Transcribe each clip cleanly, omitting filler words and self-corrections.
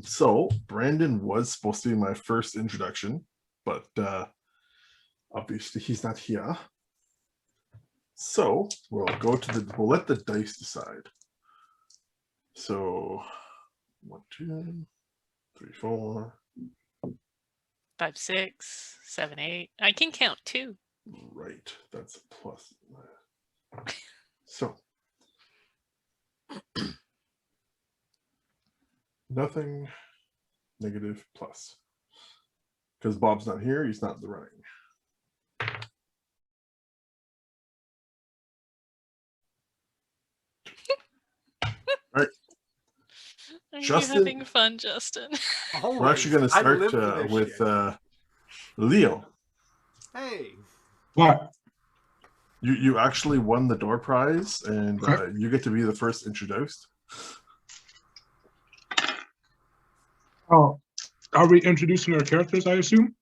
So Brandon was supposed to be my first introduction, but obviously he's not here. So we'll let the dice decide. So 1, 2, 3, 4, 5, 6, 7, 8. I can count too. Right, that's a plus. So nothing, negative, plus. Because Bob's not here, he's not in the running. All right. Are Justin, you having fun, Justin? We're actually going to start with Leo. Hey. What? You actually won the door prize, and you get to be the first introduced. Oh, are we introducing our characters, I assume?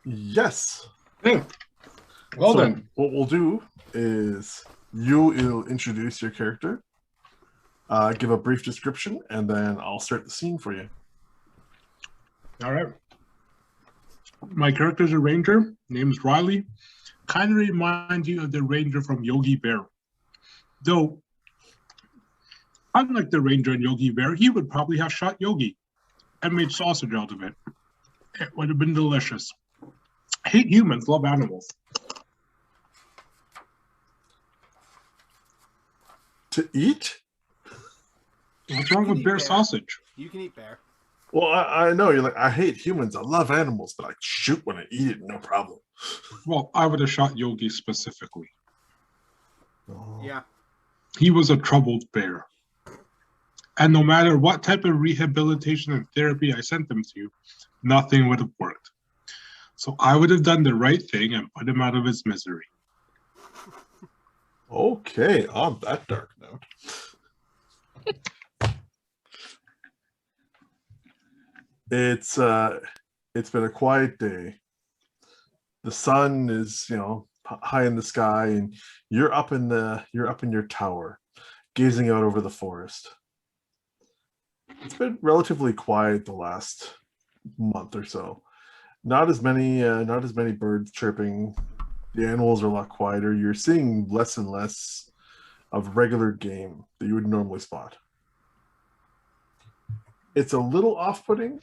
Yes. Yeah. Well, so then. What we'll do is you'll introduce your character, give a brief description, and then I'll start the scene for you. All right. My character's a ranger. Name's Riley. Kind of reminds you of the ranger from Yogi Bear. Though, unlike the ranger in Yogi Bear, he would probably have shot Yogi and made sausage out of it. It would have been delicious. Hate humans, love animals. To eat? What's wrong with bear sausage? You can eat bear. Well, I know you're like, I hate humans. I love animals, but I shoot when I eat it, no problem. Well, I would have shot Yogi specifically. Oh. Yeah. He was a troubled bear. And no matter what type of rehabilitation and therapy I sent him to, nothing would have worked. So I would have done the right thing and put him out of his misery. Okay, on that dark note. It's been a quiet day. The sun is, high in the sky, and you're up in your tower, gazing out over the forest. It's been relatively quiet the last month or so. Not as many birds chirping. The animals are a lot quieter. You're seeing less and less of regular game that you would normally spot. It's a little off-putting,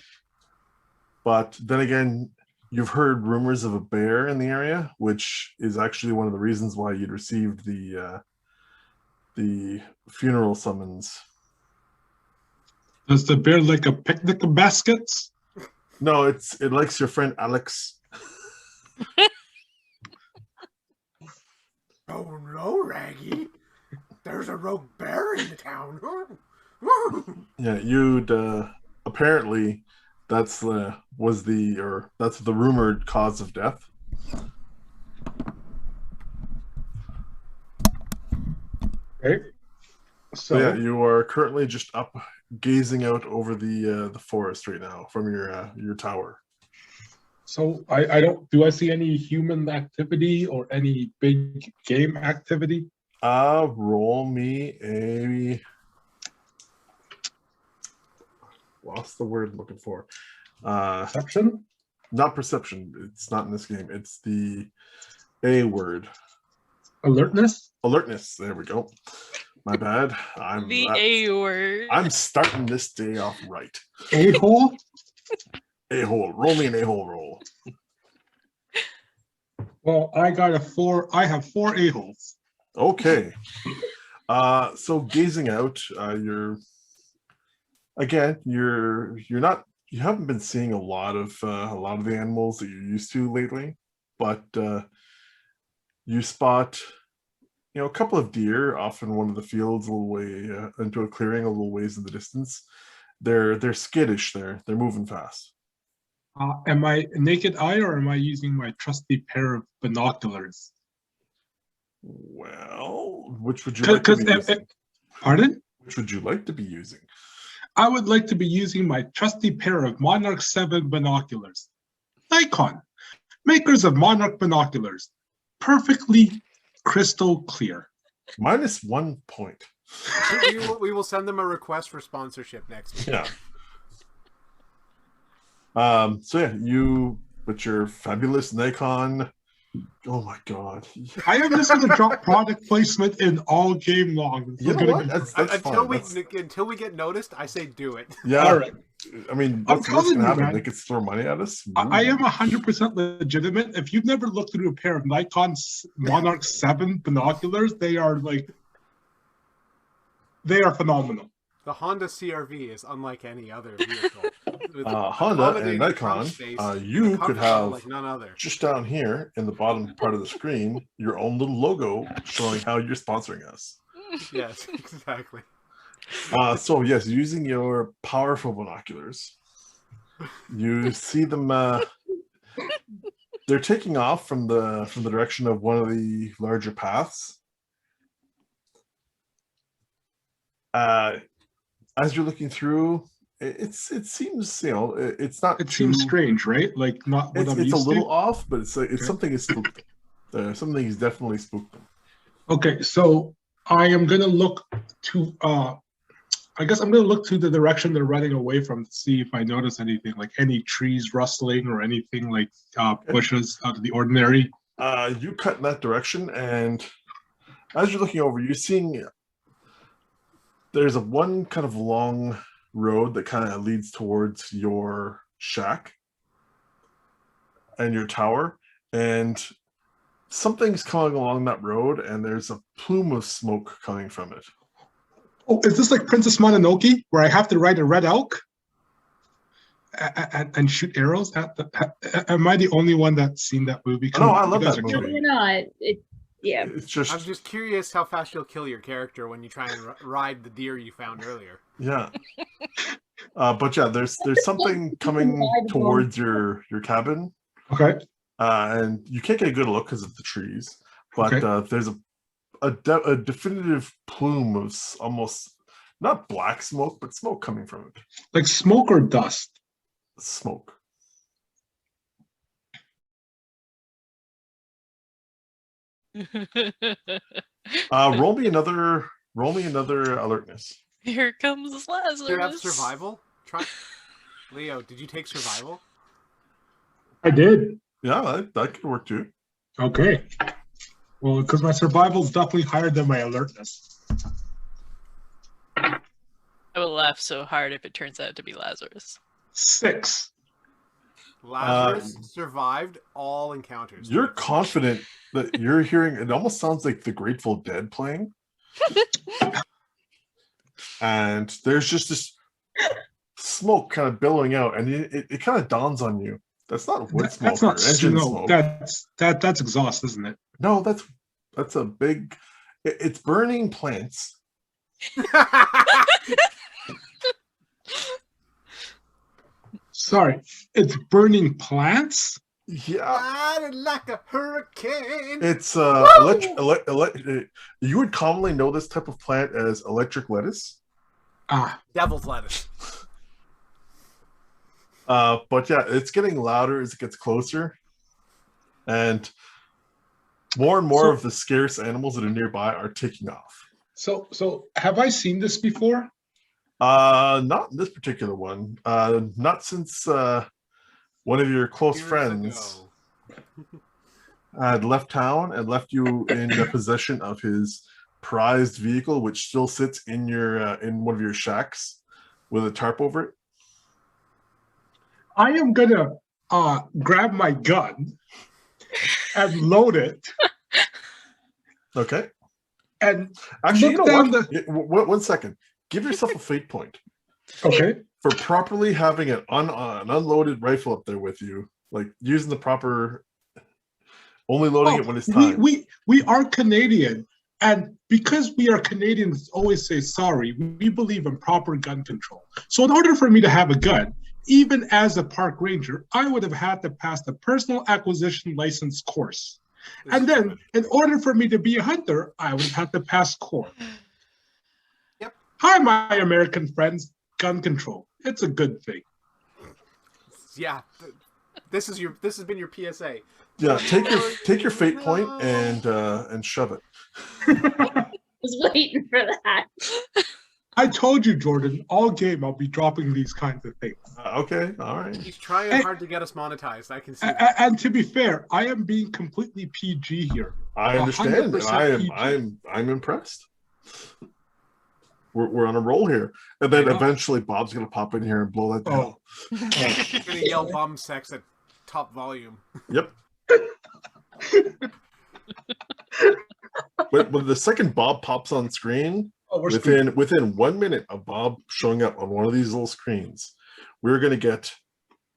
but then again, you've heard rumors of a bear in the area, which is actually one of the reasons why you'd received the funeral summons. Does the bear like a picnic of baskets? No, it likes your friend Alex. Oh no, Raggy! There's a rogue bear in the town. Yeah, you'd apparently that's the rumored cause of death. Okay. So yeah, you are currently just up gazing out over the forest right now from your tower. So do I see any human activity or any big game activity? Roll me a what's the word I'm looking for? Perception? Not perception. It's not in this game. It's the A word. Alertness? Alertness. There we go. My bad. A word. I'm starting this day off right. A-hole? A-hole. Roll me an A-hole roll. Well, I got a 4. I have 4 A-holes. Okay. So gazing out, you haven't been seeing a lot of the animals that you're used to lately, but you spot a couple of deer off in one of the fields a little way into a clearing a little ways in the distance. They're skittish. They're moving fast. Am I naked eye or am I using my trusty pair of binoculars? Well, which would you like to be using? Pardon? Which would you like to be using? I would like to be using my trusty pair of Monarch 7 binoculars. Nikon, makers of Monarch binoculars. Perfectly crystal clear. -1 point. We will send them a request for sponsorship next week. Yeah. So yeah, you with your fabulous Nikon. Oh my god. I am just going to drop product placement in all game long. This You is know gonna what? be- That's Until fine. until we get noticed, I say do it. Yeah. All right. I mean, I'm what's telling gonna you, happen? man. They could throw money at us. I am 100% legitimate. If you've never looked through a pair of Nikon Monarch 7 binoculars, they are phenomenal. The Honda CRV is unlike any other vehicle. With Honda and accommodating Nikon, trunk space you and a could comfort level have like none other. just down here in the bottom part of the screen your own little logo showing how you're sponsoring us. Yes, exactly. So yes, using your powerful binoculars, you see them. They're taking off from the direction of one of the larger paths. As you're looking through, it seems it's not. It seems strange, right? Like not what I'm It's a used little to. off, but it's Okay. something is spooked. Something is definitely spooked them. Okay, so I am gonna look to. I guess I'm gonna look to the direction they're running away from to see if I notice anything, like any trees rustling or anything like bushes out of the ordinary. You cut in that direction, and as you're looking over, you're seeing there's one kind of long road that kind of leads towards your shack and your tower, and something's coming along that road, and there's a plume of smoke coming from it. Oh, is this like Princess Mononoke, where I have to ride a red elk and shoot arrows at the? Am I the only one that's seen that movie? No, I love You guys that are movie. No, kidding. you're not. Yeah. It's just I'm just curious how fast you'll kill your character when you try and ride the deer you found earlier. yeah. But yeah, there's something coming towards your cabin, Okay. and you can't get a good look because of the trees. But Okay. there's a definitive plume of almost not black smoke, but smoke coming from it. Like smoke or dust? Smoke. Roll me another alertness. Here comes Do you have Lazarus. survival? Try... Leo, did you take survival? I did. Yeah, that could work too. Okay. Well, because my survival is definitely higher than my alertness. I will laugh so hard if it turns out to be Lazarus. 6. Lazarus survived all encounters. You're confident that you're hearing. It almost sounds like the Grateful Dead playing, and there's just this smoke kind of billowing out, and it kind of dawns on you. That's not wood smoke That's not or engine smoke. smoke. That's exhaust, isn't it? No, that's a big. It's burning plants. Sorry, it's burning plants. Yeah, Riding like a hurricane. it's you would commonly know this type of plant as electric lettuce. Devil's lettuce. But yeah, it's getting louder as it gets closer, and more of the scarce animals that are nearby are taking off. So have I seen this before? Not this particular one. Not since one of your close Years friends ago. had left town and left you in the possession of his prized vehicle, which still sits in your in one of your shacks with a tarp over it. I am gonna grab my gun and load it. Okay. And Actually, you know look what? down One second. Give yourself a fate point okay. for properly having an unloaded rifle up there with you, like using the proper, only loading it when it's time. We are Canadian, and because we are Canadians, always say sorry. We believe in proper gun control. So in order for me to have a gun, even as a park ranger, I would have had to pass the personal acquisition license course. And then, in order for me to be a hunter, I would have had to pass core. Yep. Hi, my American friends. Gun control. It's a good thing. Yeah. This has been your PSA. Yeah, take your fate point and shove it. I was waiting for that. I told you, Jordan, all game I'll be dropping these kinds of things. Okay, all right. He's trying hard to get us monetized. I can see that. And to be fair, I am being completely PG here. I understand, and 100% PG. I'm impressed. We're on a roll here, and then I know. eventually Bob's gonna pop in here and blow that down. I'm gonna yell bum sex at top volume. Yep. when the second Bob pops on screen, within 1 minute of Bob showing up on one of these little screens, we're gonna get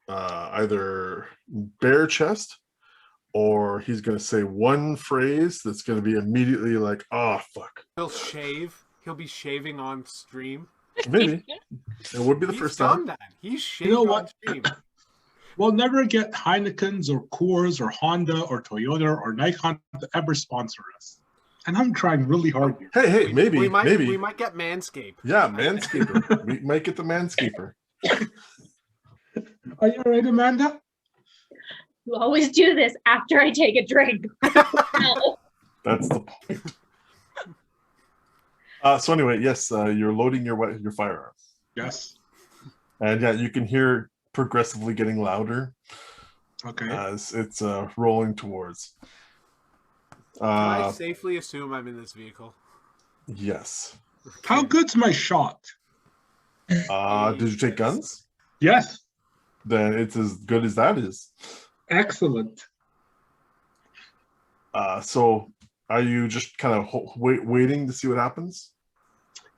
either bare chest, or he's gonna say one phrase that's gonna be immediately like, "Oh fuck." He'll shave. He'll be shaving on stream. Maybe it would be the He's first done time. that. He's shaved You know on what? stream. We'll never get Heineken's or Coors or Honda or Toyota or Nikon to ever sponsor us. And I'm trying really hard here. Hey, maybe. we might get Manscaped. Yeah, Manscaper. We might get the Manscaper. Are you all right, Amanda? You always do this after I take a drink. No. That's the point. So anyway, yes, you're loading your firearm, Yes. and yeah, you can hear progressively getting louder Okay. as it's rolling towards. Can I safely assume I'm in this vehicle? Yes. How good's my shot? Did you take guns? Yes. Then it's as good as that is. Excellent. So are you just kind of waiting to see what happens?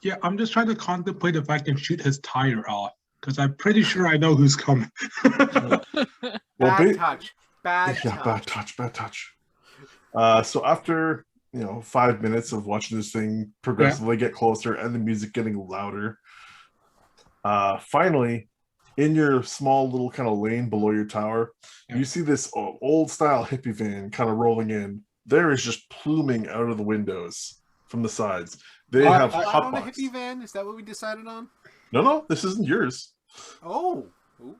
Yeah, I'm just trying to contemplate if I can shoot his tire off, because I'm pretty sure I know who's coming. Well, Bad touch. Bad touch. So after 5 minutes of watching this thing progressively get closer and the music getting louder, finally, in your small little kind of lane below your tower, you see this old style hippie van kind of rolling in. There is just pluming out of the windows from the sides. They have I own a hotbox. hippie van. Is that what we decided on? No, this isn't yours. Oh. Ooh.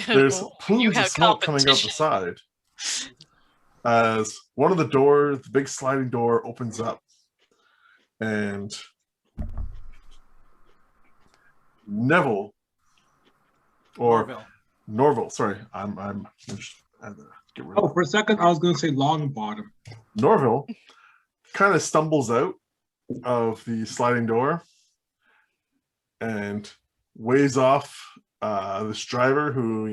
There's You plumes of have smoke coming out the competition. side. As one of the doors, the big sliding door, opens up, and Neville or Norville. Sorry, I'm just had to get rid of Oh, for a second, I was going to say long bottom. Norville kind of stumbles out of the sliding door and waves off this driver who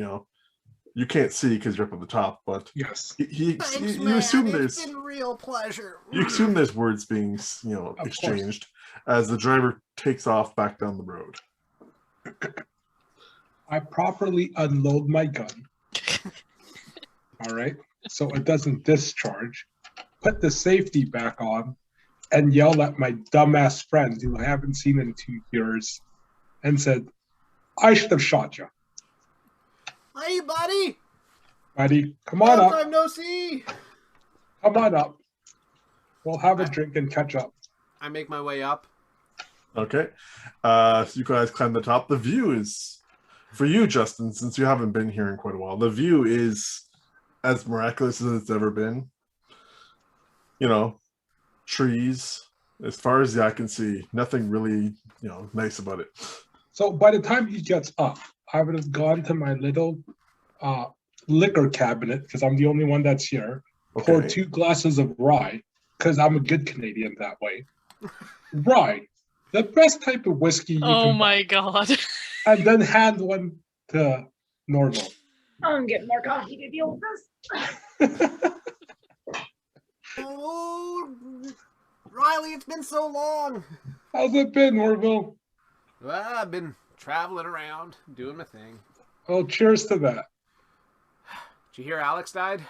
you can't see because you're up at the top, but Yes. you assume It's been real pleasure. you assume there's words being exchanged as the driver takes off back down the road. I properly unload my gun. All right. So it doesn't discharge. Put the safety back on and yell at my dumbass friend who I haven't seen in 2 years and said, I should have shot you. Hey, buddy. Buddy, come on Long up. time no see. Come on up. We'll have a drink and catch up. I make my way up. Okay. So you guys climb the top. The view is, for you, Justin, since you haven't been here in quite a while, the view is as miraculous as it's ever been. Trees, as far as the eye can see, nothing really, nice about it. So by the time he gets up, I would have gone to my little liquor cabinet, because I'm the only one that's here, pour 2 glasses of rye, because I'm a good Canadian that way. Rye, the best type of whiskey you Oh can my god. and then hand one to Norval. I'm getting more coffee to deal with this. Oh, Riley, it's been so long. How's it been, Norval? Well, I've been traveling around, doing my thing. Well, cheers to that. Did you hear Alex died?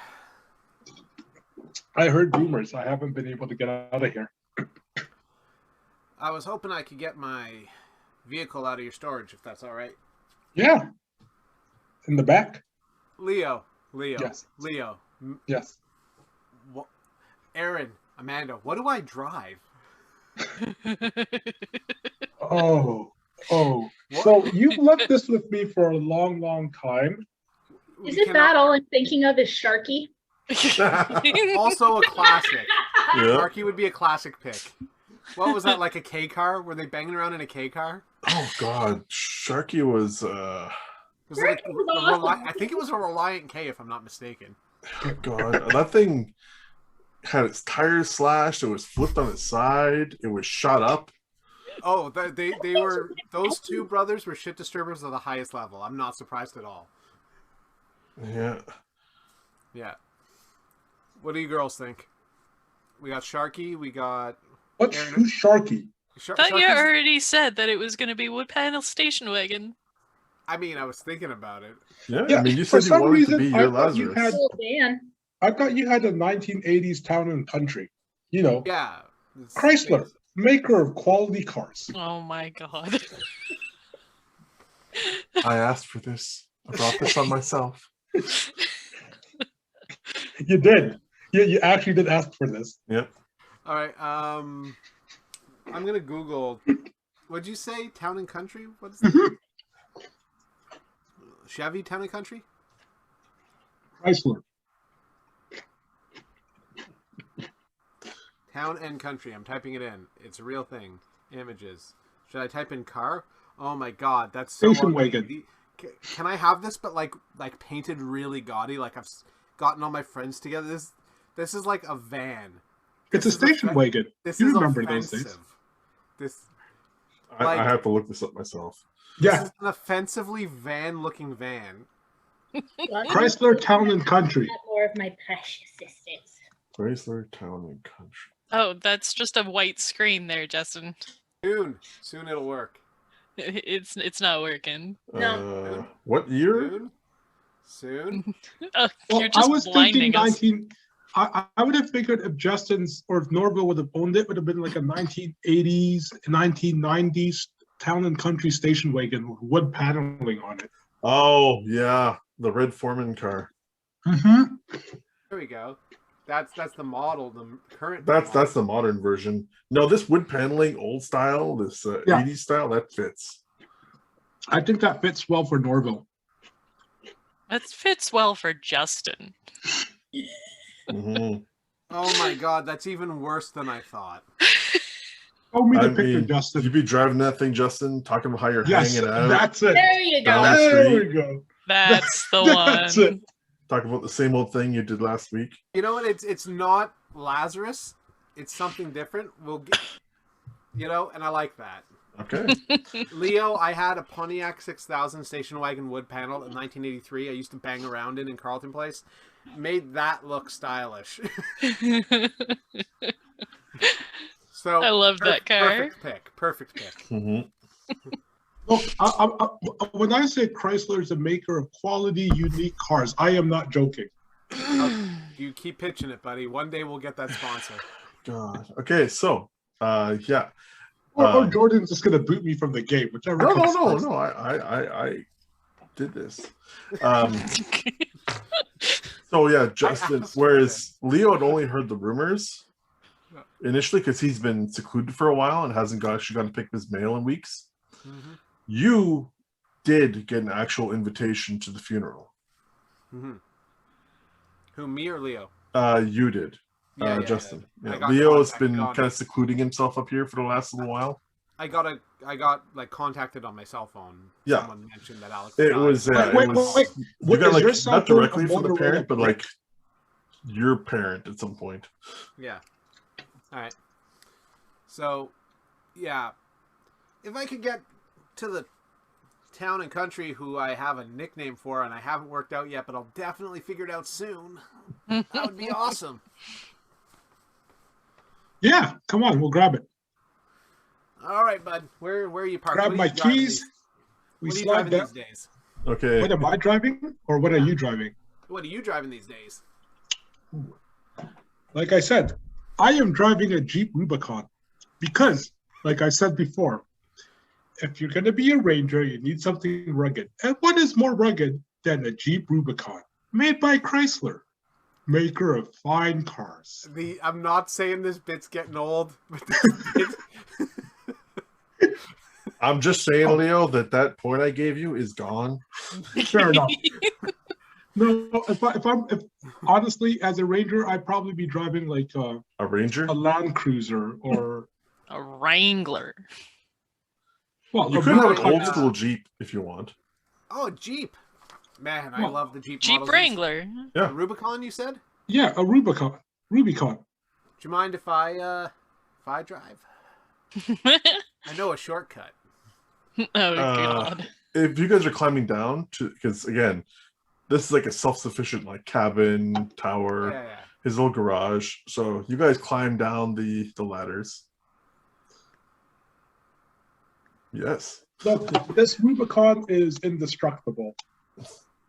I heard rumors. I haven't been able to get out of here. I was hoping I could get my vehicle out of your storage, if that's all right. Yeah. In the back? Leo. Yes. Leo. Yes. Aaron, Amanda, what do I drive? Oh. So you've left this with me for a long, long time. Isn't that all I'm thinking of is Sharky? Also a classic. Yeah. Sharky would be a classic pick. What was that, like a K car? Were they banging around in a K car? Oh God, Sharky was Was it Sharky was awesome. I think it was a Reliant K, if I'm not mistaken. God, that thing had its tires slashed. It was flipped on its side. It was shot up. Oh, they were, those two brothers were shit disturbers of the highest level. I'm not surprised at all. Yeah. Yeah. What do you girls think? We got Sharky. We got. Who's Sharky? Thought you Sharky's- already said that it was going to be wood panel station wagon. I mean, I was thinking about it. Yeah, Yeah, I mean, you for said you some wanted to reason, be I your thought you Lazarus. had- Cool Dan. I thought you had a 1980s town and country. You know, Yeah. Chrysler, maker of quality cars. Oh my god. I asked for this. I brought this on myself. You did. You actually did ask for this. Yep. All right. I'm gonna Google. What'd you say? Town and country? What is that? Mhm. Chevy Town and Country? Chrysler. Town and Country. I'm typing it in. It's a real thing. Images. Should I type in car? Oh my god, that's so Station ugly. wagon. Can I have this, but like painted really gaudy? Like I've gotten all my friends together. This is like a van. It's a This is station offen- wagon. This You is remember those offensive. days. This I have to look this up myself. this Yeah, is an offensively van-looking van. Chrysler Town and Country. Not more of my precious sisters. Chrysler Town and Country. Oh, that's just a white screen there, Justin. Soon it'll work. It's not working. No. What year? Soon. Oh, Well, you're I just was thinking blinding us. 19. I would have figured if Justin's or if Norville would have owned it, would have been like a 1980s, 1990s town and country station wagon with wood paneling on it. Oh yeah, the Red Foreman car. Mm-hmm. There we go. That's the model. The current. That's model. the modern version. No, this wood paneling, old style, this Yeah. 80s style, that fits. I think that fits well for Norville. That fits well for Justin. Mhm. Oh my god, that's even worse than I thought. Show me the I picture, mean, Justin. you'd be driving that thing, Justin, talking about how you're Yes, hanging out, that's it. There you Down go. the There street. we go. That's the That's one. it. talking about the same old thing you did last week. You know what? It's not Lazarus. It's something different. We'll get. And I like that. Okay. Leo, I had a Pontiac 6000 station wagon wood panel in 1983. I used to bang around in Carlton Place. Made that look stylish. So I love that car. Perfect pick. hmm Look, when I say Chrysler is a maker of quality, unique cars, I am not joking. You keep pitching it, buddy. One day we'll get that sponsor. God. Okay, so yeah. Or Jordan's just gonna boot me from the game, whichever. No, comes first. I did this. So yeah, Justin. asked Whereas Leo had only heard the rumors initially because he's been secluded for a while and hasn't actually gotten to pick his mail in weeks. Mm-hmm. You did get an actual invitation to the funeral. Mm-hmm. Who, me or Leo? You did, Yeah, Justin. I Yeah. got Leo's contacted been on kind it. of secluding himself up here for the last little while. I got like contacted on my cell phone. Yeah. Someone mentioned that Alex. It died. was. Wait, it was wait. You What, got is like your cell not phone directly a from the Motorola parent, but brick? like your parent at some point. Yeah. All right. So, yeah, if I could get to the town and country who I have a nickname for and I haven't worked out yet, but I'll definitely figure it out soon, that would be awesome. Yeah, come on, we'll grab it. All right, bud. Where are you parked? Grab What are my you driving keys. these- We What are you slide driving down. these days? Okay. What am I driving, or what are you driving? What are you driving these days? Like I said, I am driving a Jeep Rubicon because, like I said before, if you're going to be a Ranger, you need something rugged. And what is more rugged than a Jeep Rubicon made by Chrysler, maker of fine cars? I'm not saying this bit's getting old, but this bit, I'm just saying, Leo, that point I gave you is gone. Fair enough. No, if honestly, as a Ranger, I'd probably be driving like A Ranger? a Land Cruiser or A Wrangler. Well, You a could have an Rubicon old is- school Jeep if you want. Oh, Jeep. Man, I Well, love the Jeep Jeep models. Wrangler. A Rubicon, you said? Yeah, a Rubicon. Rubicon. Do you mind if I drive? I know a shortcut. Oh god. If you guys are climbing down to, because again, this is like a self-sufficient like cabin, tower, Yeah, yeah. his little garage. So you guys climb down the ladders. Yes. Look, this Rubicon is indestructible.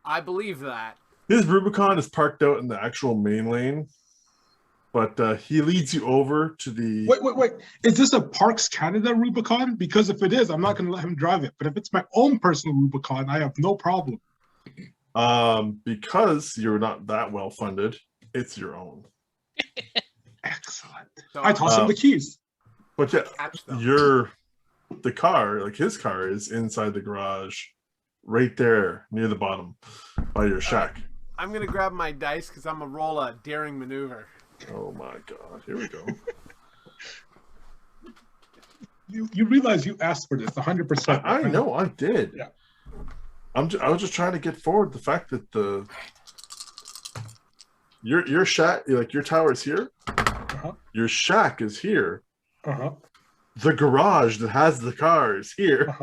I believe that. His Rubicon is parked out in the actual main lane, but he leads you over to the. Wait. Is this a Parks Canada Rubicon? Because if it is, I'm not going to let him drive it. But if it's my own personal Rubicon, I have no problem. Because you're not that well funded, it's your own. Excellent. So I toss him the keys. But yeah, catch them. the car, like his car, is inside the garage, right there near the bottom by your shack. I'm gonna grab my dice because I'm gonna roll a daring maneuver. Oh my god! Here we go. You realize you asked for this 100%. I know I did. Yeah. I was just trying to get forward the fact that your shack, like your tower is here, your shack is here, the garage that has the car is here.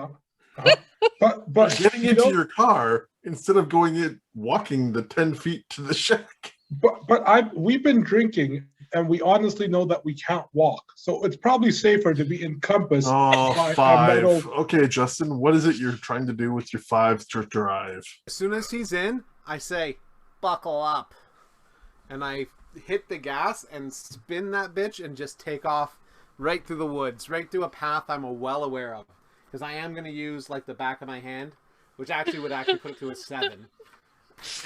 But Getting you into know, your car instead of going in, walking the 10 feet to the shack. but we've been drinking, and we honestly know that we can't walk. So it's probably safer to be encompassed Oh, by a 5. metal. Okay, Justin, what is it you're trying to do with your 5 to drive? As soon as he's in, I say, "Buckle up," and I hit the gas and spin that bitch and just take off right through the woods, right through a path I'm well aware of, because I am going to use like the back of my hand, which actually would put it to a 7.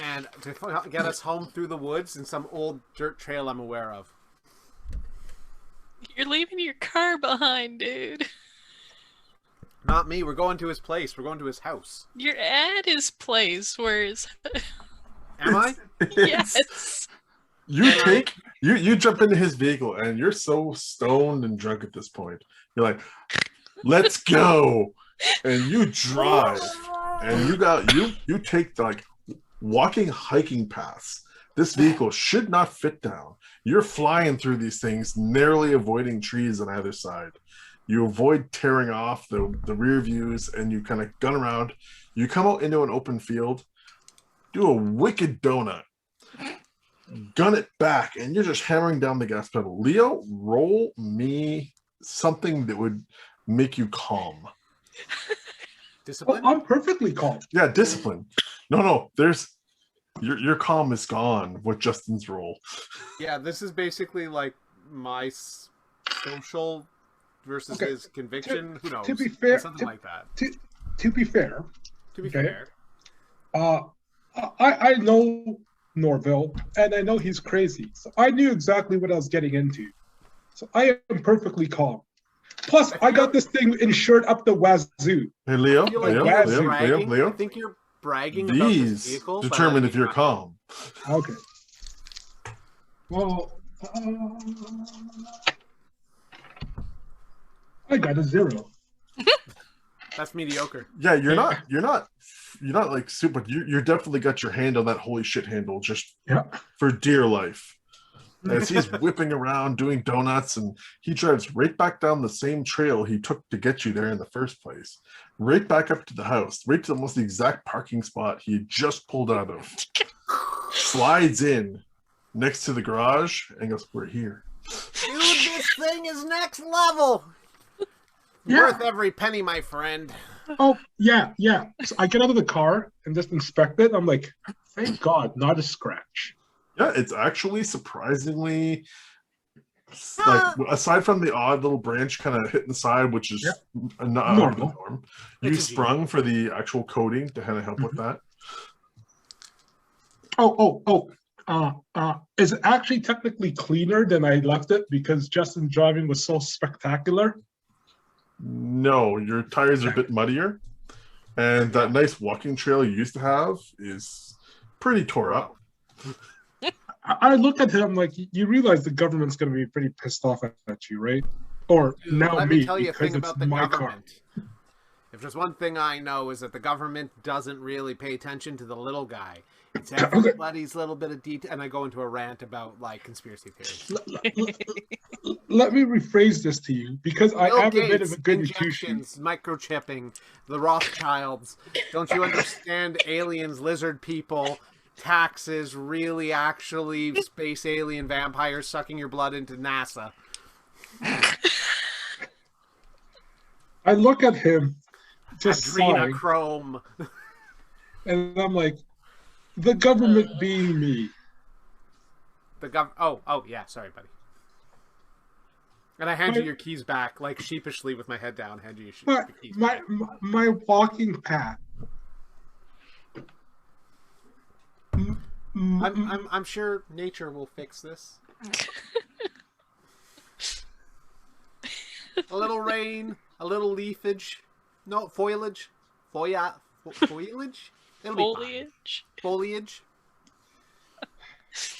And to get us home through the woods in some old dirt trail I'm aware of. You're leaving your car behind, dude. Not me. We're going to his place. We're going to his house. You're at his place, whereas Am I? yes. You jump into his vehicle and you're so stoned and drunk at this point. You're like, let's go. And you drive and you take the, like, walking hiking paths. This vehicle should not fit down. You're flying through these things, narrowly avoiding trees on either side. You avoid tearing off the rear views and you kind of gun around. You come out into an open field, do a wicked donut, gun it back, and you're just hammering down the gas pedal. Leo, roll me something that would make you calm. Discipline? I'm perfectly calm. Yeah, discipline. No, there's your calm is gone with Justin's roll. Yeah, this is basically like my social versus his conviction. Who knows? To be fair, something like that. To be fair, To be okay. fair, I know Norville, and I know he's crazy. So I knew exactly what I was getting into. So I am perfectly calm. Plus, I got this thing insured up the wazoo. Hey, Leo, I feel like Leo, you're Leo, bragging. I Leo. think you're bragging about this These vehicle. determine but if you're calm. Okay. Well, I got a 0. That's mediocre. Yeah, you're not like super. You're definitely got your hand on that holy shit handle just for dear life. As he's whipping around doing donuts, and he drives right back down the same trail he took to get you there in the first place, right back up to the house, right to almost the exact parking spot he had just pulled out of. Slides in next to the garage and goes, "We're here." Dude, this thing is next level. Yeah. Worth every penny, my friend. Oh, yeah. So I get out of the car and just inspect it. I'm like, thank God, not a scratch. Yeah, it's actually surprisingly, like, aside from the odd little branch kind of hitting the side, which is not out of the norm, you sprung for the actual coating to kind of help with that. Is it actually technically cleaner than I left it because Justin's driving was so spectacular? No, your tires are a bit muddier, and that nice walking trail you used to have is pretty tore up. I look at him like, you realize the government's going to be pretty pissed off at you, right? Or Dude, now let me, me tell you a because thing it's about the my car. government. If there's one thing I know is that the government doesn't really pay attention to the little guy. It's everybody's little bit of detail. And I go into a rant about like conspiracy theories. Let me rephrase this to you, because I Bill am a bit of Gates, a goody two-shoes. injections, microchipping, the Rothschilds. Don't you understand? Aliens, lizard people, taxes, really, actually, space alien vampires sucking your blood into NASA. I look at him, just sighing, Adrenochrome. and I'm like, the government being me. Oh, yeah. Sorry, buddy. And I hand you your keys back, like sheepishly with my head down. Hand you your keys back. My walking path. I'm sure nature will fix this. A little rain, a little leafage, no foliage, foliage. It'll be fine. Foliage. Foliage.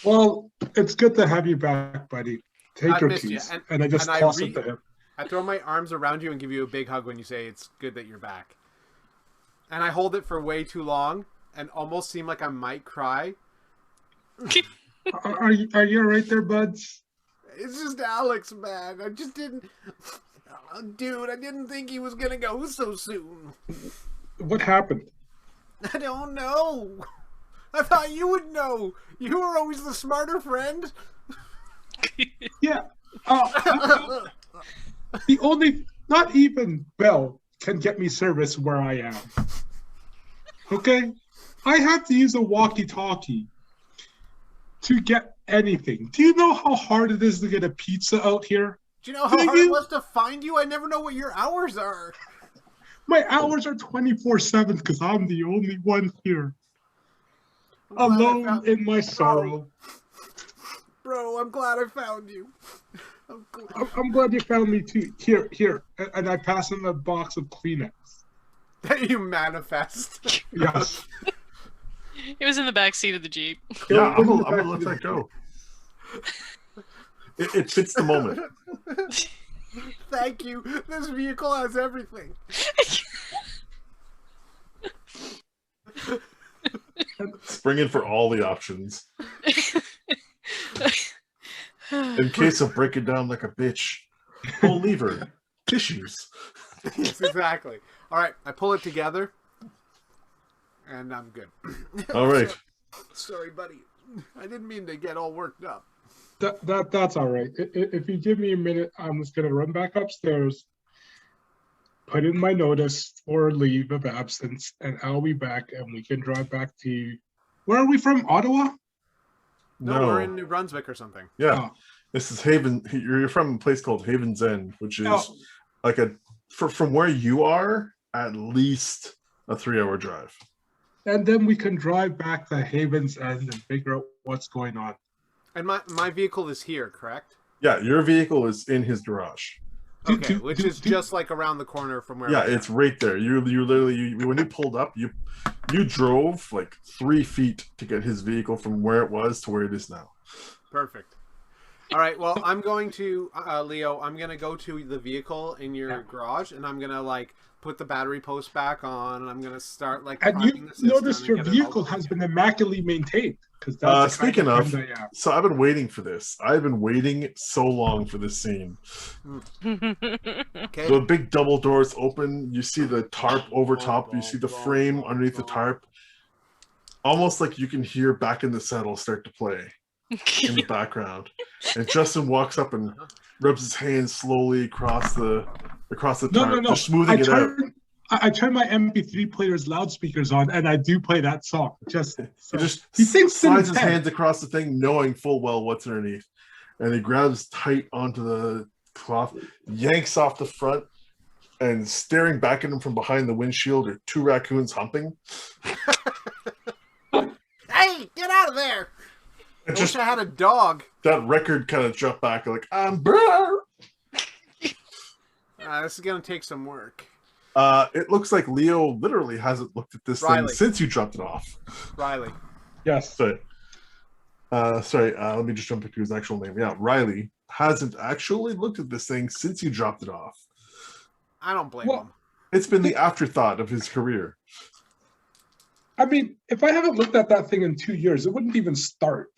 Well, it's good to have you back, buddy. Take I've your missed you, keys, and I just and toss it to him. I throw my arms around you and give you a big hug when you say it's good that you're back. And I hold it for way too long and almost seem like I might cry. Are you all right there, buds? It's just Alex, man. I just didn't... Dude, I didn't think he was gonna go so soon. What happened? I don't know. I thought you would know. You were always the smarter friend. Yeah. The only... Not even Bell can get me service where I am. Okay? I have to use a walkie-talkie to get anything. Do you know how hard it is to get a pizza out here? Do you know how hard it was to find you? I never know what your hours are. My hours are 24/7 because I'm the only one here. Alone in my sorrow. Bro, I'm glad I found you. I'm glad you found me too. Here. And I pass him a box of Kleenex. You manifest. Yes. It was in the back seat of the Jeep. Yeah, I'm gonna let that go. It fits the moment. Thank you. This vehicle has everything. Spring in for all the options. In case of breaking down like a bitch, pull lever, tissues. Yes, exactly. All right, I pull it together, and I'm good. All right. Sorry, buddy. I didn't mean to get all worked up. That's all right. If you give me a minute, I'm just gonna run back upstairs, put in my notice for leave of absence, and I'll be back, and we can drive back to. Where are we from? Ottawa? No, we're in New Brunswick or something. Yeah. Oh. This is Haven. You're from a place called Haven's End, which is like from where you are, at least a 3-hour drive. And then we can drive back to Haven's End and figure out what's going on. And my vehicle is here, correct? Yeah, your vehicle is in his garage. Okay, which is just like around the corner from where. Yeah, it's right there. You literally when you pulled up, you drove like 3 feet to get his vehicle from where it was to where it is now. Perfect. All right. Well, I'm going to Leo. I'm gonna go to the vehicle in your garage, and I'm gonna like put the battery post back on, and I'm gonna start like. And you notice your vehicle has been immaculately maintained. Because speaking of, so I've been waiting for this. I've been waiting so long for this scene. Okay. The big double doors open. You see the tarp over top. You see the frame underneath the tarp. Almost like you can hear Back in the Saddle start to play in the background. And Justin walks up and rubs his hands slowly across the tarp, just smoothing it out. I turn my MP3 player's loudspeakers on, and I do play that song. He slides his hands across the thing, knowing full well what's underneath, and he grabs tight onto the cloth, yanks off the front, and staring back at him from behind the windshield are 2 raccoons humping. Hey, get out of there! I wish I had a dog. That record kind of jumped back, like brr. This is gonna take some work. It looks like Leo literally hasn't looked at this thing since you dropped it off. Riley. Yes. Sorry. Let me just jump into his actual name. Yeah, Riley hasn't actually looked at this thing since you dropped it off. I don't blame Well, him. It's been the afterthought of his career. I mean, if I haven't looked at that thing in 2 years, it wouldn't even start.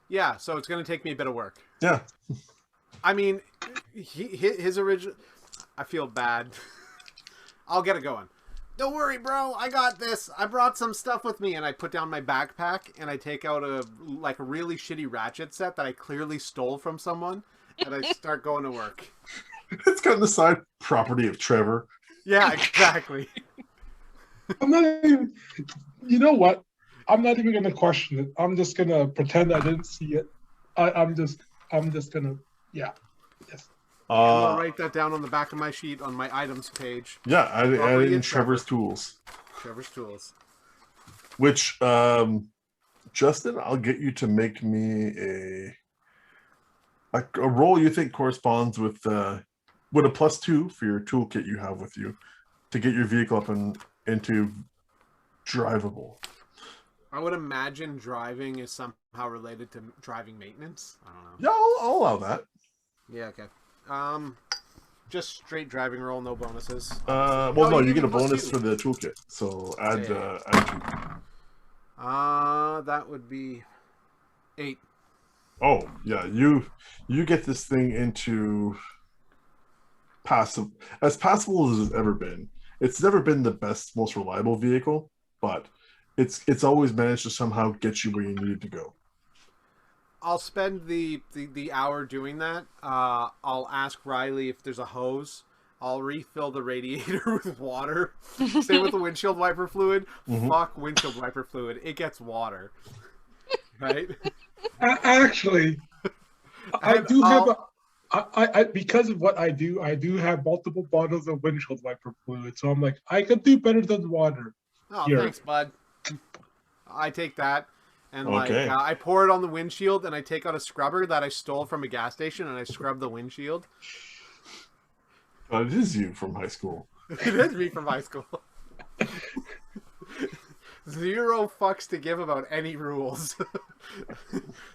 Yeah, so it's going to take me a bit of work. Yeah. I mean, his original... I feel bad. I'll get it going. Don't worry, bro. I got this. I brought some stuff with me. And I put down my backpack and I take out a really shitty ratchet set that I clearly stole from someone. And I start going to work. It's got the side property of Trevor. Yeah, exactly. I'm not even, you know what? I'm not even going to question it. I'm just going to pretend I didn't see it. I'm just going to, yeah. Yes. I'll write that down on the back of my sheet on my items page. Yeah, I added Property in of Trevor's tools. Trevor's tools. Which, Justin, I'll get you to make me a roll you think corresponds with a +2 for your toolkit you have with you to get your vehicle up and into drivable. I would imagine driving is somehow related to driving maintenance. I don't know. Yeah, I'll allow that. Yeah, okay. Just straight driving roll, no bonuses. Well, Oh, no, you you get a get a +2. bonus for the toolkit. So add Yeah. add 2. That would be 8. Oh, yeah, you get this thing into as passable as it's ever been. It's never been the best, most reliable vehicle, but it's always managed to somehow get you where you needed to go. I'll spend the hour doing that. I'll ask Riley if there's a hose. I'll refill the radiator with water. Same with the windshield wiper fluid. Fuck windshield wiper fluid. It gets water. Right? Actually, I do have I because of what I do have multiple bottles of windshield wiper fluid. So I'm like, I could do better than water. Oh, Here. thanks, bud. I take that. And Okay. I pour it on the windshield, and I take out a scrubber that I stole from a gas station, and I scrub the windshield. It is you from high school. It is me from high school. 0 fucks to give about any rules.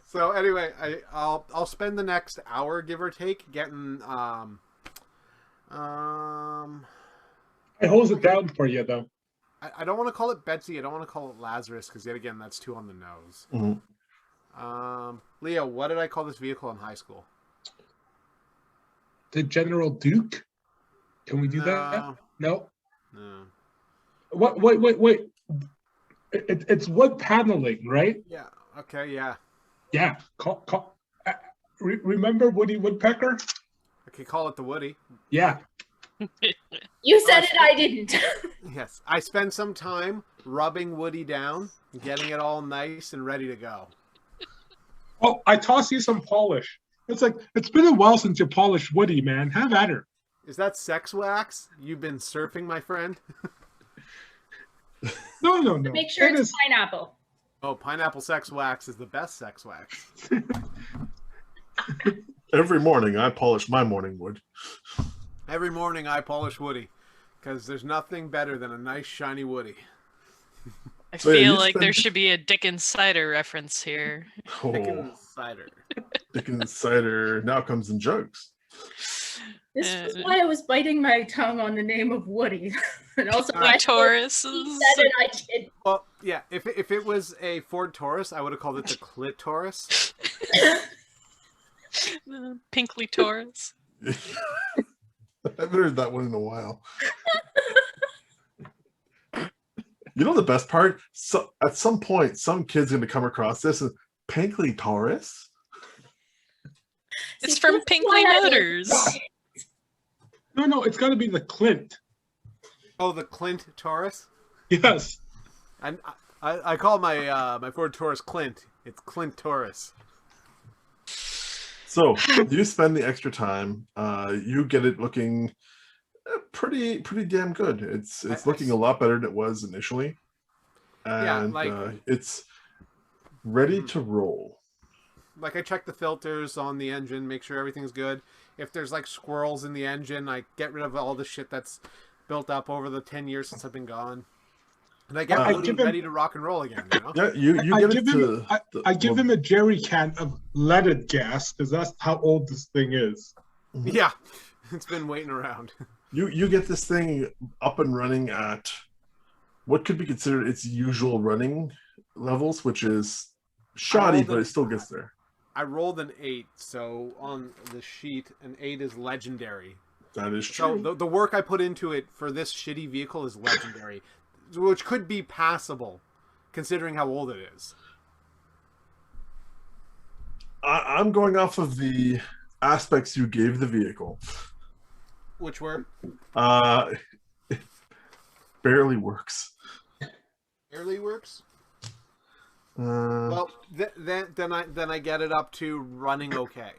So anyway, I'll spend the next hour, give or take, getting I hose it down for you though. I don't want to call it Betsy. I don't want to call it Lazarus because yet again that's too on the nose. Leo, what did I call this vehicle in high school? The General Duke. Can we do that? No. No. What? Wait. It's wood paneling, right? Yeah. Okay. Yeah. Yeah. Remember Woody Woodpecker? I could call it the Woody. Yeah. You said it, I didn't. Yes. I spend some time rubbing Woody down, getting it all nice and ready to go. Oh, I toss you some polish. It's like, it's been a while since you polished Woody, man. Have at her. Is that sex wax? You've been surfing, my friend? No. Make sure It it's is- pineapple. Oh, pineapple sex wax is the best sex wax. Every morning I polish my morning wood. Every morning I polish Woody because there's nothing better than a nice shiny Woody. I So, yeah, feel you like there spend- should be a Dickens cider reference here. Dickens cider. Dickens cider now comes in jugs. This is why I was biting my tongue on the name of Woody. And also, All why right. Taurus. he said it, I did. Well, yeah, if it was a Ford Taurus, I would have called it the Clitoris. Pinkly Taurus. I haven't heard that one in a while. You know the best part? So at some point, some kid's going to come across this and Pinkley Taurus. It's See, from this is Pinkley why I- Motors. No, it's got to be the Clint. Oh, the Clint Taurus? Yes. And I call my my Ford Taurus Clint. It's Clint Taurus. So you spend the extra time. You get it looking pretty damn good. It's looking a lot better than it was initially, and it's ready to roll. Like I check the filters on the engine, make sure everything's good. If there's like squirrels in the engine, I get rid of all the shit that's built up over the 10 years since I've been gone. And I get I Woody give him- ready to rock and roll again, you know? Yeah, you I give give it him to. I give him a jerry can of leaded gas because that's how old this thing is. Yeah. It's been waiting around. You get this thing up and running at what could be considered its usual running levels, which is shoddy, rolled but an- it still gets there. I rolled an 8, so on the sheet, an 8 is legendary. That is So true. the work I put into it for this shitty vehicle is legendary, which could be passable, considering how old it is. I'm going off of the aspects you gave the vehicle. Which were It barely works. barely works. Uh, Well, then I get it up to running okay.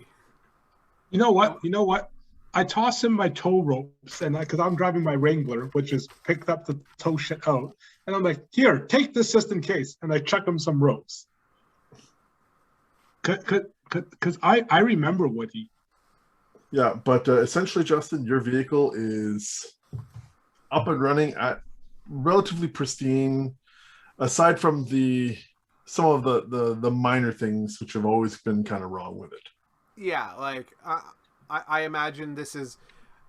You know what? You know what? I toss him my tow ropes, and because I'm driving my Wrangler, which is picked up to tow shit out, and I'm like, "Here, take this just in case," and I chuck him some ropes. Because I remember Woody. yeah, but essentially, Justin, your vehicle is up and running at relatively pristine, aside from some of the minor things which have always been kind of wrong with it. Yeah, like I imagine this is.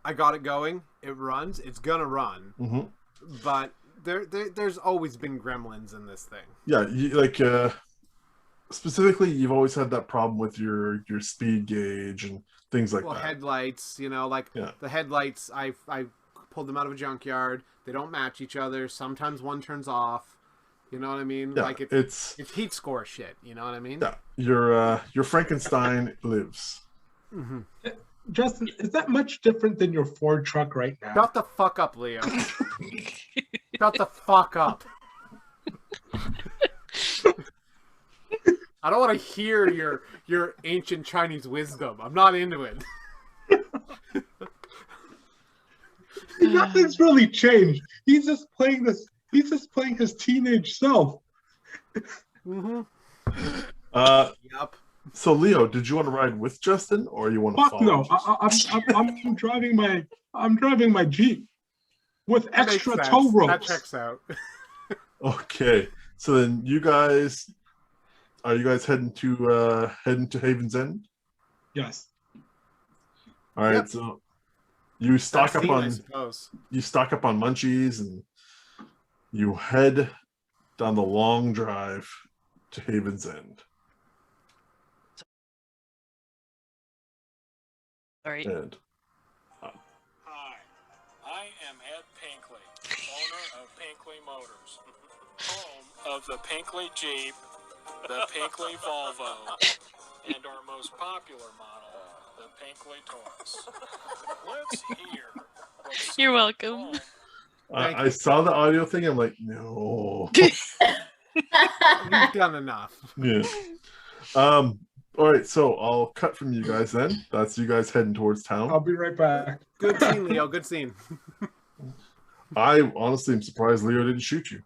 I got it going. It runs. It's gonna run. Hmm. But there's always been gremlins in this thing. Yeah, specifically, you've always had that problem with your speed gauge and things like Well, that. headlights, you know, like Yeah. the headlights. I pulled them out of a junkyard. They don't match each other. Sometimes one turns off. You know what I mean? Yeah, Like it's it's heat score shit. You know what I mean? yeah. Your Frankenstein lives. Mm-hmm. Justin, is that much different than your Ford truck right now? Shut the fuck up, Leo. Shut the fuck up. I don't want to hear your ancient Chinese wisdom. I'm not into it. Nothing's really changed. He's just playing this. He's just playing his teenage self. Mm-hmm. Yep. So Leo, did you want to ride with Justin, or you want to Fuck follow? no! Justin? I'm driving my Jeep with That makes extra sense. tow ropes. That checks out. Okay, so then you guys heading to Haven's End? Yes. All right, Yep. so you stock That's up seen, I on suppose. munchies and you head down the long drive to Haven's End. All right. And Hi, I am Ed Pinkley, owner of Pinkley Motors, home of the Pinkley Jeep, the Pinkley Volvo, and our most popular model, the Pinkley Taurus. Let's hear what You're some welcome. home Thank I you. saw the audio thing. I'm like, no. You've done enough. Yeah. All right, so I'll cut from you guys then. That's you guys heading towards town. I'll be right back. Good scene, Leo. Good scene. I honestly am surprised Leo didn't shoot you.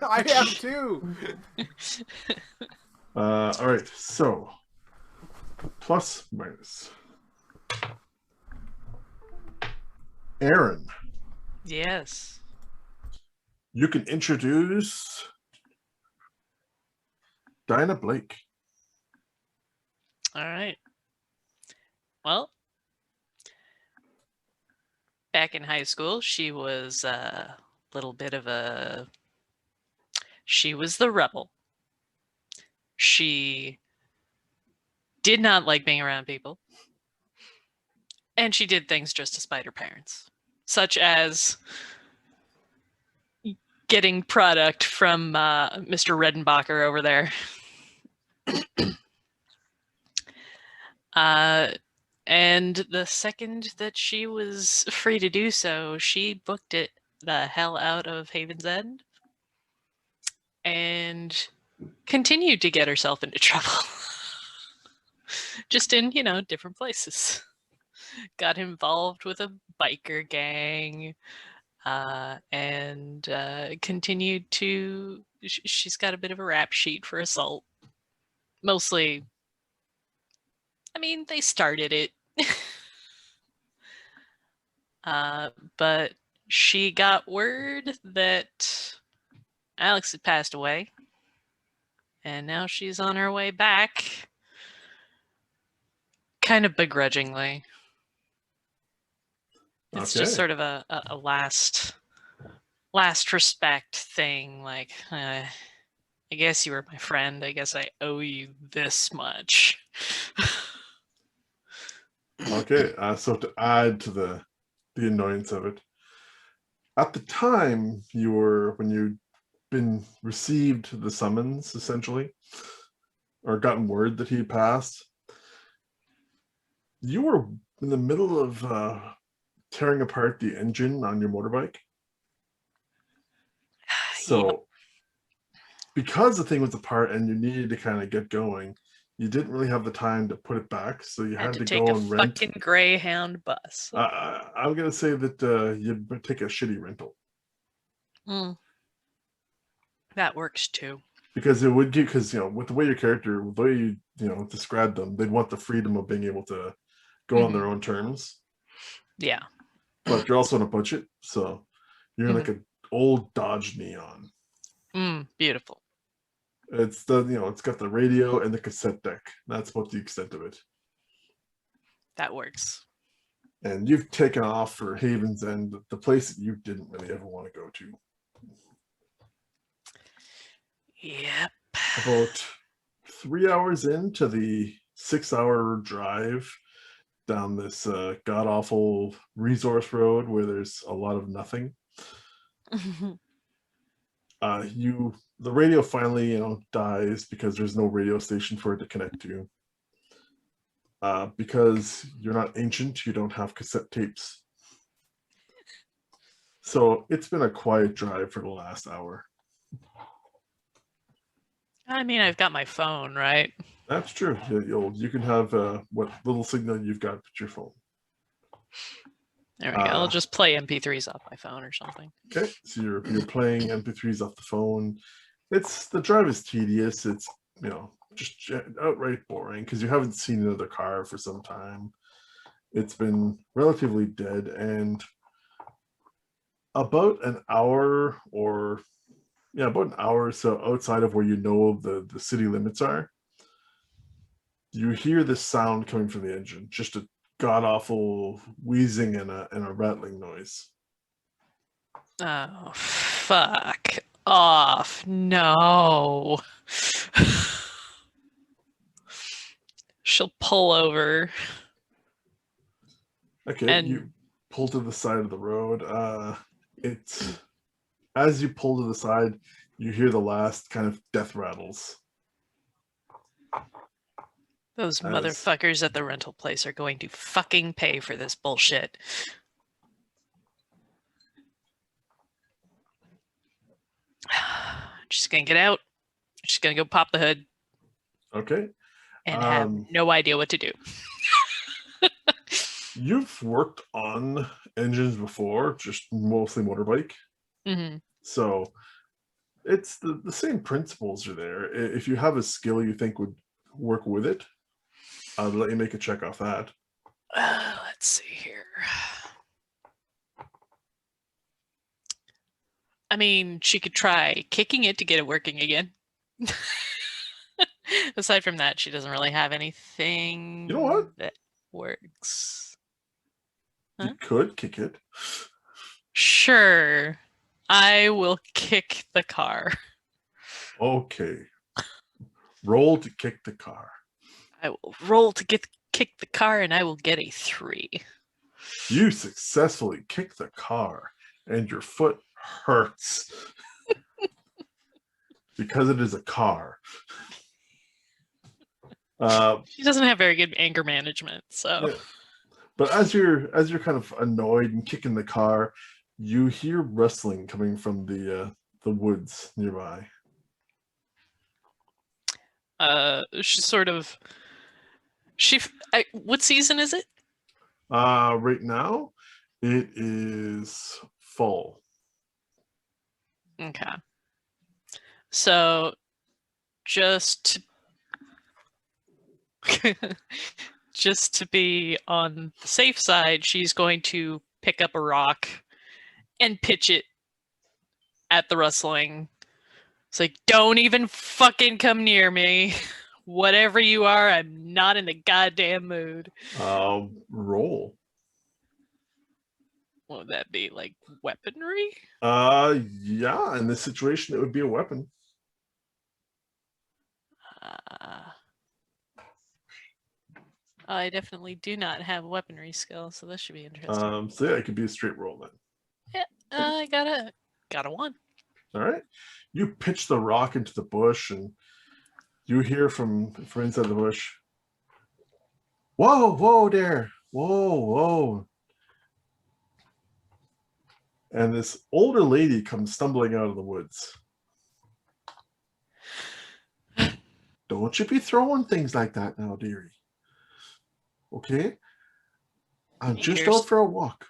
I am too. All right, so plus minus. Aaron, Yes. you can introduce Dinah Blake. All right. Well, back in high school, she was a little bit of a. She was the rebel. She did not like being around people. And she did things just to spite her parents, such as getting product from Mr. Redenbacher over there. And the second that she was free to do so, she booked it the hell out of Haven's End and continued to get herself into trouble. Just in, different places. Got involved with a biker gang and continued to. She's got a bit of a rap sheet for assault. Mostly, they started it. But she got word that Alex had passed away, and now she's on her way back, kind of begrudgingly. It's just Okay. sort of a last respect thing. Like, I guess you were my friend. I guess I owe you this much. Okay. So to add to the annoyance of it, at the time when you'd been received the summons, essentially, or gotten word that he passed, you were in the middle of tearing apart the engine on your motorbike. So because the thing was apart and you needed to kind of get going, you didn't really have the time to put it back, so you had to take go a and rent. fucking Greyhound bus. I'm gonna say that you'd take a shitty rental. That works too. Because it would get, because with the way your character, the way you described them, they'd want the freedom of being able to go on their own terms. Yeah. But you're also on a budget, so you're in like an old Dodge Neon. Beautiful. It's it's got the radio and the cassette deck. That's about the extent of it. That works. And you've taken off for Haven's End, the place that you didn't really ever want to go to. Yep. About 3 hours into the 6-hour drive down this god-awful resource road where there's a lot of nothing. The radio finally dies because there's no radio station for it to connect to. Because you're not ancient, you don't have cassette tapes. So it's been a quiet drive for the last hour. I mean, I've got my phone, right? That's true. You can have what little signal you've got with your phone. There we go. I'll just play MP3s off my phone or something. Okay, so you're playing MP3s off the phone. The drive is tedious. It's just outright boring because you haven't seen another car for some time. It's been relatively dead, and about an hour or so outside of where the city limits are, you hear this sound coming from the engine, just a god-awful wheezing and a rattling noise. Oh, fuck off. No. She'll pull over. Okay, and you pull to the side of the road. As you pull to the side, you hear the last kind of death rattles. Those motherfuckers at the rental place are going to fucking pay for this bullshit. Just gonna get out. Just gonna go pop the hood. Okay. And have no idea what to do. You've worked on engines before, just mostly motorbike. So it's the same principles are there. If you have a skill you think would work with it, I'll let you make a check off that. Let's see here. I mean, she could try kicking it to get it working again. Aside from that, she doesn't really have anything that works. Huh? You could kick it. Sure. I will kick the car. Okay. Roll to kick the car. I will roll to kick the car, and I will get a 3. You successfully kick the car, and your foot hurts. Because it is a car. She doesn't have very good anger management, so. Yeah. But as you're kind of annoyed and kicking the car, you hear rustling coming from the woods nearby. What season is it? Right now, it is fall. Okay. So, just to be on the safe side, she's going to pick up a rock and pitch it at the rustling It's like, don't even fucking come near me. Whatever you are, I'm not in the goddamn mood. Roll. What would that be? Like weaponry? Yeah, in this situation, it would be a weapon. I definitely do not have weaponry skill, so this should be interesting. So yeah, it could be a straight roll then. Yeah, I got a 1. All right. You pitch the rock into the bush, and you hear from inside the bush, "Whoa, whoa there. Whoa, whoa." And this older lady comes stumbling out of the woods. Don't you be throwing things like that now, dearie. Okay? I'm just out for a walk.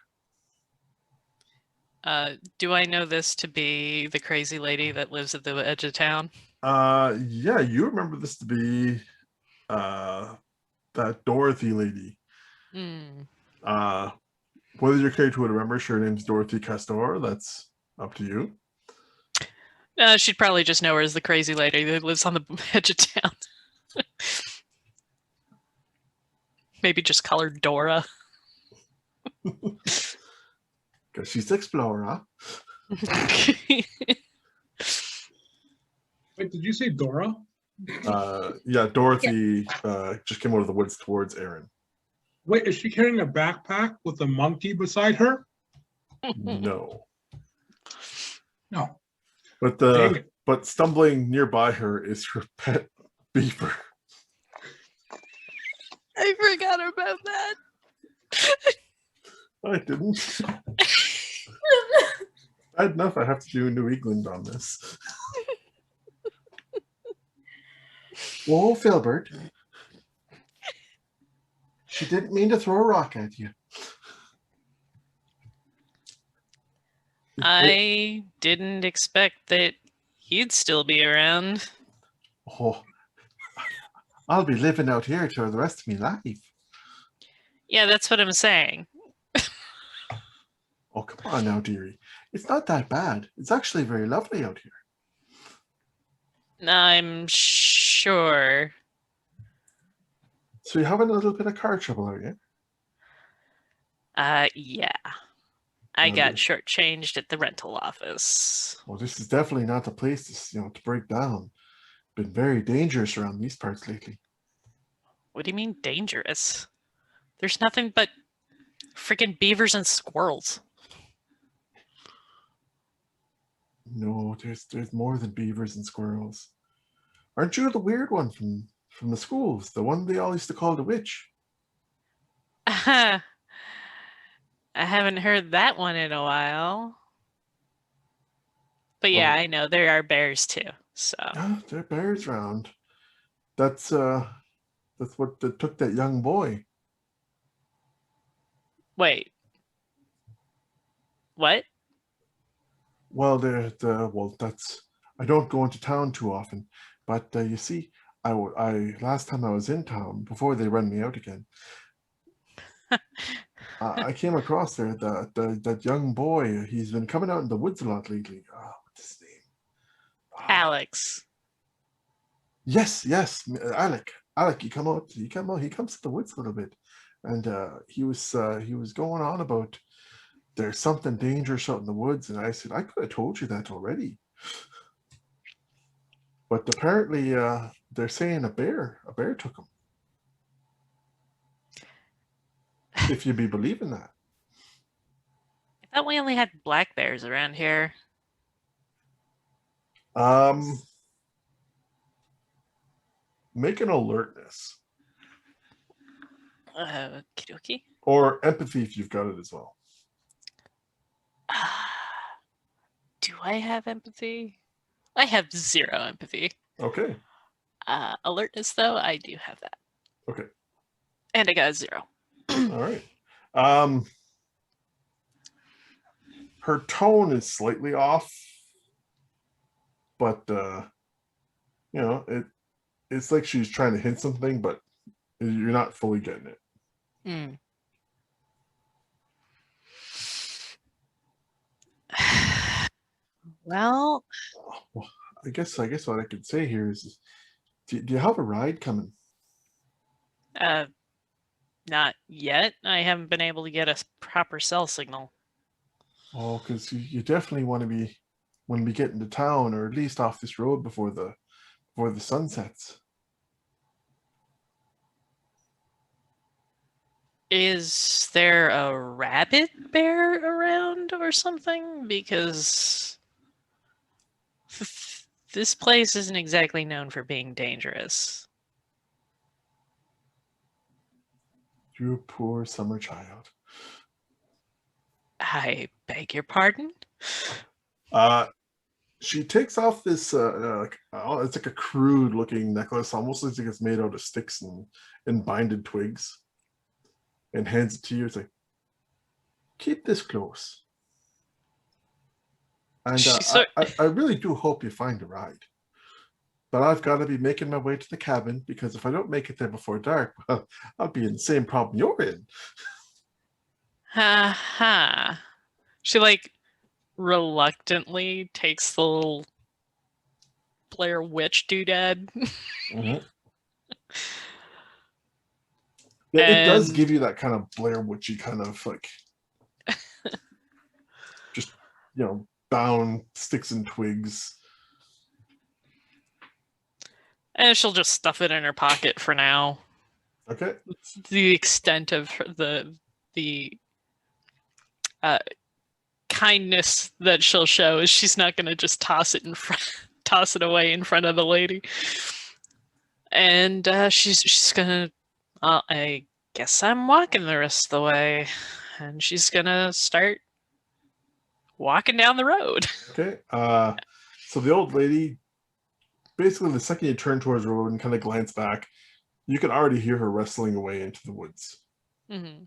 Do I know this to be the crazy lady that lives at the edge of town? Yeah, you remember this to be that Dorothy lady. Whether your character would remember, her name's Dorothy Castor, that's up to you. She'd probably just know her as the crazy lady that lives on the edge of town. Maybe just call her Dora. Because she's Explorer. Wait, did you say Dora? Yeah, Dorothy just came out of the woods towards Aaron. Wait, is she carrying a backpack with a monkey beside her? No. No. But stumbling nearby her is her pet beaver. I forgot about that. I didn't. Bad enough I have to do New England on this. Whoa, Filbert. She didn't mean to throw a rock at you. I didn't expect that you'd still be around. Oh, I'll be living out here for the rest of my life. Yeah, that's what I'm saying. Oh, come on now, dearie. It's not that bad. It's actually very lovely out here. I'm sure. So you're having a little bit of car trouble, are you? Yeah. I got shortchanged at the rental office. Well, this is definitely not the place to break down. Been very dangerous around these parts lately. What do you mean dangerous? There's nothing but freaking beavers and squirrels. No, there's more than beavers and squirrels. Aren't you the weird one from the schools? The one they all used to call the witch? I haven't heard that one in a while. But yeah, I know there are bears too. So yeah, there are bears around. That's what took that young boy. Wait. What? Well, that's I don't go into town too often, but you see, I last time I was in town before they run me out again. I came across there that young boy. He's been coming out in the woods a lot lately. Oh, what's his name? Alex. Yes, Alec. Alec, he comes to the woods a little bit, and he was going on about there's something dangerous out in the woods, and I said I could have told you that already, but apparently they're saying a bear took him. If you be believing that. I thought we only had black bears around here. Make an alertness. Okie Or empathy if you've got it as well. Do I have empathy? I have 0 empathy. Okay. Alertness, though, I do have that. Okay. And I got a 0. All right. Her tone is slightly off, but it's like she's trying to hint something, but you're not fully getting it. Well, I guess what I could say here is, do you have a ride coming? Not yet. I haven't been able to get a proper cell signal. Oh, because you definitely want to be getting to town, or at least off this road before the sun sets. Is there a rabbit bear around or something? Because this place isn't exactly known for being dangerous. You poor summer child. I beg your pardon? She takes off this it's like a crude looking necklace, almost looks like it's made out of sticks and binded twigs, and hands it to you. It's like, keep this close. And I really do hope you find a ride. But I've got to be making my way to the cabin, because if I don't make it there before dark, well, I'll be in the same problem you're in. Ha ha. She like reluctantly takes the little Blair Witch doodad. Mm-hmm. Yeah, it does And- give you that kind of Blair Witchy kind of like, just, bound sticks and twigs. And she'll just stuff it in her pocket for now. Okay. The extent of the kindness that she'll show is she's not going to just toss it away in front of the lady. And she's gonna. I guess I'm walking the rest of the way, and she's gonna start walking down the road. Okay. So the old lady, basically, the second you turn towards the road and kind of glance back, you can already hear her wrestling away into the woods. Mm-hmm.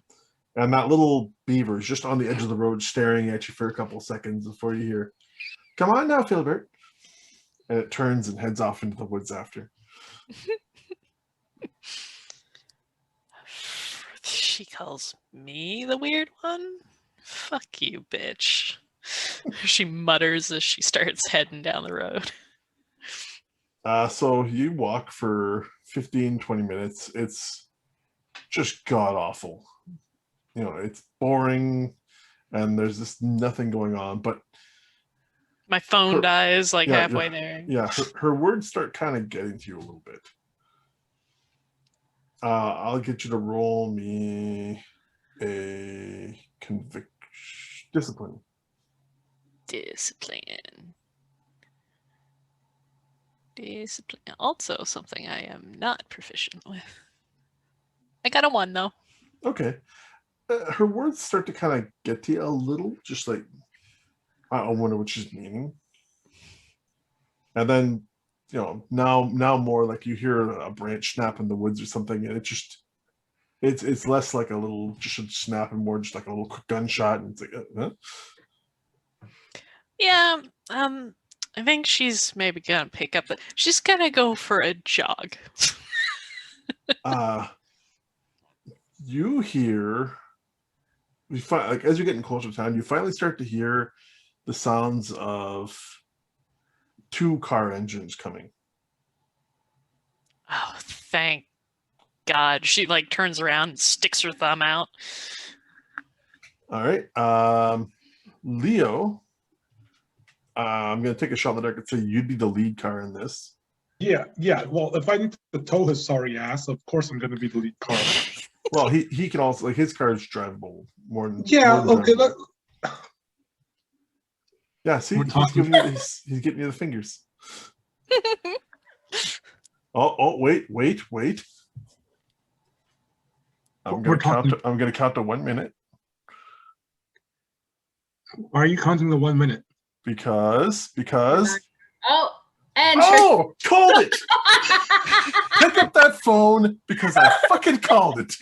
And that little beaver is just on the edge of the road staring at you for a couple seconds before you hear, "Come on now, Filbert." And it turns and heads off into the woods after. She calls me the weird one? Fuck you, bitch. She mutters as she starts heading down the road. So you walk for 15, 20 minutes. It's just god-awful. It's boring, and there's just nothing going on. But My phone dies like halfway yeah, there. Yeah, her words start kind of getting to you a little bit. I'll get you to roll me a discipline. Discipline. Also something I am not proficient with. I got a 1 though. Okay. Her words start to kind of get to you a little, just like, I wonder what she's meaning. And then, now more like you hear a branch snap in the woods or something, and it's less like a little just a snap and more just like a little quick gunshot, and it's like, huh? Yeah, I think she's maybe gonna pick up she's gonna go for a jog. You hear, like as you're getting closer to town, you finally start to hear the sounds of 2 car engines coming. Oh, thank God. She like turns around and sticks her thumb out. All right. Leo, I'm going to take a shot in the dark and say you'd be the lead car in this. Yeah. Well, if I need to tow his sorry ass, of course I'm going to be the lead car. Well, he can also, like, his car is drivable more than okay. Yeah, see, he's getting you the fingers. Oh, wait. I'm gonna count to 1 minute. Why are you counting the 1 minute? Because called it. Pick up that phone, because I fucking called it.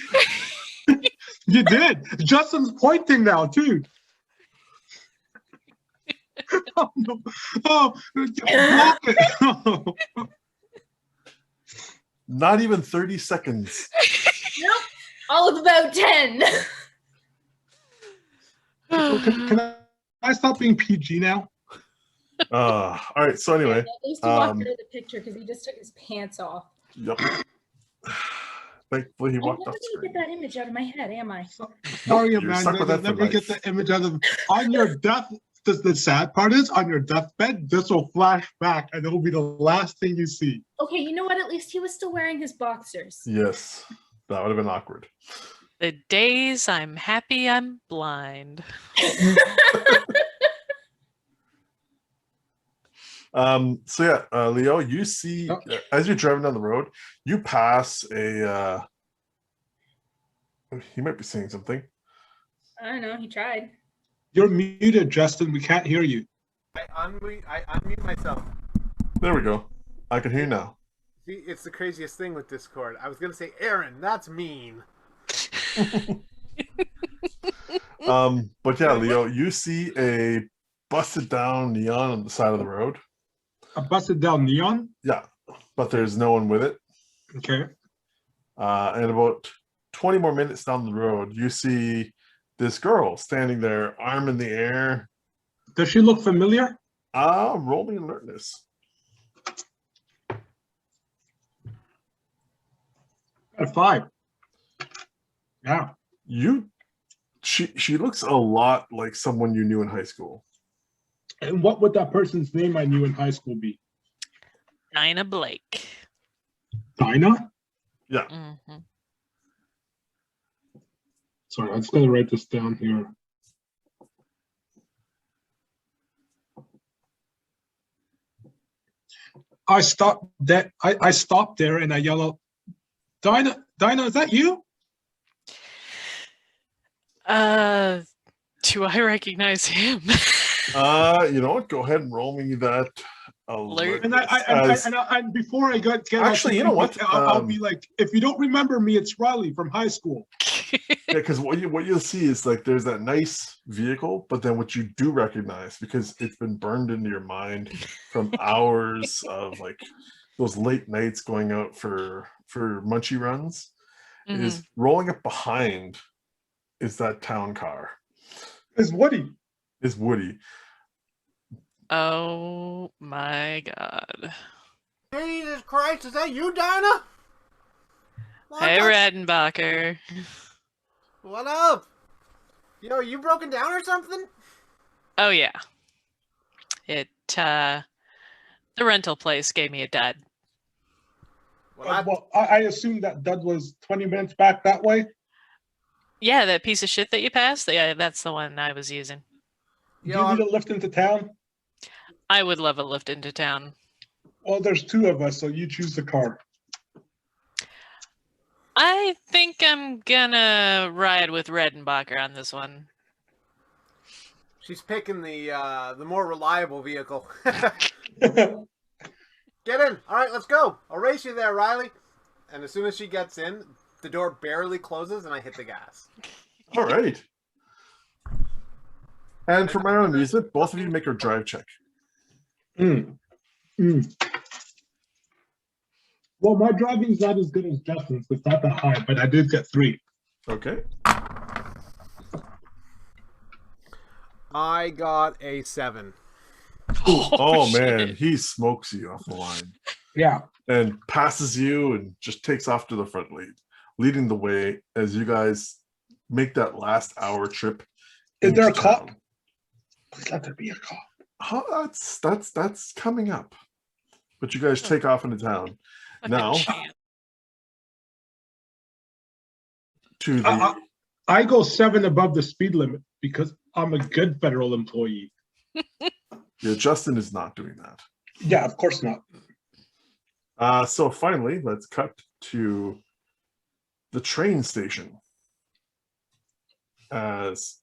You did. Justin's pointing now too. Oh, no. Block it. Not even 30 seconds. Nope. All of about 10. Can I stop being PG now? All right. So anyway, At least he walked out of the picture because he just took his pants off. yep. Thankfully, he I'm walked never off gonna screen. get that image out of my head, am I? Sorry, You're stuck Amanda. with You'll that for never get life. the image out of on your death. The sad part is, on your deathbed, this will flash back, and it'll be the last thing you see. Okay, you know what? At least he was still wearing his boxers. Yes, that would have been awkward. The days I'm happy I'm blind. So yeah, Leo, you see as you're driving down the road, you pass a. He might be saying something. I don't know. He tried. You're muted, Justin. We can't hear you. I unmute myself. There we go. I can hear you now. See, it's the craziest thing with Discord. I was gonna say, Aaron, that's mean. But yeah, Leo, you see a busted down neon on the side of the road. A busted down neon? Yeah, but there's no one with it. Okay. And about 20 more minutes down the road, you see this girl standing there, arm in the air. Does she look familiar? Roll me alertness. A 5. Yeah. She looks a lot like someone you knew in high school. And what would that person's name I knew in high school be? Dinah Blake. Dinah? Yeah. Mm-hmm. Sorry, I just gotta write this down here. I stopped that. I stopped there and I yell out, Dinah, is that you? Do I recognize him? You know what? Go ahead and roll me that alert. And before I get actually, you know what? I'll be like, if you don't remember me, it's Riley from high school. Yeah, because what you'll see is like there's that nice vehicle, but then what you do recognize, because it's been burned into your mind from hours of like those late nights going out for munchie runs, is rolling up behind is that town car. Is Woody. Oh my god. Jesus Christ, is that you, Dinah? Hey, Redenbacher. What up? Yo, you broken down or something? Oh yeah. The rental place gave me a dud. Well, I assume that dud was 20 minutes back that way. Yeah, that piece of shit that you passed. Yeah, that's the one I was using. Do you need a lift into town? I would love a lift into town. Well, there's 2 of us, so you choose the car. I think I'm gonna ride with Redenbacher on this one. She's picking the more reliable vehicle. Get in. All right, let's go. I'll race you there, Riley. And as soon as she gets in, the door barely closes and I hit the gas. All right. And for my own amusement, both of you make a drive check. Well, my driving's not as good as Justin's. It's not that high, but I did get 3. Okay. I got a 7. Oh shit. man, he smokes you off the line. Yeah. And passes you and just takes off to the front leading the way as you guys make that last hour trip. Is there a into cop? town. Let there be a cop. Oh, that's coming up. But you guys take off into town. Now to the I go 7 above the speed limit because I'm a good federal employee. yeah, Justin is not doing that. Yeah, of course not. So finally, let's cut to the train station. As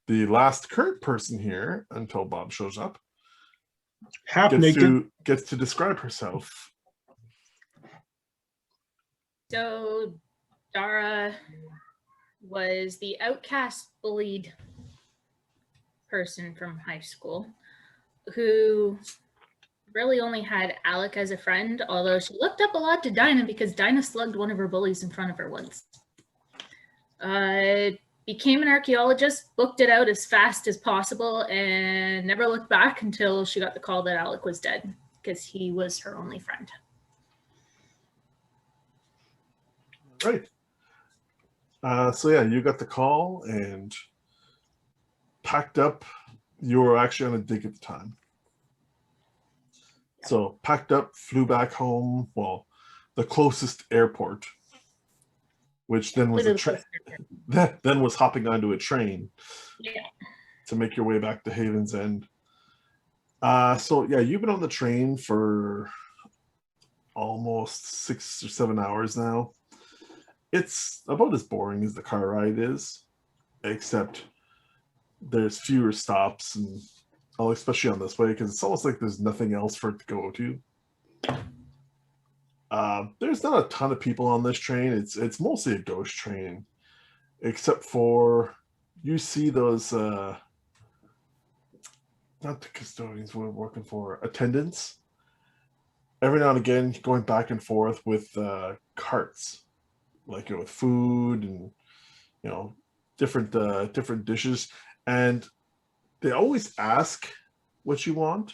the last current person here, until Bob shows up, Half naked. gets to describe herself. So Dara was the outcast, bullied person from high school who really only had Alec as a friend, although she looked up a lot to Dinah because Dinah slugged one of her bullies in front of her once. became an archaeologist, booked it out as fast as possible, and never looked back until she got the call that Alec was dead, because he was her only friend. Right. So yeah, you got the call and packed up. You were actually on a dig at the time. So packed up, flew back home. Well, the closest airport, which then was a train. Then was hopping onto a train. Yeah. To make your way back to Haven's End. So yeah, you've been on the train for almost 6 or 7 hours now. It's about as boring as the car ride is, except there's fewer stops, and especially on this way, because it's almost like there's nothing else for it to go to. There's not a ton of people on this train. It's mostly a ghost train, except for you see those not the custodians we're working for, attendants. Every now and again, going back and forth with carts, like with food and different dishes, and they always ask what you want,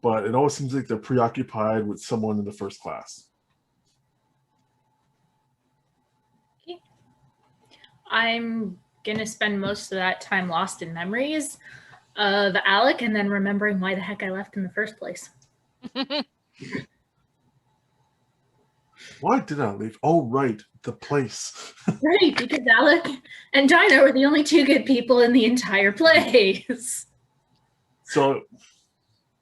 but it always seems like they're preoccupied with someone in the first class. Okay. I'm gonna spend most of that time lost in memories of Alec, and then remembering why the heck I left in the first place. Why did I leave? Oh, right, the place. Right, because Alec and Dinah were the only two good people in the entire place. So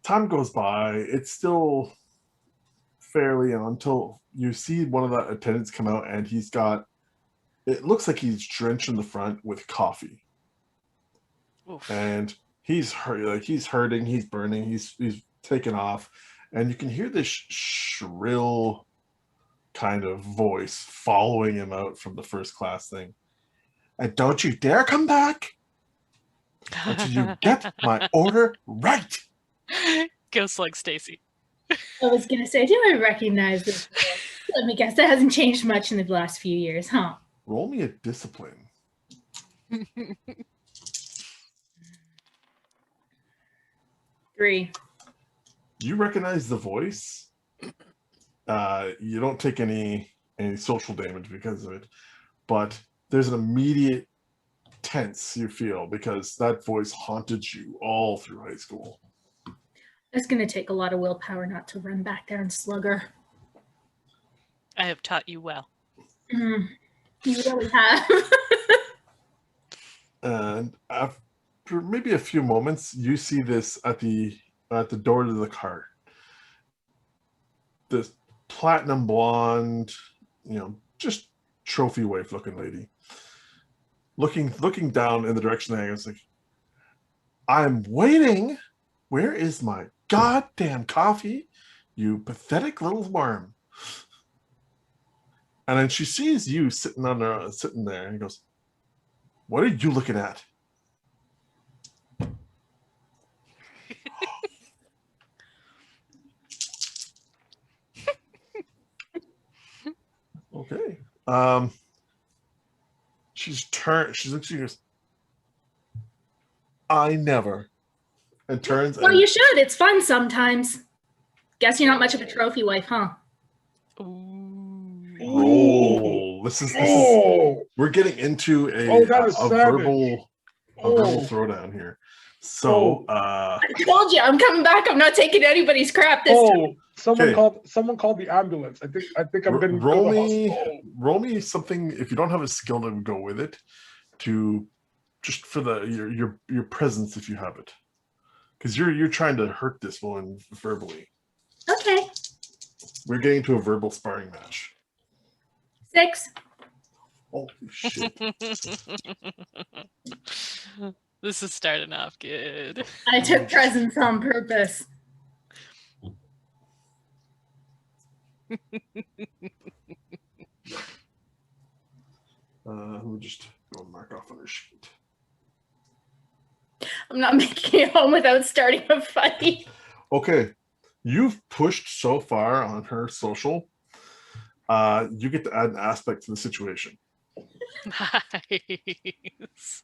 time goes by. It's still fairly until you see one of the attendants come out, and it looks like he's drenched in the front with coffee. Oof. And he's hurting, he's burning, he's taken off, and you can hear this shrill kind of voice following him out from the first class thing. And don't you dare come back until you get my order right. Ghost like Stacy. I was gonna say, do I recognize this? Let me guess, that hasn't changed much in the last few years, huh? Roll me a discipline. 3. You recognize the voice. You don't take any social damage because of it, but there's an immediate tense you feel because that voice haunted you all through high school. It's going to take a lot of willpower not to run back there and slug her. I have taught you well. You really have. And after maybe a few moments, you see this at the door to the car. This platinum blonde, just trophy wife looking lady. Looking down in the direction I was like, I'm waiting. Where is my goddamn coffee? You pathetic little worm. And then she sees you sitting there, and he goes, what are you looking at? Okay. She looks at you and goes, I never. And turns. Well, you should. It's fun sometimes. Guess you're not much of a trophy wife, huh? Roll. This is we're getting into a verbal throwdown here. So I told you I'm coming back. I'm not taking anybody's crap this time. Someone called the ambulance. I think I'm going to roll me something. If you don't have a skill that would go with it, to just for your presence if you have it, because you're trying to hurt this one verbally. Okay. We're getting to a verbal sparring match. 6. Holy shit. This is starting off good. I took presents on purpose. Let me just go and mark off on her sheet. I'm not making it home without starting a fight. Okay. You've pushed so far on her social. You get to add an aspect to the situation. Nice.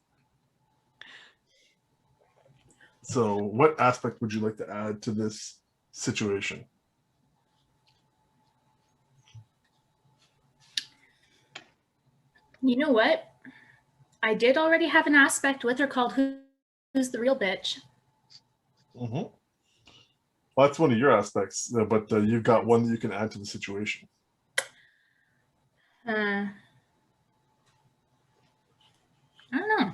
So, what aspect would you like to add to this situation? You know what? I did already have an aspect with her called Who's the Real Bitch? Mm-hmm. Well, that's one of your aspects, but you've got one that you can add to the situation. I don't know.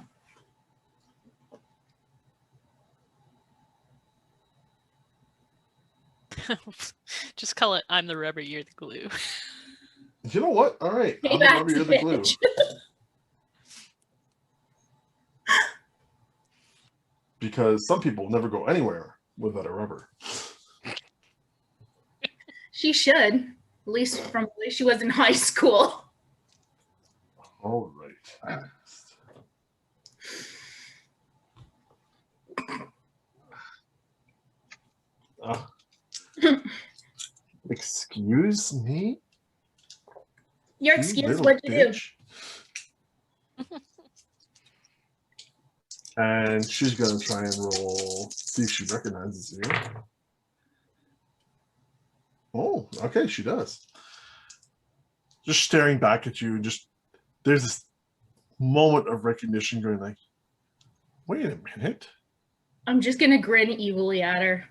Just call it I'm the rubber, you're the glue. You know what? All right. Hey, I'm the back rubber, to you're the glue. bitch. Because some people never go anywhere without a rubber. She should. At least from the way she was in high school. All right. Excuse me? Your You excuse, little what'd you do? bitch. And she's going to try and roll, see if she recognizes you. Oh, okay, she does. Just staring back at you, just there's this moment of recognition going like, wait a minute. I'm just gonna grin evilly at her.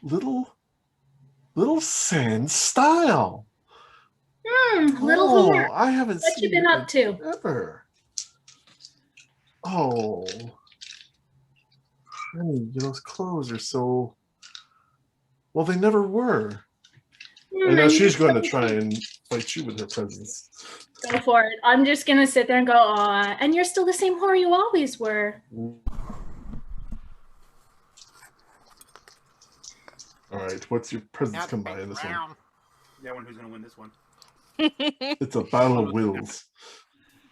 Little Sans style. Little whore. I haven't What seen you been you up to? ever. Oh, honey, those clothes are so. Well, they never were. And now and she's you're going to so try and fight you with her presence. Go for it. I'm just gonna sit there and go, aw, and you're still the same whore you always were. All right, what's your presence That's come by in this one? round. Yeah, I wonder who's gonna win this one. It's a battle of wills.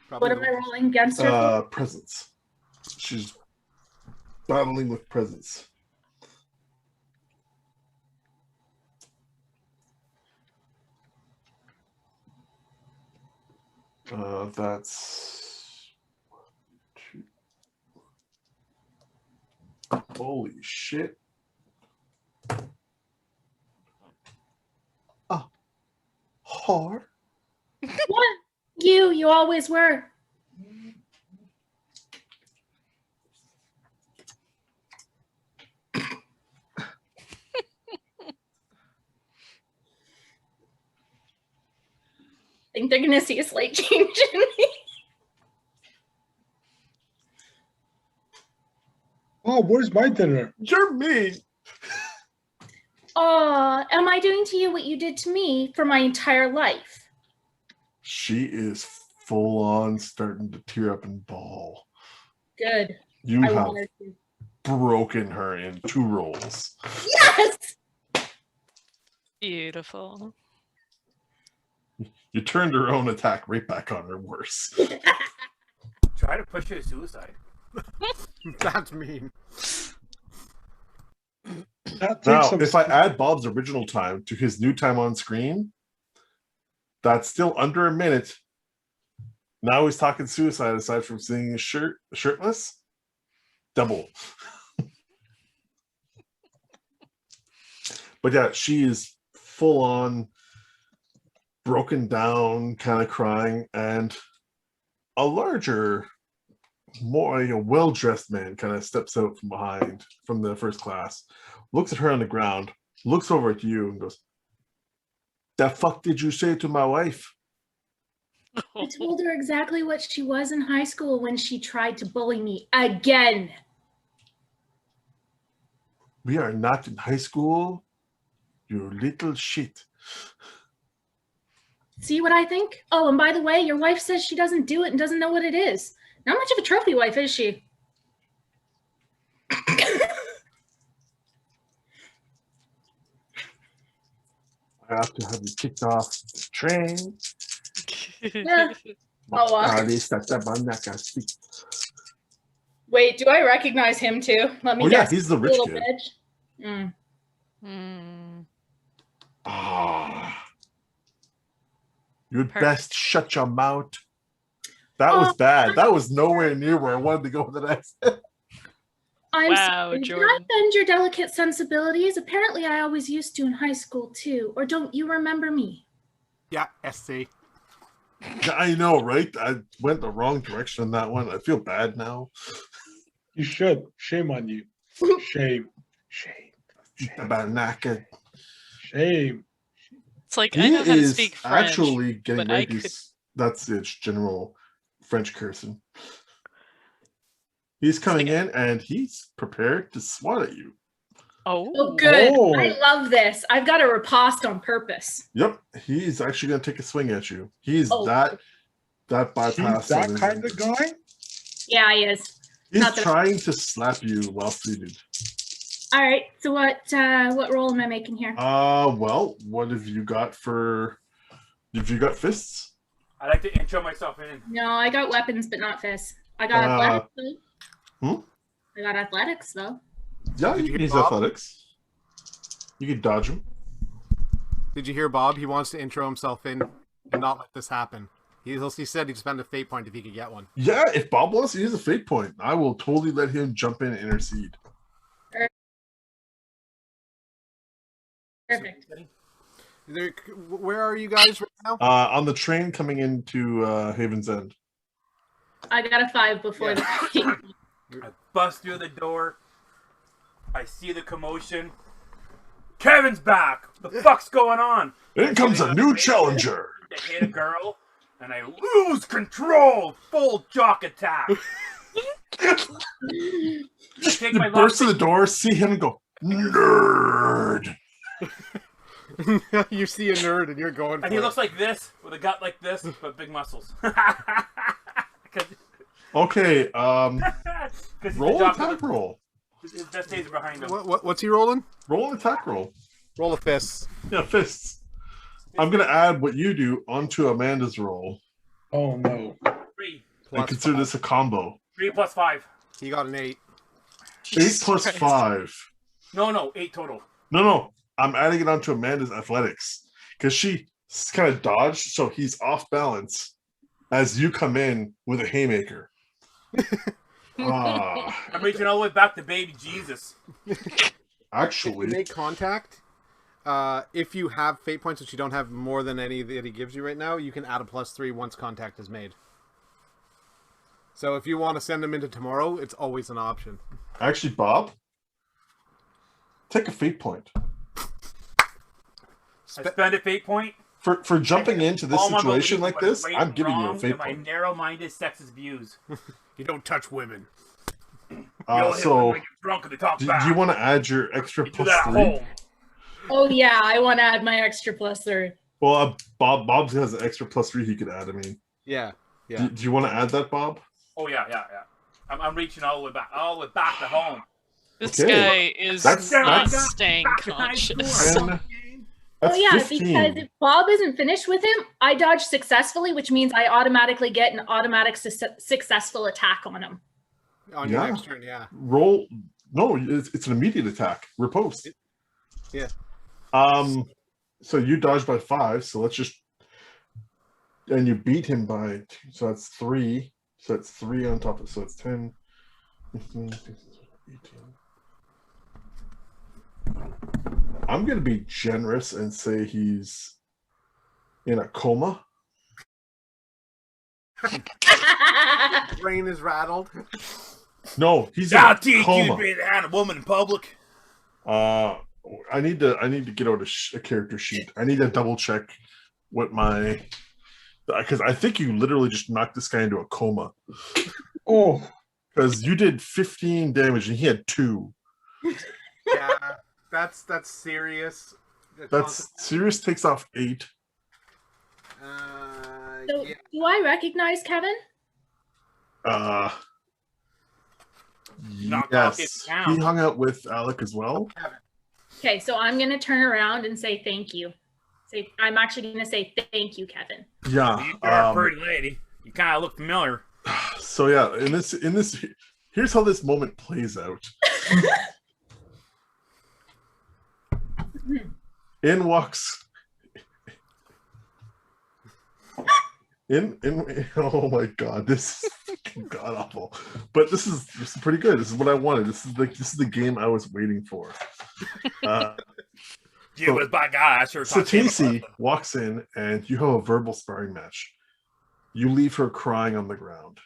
Probably What am I rolling against her for? Presence. She's battling with presence. That's 2. Holy shit. Whore. What? You always were. I think they're gonna see a slight change in me. Oh, where's my dinner? You're mean. Aw, am I doing to you what you did to me for my entire life? She is full on starting to tear up and bawl. Good. You I have wanted to. broken her in 2 rolls. Yes! Beautiful. You turned her own attack right back on her worse. Try to push you to suicide. That's mean. That takes Now, some if I add Bob's original time to his new time on screen, that's still under a minute. Now he's talking suicide aside from seeing his shirtless. Double. But yeah, she is full on broken down, kind of crying, and a larger, more well-dressed man kind of steps out from behind from the first class, looks at her on the ground, looks over at you and goes, "The fuck did you say to my wife?" I told her exactly what she was in high school when she tried to bully me again. "We are not in high school, you little shit." See what I think? Oh, and by the way, your wife says she doesn't do it and doesn't know what it is. Not much of a trophy wife, is she? I have to have you kicked off the train. Yeah. Oh, Wait, do I recognize him too? Let me Oh, yeah, guess. he's the rich Little kid. bitch. Hmm. Ah. You'd Perfect. best shut your mouth. That was bad. That was nowhere near where I wanted to go with the next. I'm Wow, sorry. Did I Jordan. offend your delicate sensibilities? Apparently, I always used to in high school too. Or don't you remember me? Yeah, SC. I know, right? I went the wrong direction on that one. I feel bad now. You should. Shame on you. Shame. Shame. Tabarnak. Shame. It's like I He know how to is speak French. actually getting but I ready. could- That's its general French cursing. He's coming in and he's prepared to swat at you. Oh, Oh, good. Oh. I love this. I've got a riposte on purpose. Yep, he's actually going to take a swing at you. He's Oh. that He's bypass. that on his kind end. of guy? Yeah, he is. He's Not that- trying to slap you while seated. All right. So what role am I making here? Well, what have you got for? Have you got fists? I like to intro myself in. No, I got weapons, but not fists. I got athletics. Though. I got athletics though. Yeah, Did you you can use Bob? athletics. You can dodge him. Did you hear Bob? He wants to intro himself in and not let this happen. He said he'd spend a fate point if he could get one. Yeah, if Bob wants to use a fate point, I will totally let him jump in and intercede. Perfect. Where are you guys right now? On the train coming into Haven's End. I got a 5 before Yeah. the. I bust through the door. I see the commotion. Kevin's back. What the fuck's going on? In comes a new challenger. I hit a girl, and I lose control. Full jock attack. I take You my burst last. to the door, see him, and go, nerd. You see a nerd and you're going for And he it. looks like this, with a gut like this, but big muscles. Okay, 'Cause he's roll the an jock attack roll. His best days are behind him. What's he rolling? Roll an attack roll. Roll a fist. Yeah, fists. I'm going to add what you do onto Amanda's roll Oh no. 3. and consider five. this a combo. 3 plus 5. He got an 8. 8 Jesus plus Christ. 5. No, 8 total. No. I'm adding it onto Amanda's athletics because she kind of dodged, so he's off balance as you come in with a haymaker. I'm reaching all the way back to baby Jesus. Actually, Make contact. If you have fate points, which you don't have more than any that he gives you right now, you can add a +3 once contact is made. So if you want to send him into tomorrow, it's always an option. Bob, take a fate point I spend a fate point. for jumping into this All my situation beliefs like were this. right I'm and giving you a wrong, fate and my point. narrow-minded sexist views. You don't touch women. You'll hit them So, when you get drunk and they talk do back. you want to add your extra You do plus that at 3? home. Oh yeah, I want to add my extra +3. Well, Bob has an extra +3 he could add. I mean, Yeah. do you want to add that, Bob? Oh yeah. I'm reaching all the way back to home. This Okay. guy is That's- not that's- staying back in high school. conscious. And Oh that's yeah, 15. because if Bob isn't finished with him, I dodge successfully, which means I automatically get an automatic successful attack on him. On your Yeah. next turn, yeah. Roll. No, it's an immediate attack. Riposte. Yeah. So you dodge by 5. So let's just. And you beat him by 2. So that's 3. So that's 3 on top of. So it's 10, 15, 16, 18. I'm going to be generous and say he's in a coma. Brain is rattled. No, he's in I'll a teach you to coma. be the hand of woman in public. I need to get out a character sheet. I need to double check what my because I think you literally just knocked this guy into a coma Oh. because you did 15 damage and he had 2. Yeah, that's serious. That's Sirius takes off 8. So, Yeah. do I recognize Kevin? Knocked off his Yes, town. he hung out with Alec as well. Okay, so I'm gonna turn around and say thank you. I'm actually gonna say thank you, Kevin. Yeah. You're a pretty lady. You kind of look familiar. So yeah, in this, here's how this moment plays out. In walks Oh my god, this is fucking god awful. But this is pretty good. This is what I wanted. This is the game I was waiting for. It was by God. I sure So taught him a Casey lesson. walks in and you have a verbal sparring match. You leave her crying on the ground.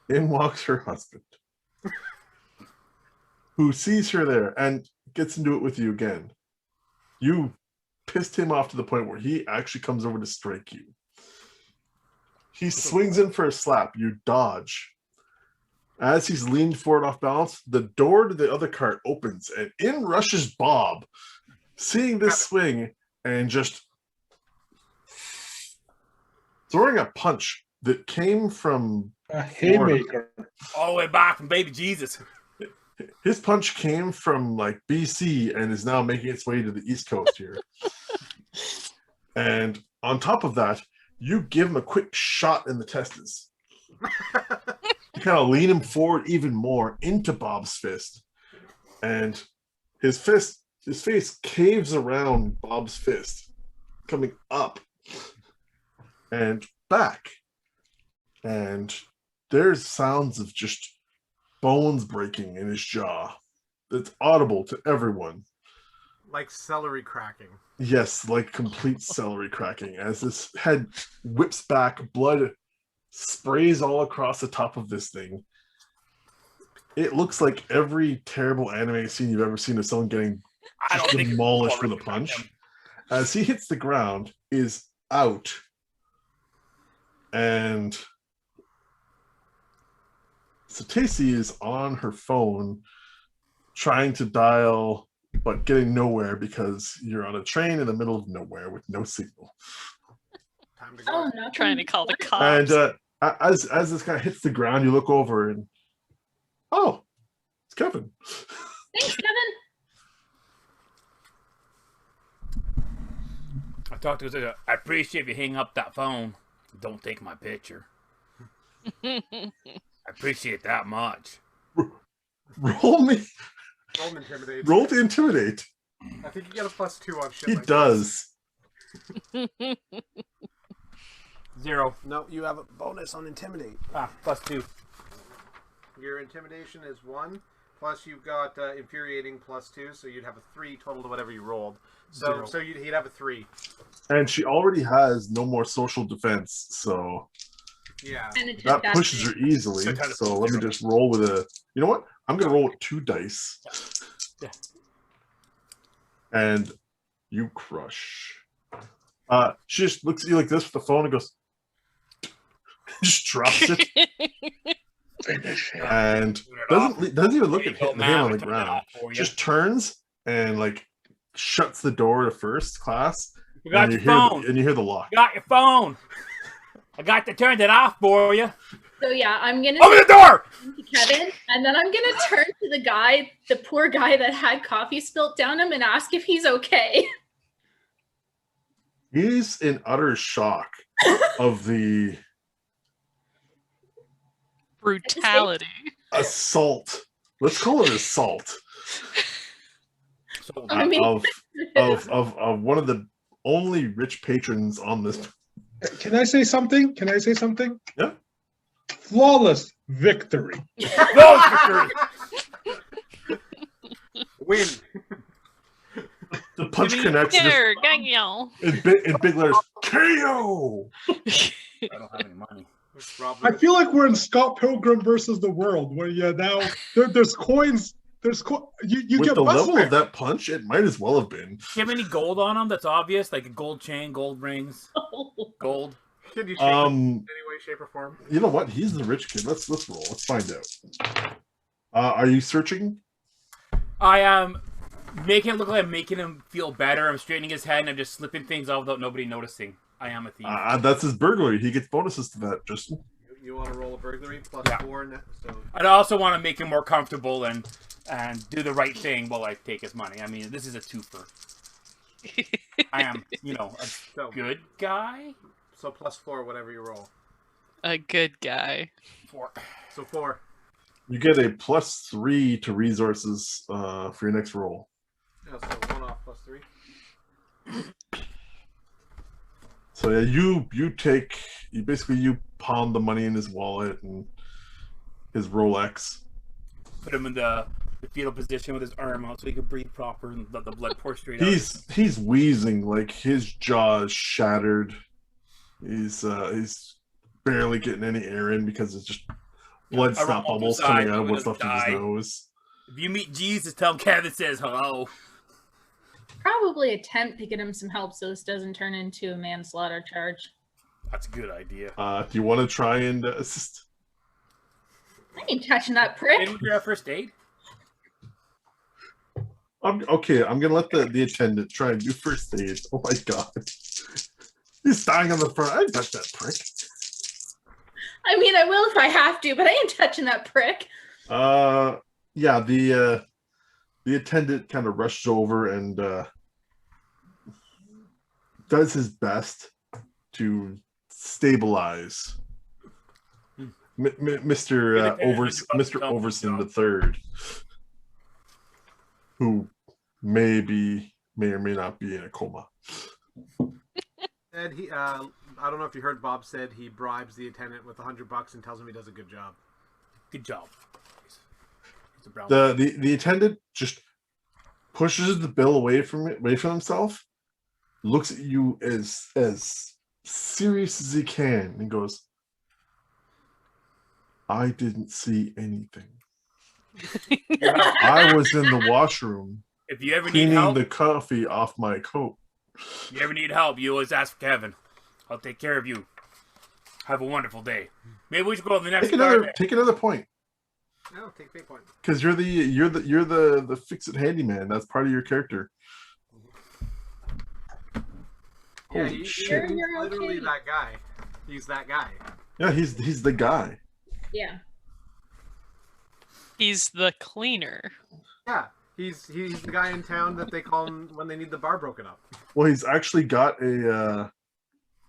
In walks her husband, who sees her there and gets into it with you again. You pissed him off to the point where he actually comes over to strike you. He swings in for a slap. You dodge. As he's leaned forward off balance, the door to the other cart opens and in rushes Bob, seeing this swing and just throwing a punch that came from A haymaker. All the way back from baby Jesus. his punch came from like BC and is now making its way to the East Coast here. And on top of that, you give him a quick shot in the testes. You kind of lean him forward even more into Bob's fist. And his face caves around Bob's fist, coming up and back. And there's sounds of just bones breaking in his jaw. That's audible to everyone. Like celery cracking. Yes, like complete celery cracking as this head whips back, blood sprays all across the top of this thing. It looks like every terrible anime scene you've ever seen of someone getting I don't think demolished with a punch. As he hits the ground, is out. And so Tacey is on her phone trying to dial, but getting nowhere because you're on a train in the middle of nowhere with no signal. Time to go. Oh, no. Trying to call the cops. And as this guy hits the ground, you look over and oh, it's Kevin. Thanks, Kevin. I talked to him. I appreciate if you hang up that phone. Don't take my picture. I appreciate that much. Roll me. Roll and intimidate. Roll to intimidate. I think you get a +2 on shit He like does. 0. this. No, you have a bonus on intimidate. +2. Your intimidation is 1, plus you've got infuriating +2, so you'd have a 3 total to whatever you rolled. So he'd have a 3. And she already has no more social defense, so Yeah. And it that just pushes her easily. So kind of So let me just roll with a. You know what? I'm gonna roll with 2 dice. Yeah. And you crush. She just looks at you like this with the phone and goes, just drops it Finish him. and doesn't even look at him on the ground. Just turns and like shuts the door to first class. You got and your you hear phone. and you hear the lock. You got your phone. I got to turn it off for you. So yeah, I'm gonna Open the door. turn to Kevin, and then I'm gonna turn to the guy, the poor guy that had coffee spilt down him, and ask if he's okay. He's in utter shock of the Brutality. assault. Let's call it assault So, I mean- of one of the only rich patrons on this. Can I say something? Can I say something? Yeah. Flawless victory. no, victory. Win. The punch connects just There, Gagnon. in big letters. KO. I don't have any money. I feel like we're in Scott Pilgrim versus the World, where there's coins. You With get the level busted. of that punch, it might as well have been. Do you have any gold on them that's obvious? Like a gold chain, gold rings, gold? Can you shake him in any Um, way, shape, or form? you know what? He's the rich kid. Let's roll. Let's find out. Are you searching? I am making it look like I'm making him feel better. I'm straightening his head and I'm just slipping things off without nobody noticing. I am a thief. That's his burglary. He gets bonuses to that, Justin. You want to roll a burglary Yeah. +4, so I also want to make him more comfortable and do the right thing while I take his money. I mean, this is a twofer. I am, a so good guy. so +4 whatever you roll. A good guy. 4. So 4. You get a +3 to resources for your next roll. Yeah, so 1 off +3. So yeah, you take you palm the money in his wallet and his Rolex. Put him in the fetal position with his arm out so he can breathe proper and let the blood pour straight out. He's wheezing, like his jaw is shattered. He's barely getting any air in because it's just blood snot bubbles coming out of what's left of his nose. If you meet Jesus, tell him Kevin says hello. Probably attempt to get him some help so this doesn't turn into a manslaughter charge. That's a good idea. Do you want to try and assist? I ain't touching that prick. Didn't we have first aid? Okay, I'm gonna let the attendant try and do first aid. Oh my god. He's dying on the front. I didn't touch that prick. I mean, I will if I have to, but I ain't touching that prick. Yeah, the attendant kind of rushes over and does his best to stabilize Mr. Overson III, who may or may not be in a coma. And he, I don't know if you heard Bob said he bribes the attendant with $100 and tells him he does a good job. Good job. The attendant just pushes the bill away from himself, looks at you as serious as he can, and goes, "I didn't see anything. I was in the washroom if you ever need cleaning help, the coffee off my coat." If you ever need help, you always ask for Kevin. I'll take care of you. Have a wonderful day. Maybe we should go to the next Take another point. No, take 8 points. Because you're the fix-it handyman. That's part of your character. Yeah, Holy he's shit. literally that guy. He's that guy. Yeah, he's the guy. Yeah. He's the cleaner. Yeah, he's the guy in town that they call him when they need the bar broken up. Well, he's actually got an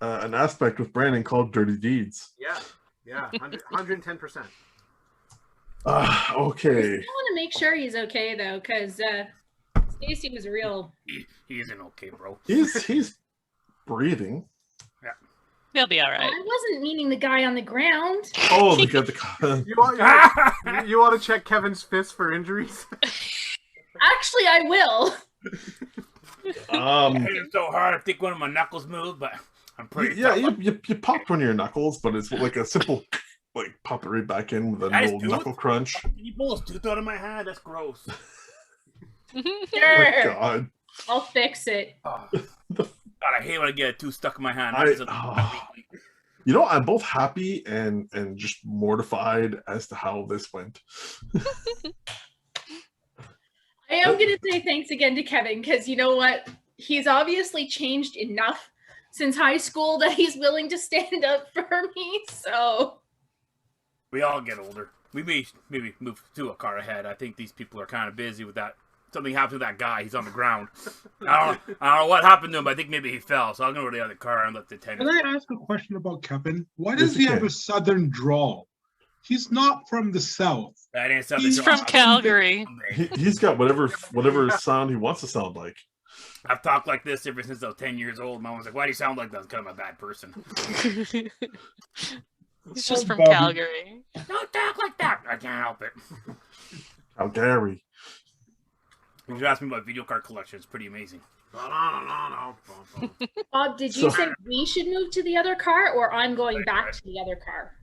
aspect with Brandon called Dirty Deeds. Yeah, 110%. Okay. I want to make sure he's okay though, because Stacy was real. He isn't okay, bro. He's breathing. He'll be all right. I wasn't meaning the guy on the ground. Oh, they got the. You want to check Kevin's fist for injuries? Actually, I will. I hit him so hard I think one of my knuckles moved, but I'm pretty. Yeah, you popped one of your knuckles, but it's like a simple, like pop it right back in with a little knuckle crunch. Can you pull his tooth out of my hand? That's gross. Oh Sure. my god. I'll fix it. Oh. God, I hate when I get a tooth stuck in my hand. You know, I'm both happy and just mortified as to how this went. I am going to say thanks again to Kevin, because you know what? He's obviously changed enough since high school that he's willing to stand up for me, so... We all get older. We may maybe move to a car ahead. I think these people are kind of busy with that. Something happened to that guy. He's on the ground. I don't know what happened to him, but I think maybe he fell. So I'll go to the other car and let the attendant. Can I ask a question about Kevin? Why does he have a southern drawl? He's not from the south. That ain't something. He's from Calgary. He's got whatever sound he wants to sound like. I've talked like this ever since I was 10 years old. Mom was like, "Why do you sound like that?" Because I'm a bad person. He's just from Bobby. Calgary. Don't talk like that. I can't help it. Calgary. You should ask me about video card collection. It's pretty amazing. Bob, did you say we should move to the other car, or I'm going back to the other car?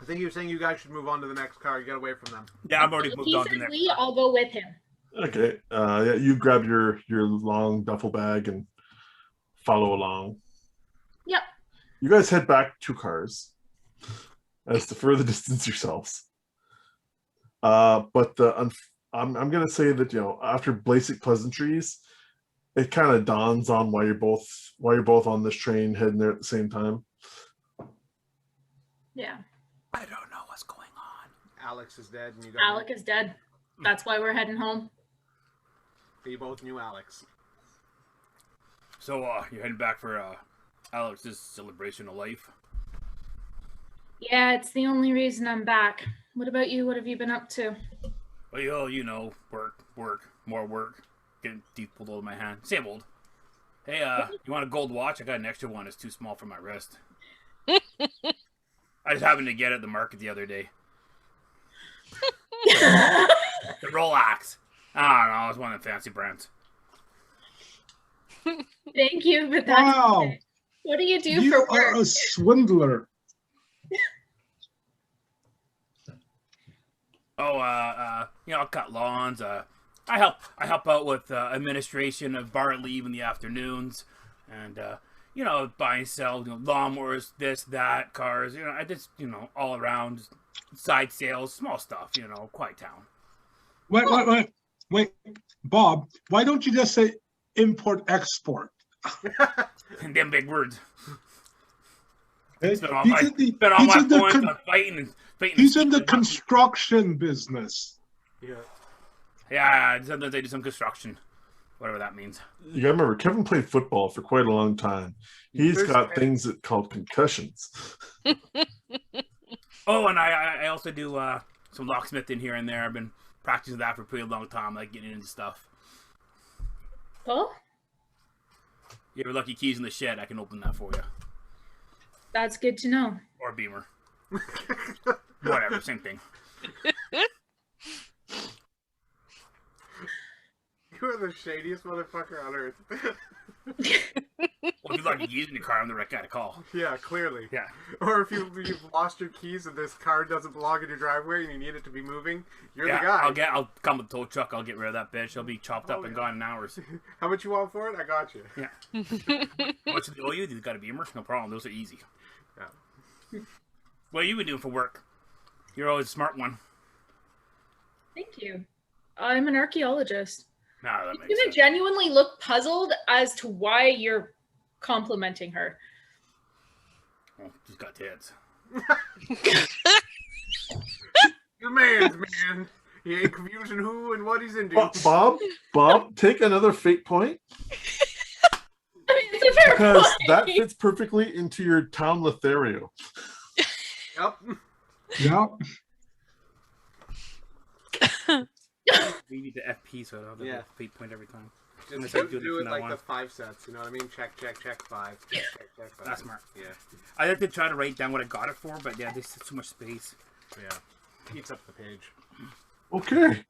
I think you're saying you guys should move on to the next car. Get away from them. Yeah, I've already If moved he on to says next. we, I'll go with him. Okay. Yeah, you grab your long duffel bag and follow along. Yep. You guys head back 2 cars as to further distance yourselves. But I'm gonna say that, you know, after basic pleasantries, it kind of dawns on why you're both on this train heading there at the same time. Yeah. I don't know what's going on. Alex is dead, and you got Alec is dead. That's why we're heading home. You both knew Alex. So, you're heading back for Alex's celebration of life? Yeah, it's the only reason I'm back. What about you? What have you been up to? Well, you know, work, more work. Getting teeth pulled out of my hand. Same old. Hey, you want a gold watch? I got an extra one. It's too small for my wrist. I just happened to get it at the market the other day. The Rolex. I don't know. It's one of the fancy brands. Thank you, but that's Wow, okay. What do you do you for are work? a swindler. I'll cut lawns. I help out with administration of bar leave in the afternoons, and buy and sell lawnmowers, this, that, cars. I just all around side sales, small stuff. Quiet town. Wait, Bob. Why don't you just say import export? And them big words. Eh? Spent all He's my in the points con- on fighting. he's in the construction business. Yeah. Yeah, sometimes I do some construction, whatever that means. You gotta remember, Kevin played football for quite a long time. He's There's- got things that called concussions. Oh, and I also do some locksmithing here and there. I've been practicing that for a pretty long time, like getting into stuff. Oh, You have lucky keys in the shed, I can open that for you. that's good to know. Or Beamer. Whatever, same thing. You are the shadiest motherfucker on earth. Well, if you're lucky keys in your car, I'm the right guy to call. Yeah, clearly. Yeah. Or if you've lost your keys and this car doesn't belong in your driveway and you need it to be moving, you're Yeah, the guy. I'll come with a tow truck, I'll get rid of that bitch. She'll be chopped up Oh, and yeah. gone in hours. How much you want for it? I got you. Yeah. How much do they owe you? You got a Beamer? No problem, those are easy. Yeah. What have you been doing for work? You're always a smart one. Thank you. I'm an archaeologist. No, that You're makes gonna sense. genuinely look puzzled as to why you're complimenting her. Well, she's got tits. The man's man. He ain't confusing who and what he's into. Bob, take another fate point I mean, it's a fair because point. that fits perfectly into your town Lothario. Yep. Yeah. We need the FP so I don't have Yeah. the fate point every time. Just Unless I do, do it do it from like now the on. 5 sets. You know what I mean? Check, check, check, 5. Check, check, check, 5. That's smart. Yeah. I had to try to write down what I got it for, but yeah, there's too much space. Yeah. Eats up the page. Okay.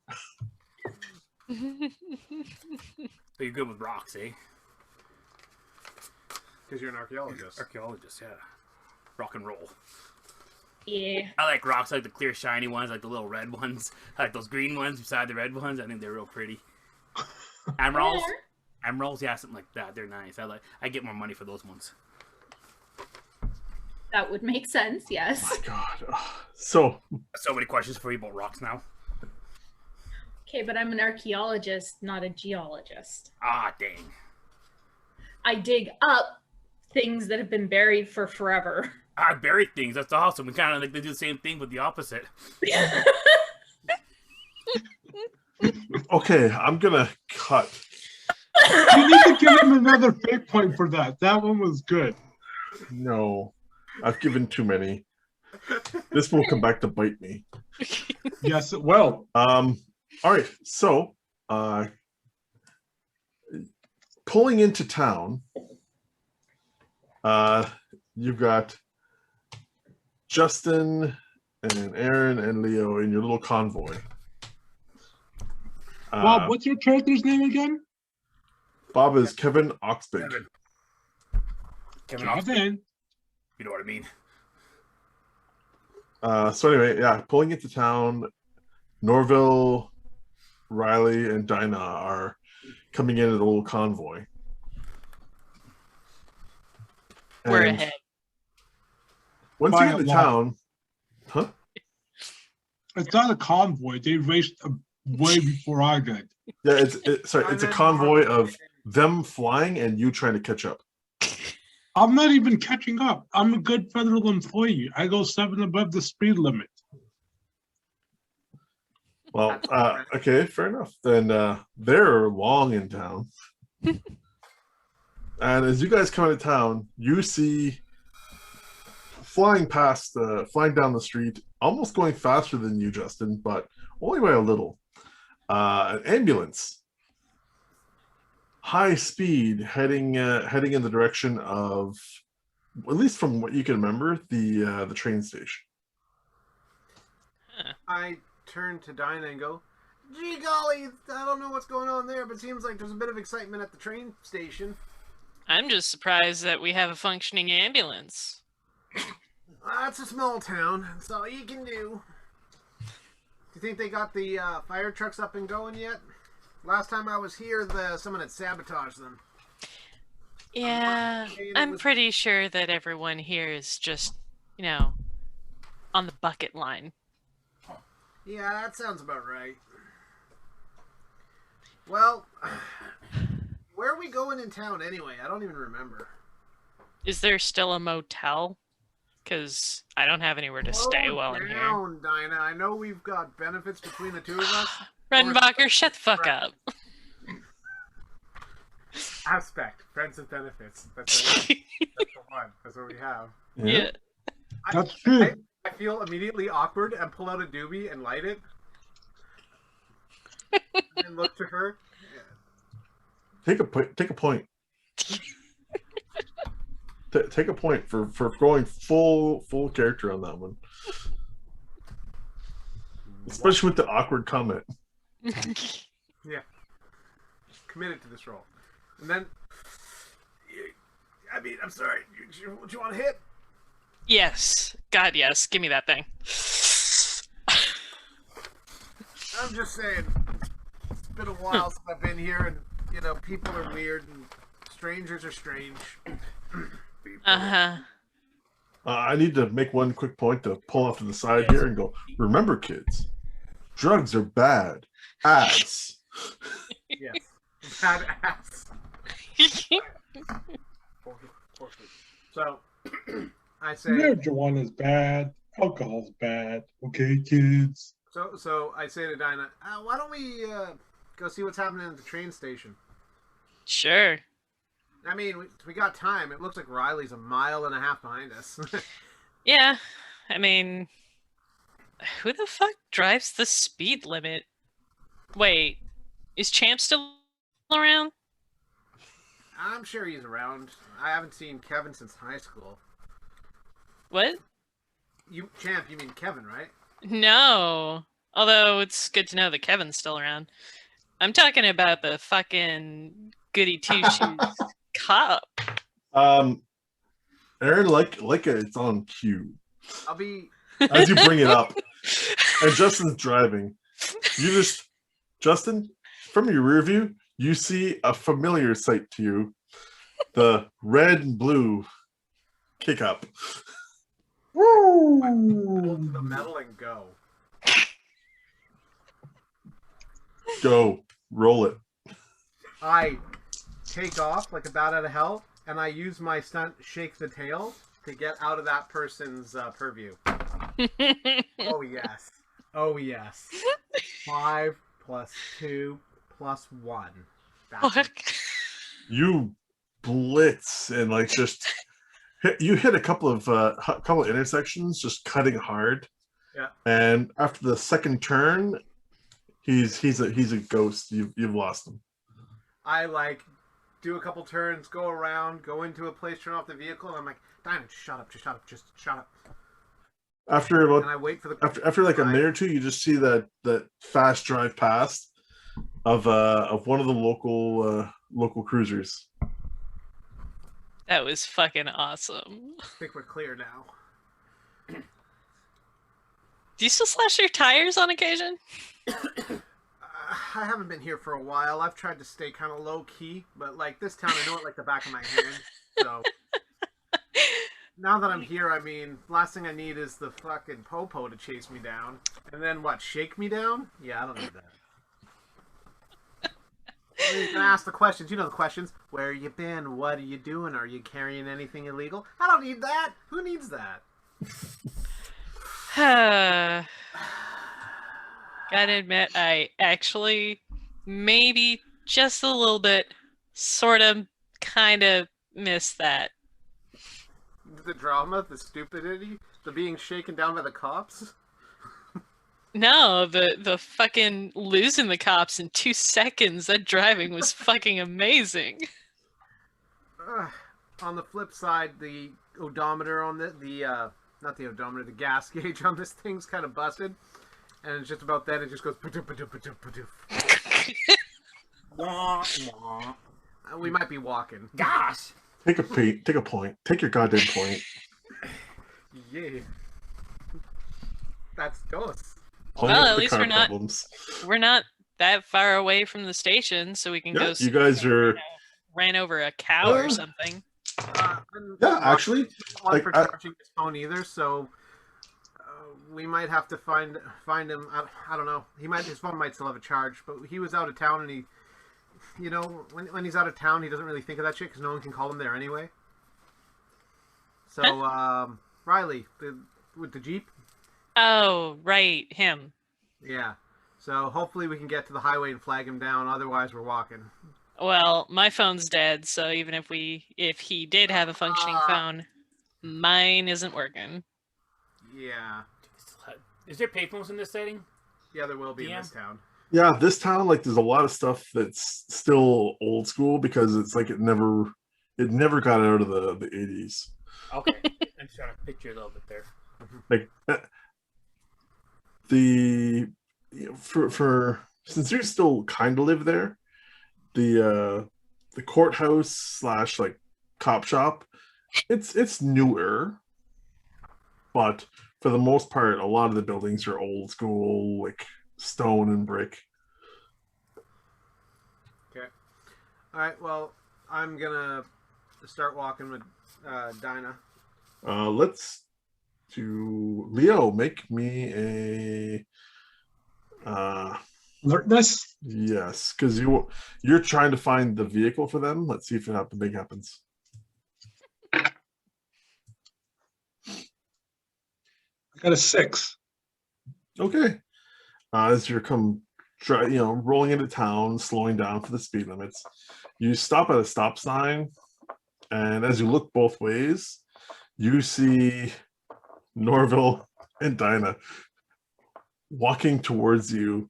So you're good with rocks, eh? Because you're an archaeologist. Archaeologist, yeah. Rock and roll. Yeah. I like rocks, I like the clear shiny ones, like the little red ones. I like those green ones beside the red ones. I think they're real pretty. Emeralds? Emeralds, yeah, something like that. They're nice. I get more money for those ones. That would make sense, yes. My God. So So many questions for you about rocks now. Okay, but I'm an archaeologist, not a geologist. Ah, dang. I dig up things that have been buried for forever. I buried things. That's awesome. We kind of like to do the same thing with the opposite. okay, I'm gonna cut. You need to give him another fate point for that. That one was good. No, I've given too many. This will come back to bite me. Yes, it will. All right, so pulling into town, you've got Justin and Aaron and Leo in your little convoy. Bob, what's your character's name again? Bob is Kevin Oxbig. Kevin Oxford. Kevin. You know what I mean? So anyway, yeah, pulling into town, Norville, Riley, and Dinah are coming in at a little convoy. We're And ahead. Once you By get a to lot. town, huh? It's not a convoy. They raced way before I did. Yeah, it's a convoy of them flying and you trying to catch up. I'm not even catching up. I'm a good federal employee. I go 7 above the speed limit. Well, okay, fair enough. Then they're long in town. And as you guys come into town, you see flying down the street, almost going faster than you, Justin, but only by a little. An ambulance, high speed, heading in the direction of at least from what you can remember, the train station. I turn to Dinah and go, "Gee golly, I don't know what's going on there, but it seems like there's a bit of excitement at the train station." I'm just surprised that we have a functioning ambulance. It's a small town. That's all you can do. Do you think they got the fire trucks up and going yet? Last time I was here, someone had sabotaged them. Yeah, I'm pretty sure that everyone here is just, on the bucket line. Yeah, that sounds about right. Well, where are we going in town anyway? I don't even remember. Is there still a motel? Because I don't have anywhere to stay while I'm here. Down, Dinah. I know we've got benefits between the two of us. Redenbacher, shut the fuck up. Aspect, friends with benefits. That's the one. That's what we have. Yeah. That's true. I feel immediately awkward and pull out a doobie and light it. And look to her. Take a point. Take a point for going full character on that one, especially with the awkward comment. Yeah, committed to this role. And then, I'm sorry. Do you want to hit? Yes. God, yes. Give me that thing. I'm just saying, it's been a while since I've been here, and people are weird and strangers are strange. I need to make one quick point to pull off to the side here and go, remember, kids, drugs are bad. Ass. Yes. Bad ass. So, I say... Marijuana's bad. Alcohol's bad. Okay, kids? So I say to Dinah, why don't we go see what's happening at the train station? Sure. I mean, we got time. It looks like Riley's 1.5 miles behind us. Yeah. I mean, who the fuck drives the speed limit? Wait, is Champ still around? I'm sure he's around. I haven't seen Kevin since high school. What? Champ, you mean Kevin, right? No. Although it's good to know that Kevin's still around. I'm talking about the fucking goody two shoes cop. Aaron, like it's on cue. I'll be as you bring it up, and Justin's driving. Justin, from your rear view, you see a familiar sight to you: the red and blue kick up. pull to the metal and go. Go, roll it. I take off like a bat out of hell, and I use my stunt shake the tail to get out of that person's purview. Oh yes. Oh yes. 5 + 2 + 1. That's You blitz and you hit a couple of intersections, just cutting hard. Yeah. And after the second turn, he's a ghost. You've lost him. I do a couple turns, go around, go into a place, turn off the vehicle, and I'm like, Diamond, shut up, just shut up. And I wait for after like a minute or two, you just see that fast drive past of one of the local cruisers. That was fucking awesome. I think we're clear now. Do you still slash your tires on occasion? I haven't been here for a while. I've tried to stay kind of low key, but this town, I know it like the back of my hand. So now that I'm here, I mean, last thing I need is the fucking popo to chase me down, and then what? Shake me down? Yeah, I don't need that. You're gonna ask the questions. You know the questions. Where you been? What are you doing? Are you carrying anything illegal? I don't need that. Who needs that? Gotta admit, I actually maybe just a little bit, sort of, kind of miss that. The drama, the stupidity, the being shaken down by the cops. No, the fucking losing the cops in 2 seconds. That driving was fucking amazing. on the flip side, the odometer on not the odometer, the gas gauge on this thing's kind of busted, and it's just about then it just goes. Padoof, padoof, padoof, padoof. Wah, wah. We might be walking. Gosh. Take a point. Take your goddamn point. Yeah. That's dos. Plenty Well, of at the least car we're not- problems. We're not that far away from the station, so we can Yeah, go. you guys are. Ran over a cow or something. Yeah, actually, One like, for charging his phone either, so we might have to find him. I don't know. His phone might still have a charge, but he was out of town, and when he's out of town, he doesn't really think of that shit because no one can call him there anyway. So, Riley, with the Jeep. Oh, right, him. Yeah. So hopefully we can get to the highway and flag him down. Otherwise, we're walking. Well, my phone's dead, so even if he did have a functioning phone, mine isn't working. Yeah. Is there payphones in this setting? Yeah, there will be in DM? this town. Yeah, this town, like, there's a lot of stuff that's still old school because it's like it never got out of the 80s. Okay. I'm just trying to picture a little bit there. Like for since you still kind of live there, the courthouse / like cop shop, it's newer, but for the most part, a lot of the buildings are old school, like stone and brick. Okay. All right. Well, I'm gonna start walking with Dinah. Let's do Leo. Make me a Alertness. yes, because you're trying to find the vehicle for them. Let's see if anything happens. I got a 6. Okay. As you're rolling into town, slowing down for the speed limits, you stop at a stop sign, and as you look both ways, you see Norville and Dinah walking towards you.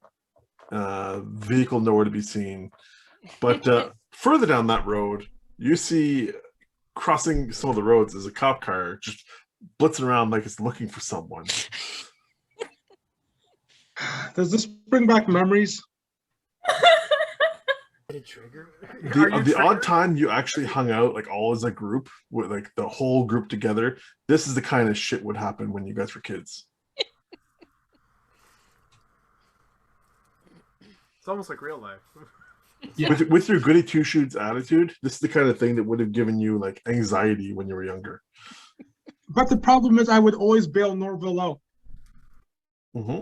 Vehicle nowhere to be seen. But further down that road, you see crossing some of the roads is a cop car just blitzing around like it's looking for someone. Does this bring back memories? Did it trigger? The odd time you actually hung out like all as a group with like the whole group together, this is the kind of shit would happen when you guys were kids. It's almost like real life. Yeah. With your goody two shoes attitude, this is the kind of thing that would have given you like anxiety when you were younger. But the problem is I would always bail Norville out. Mm-hmm.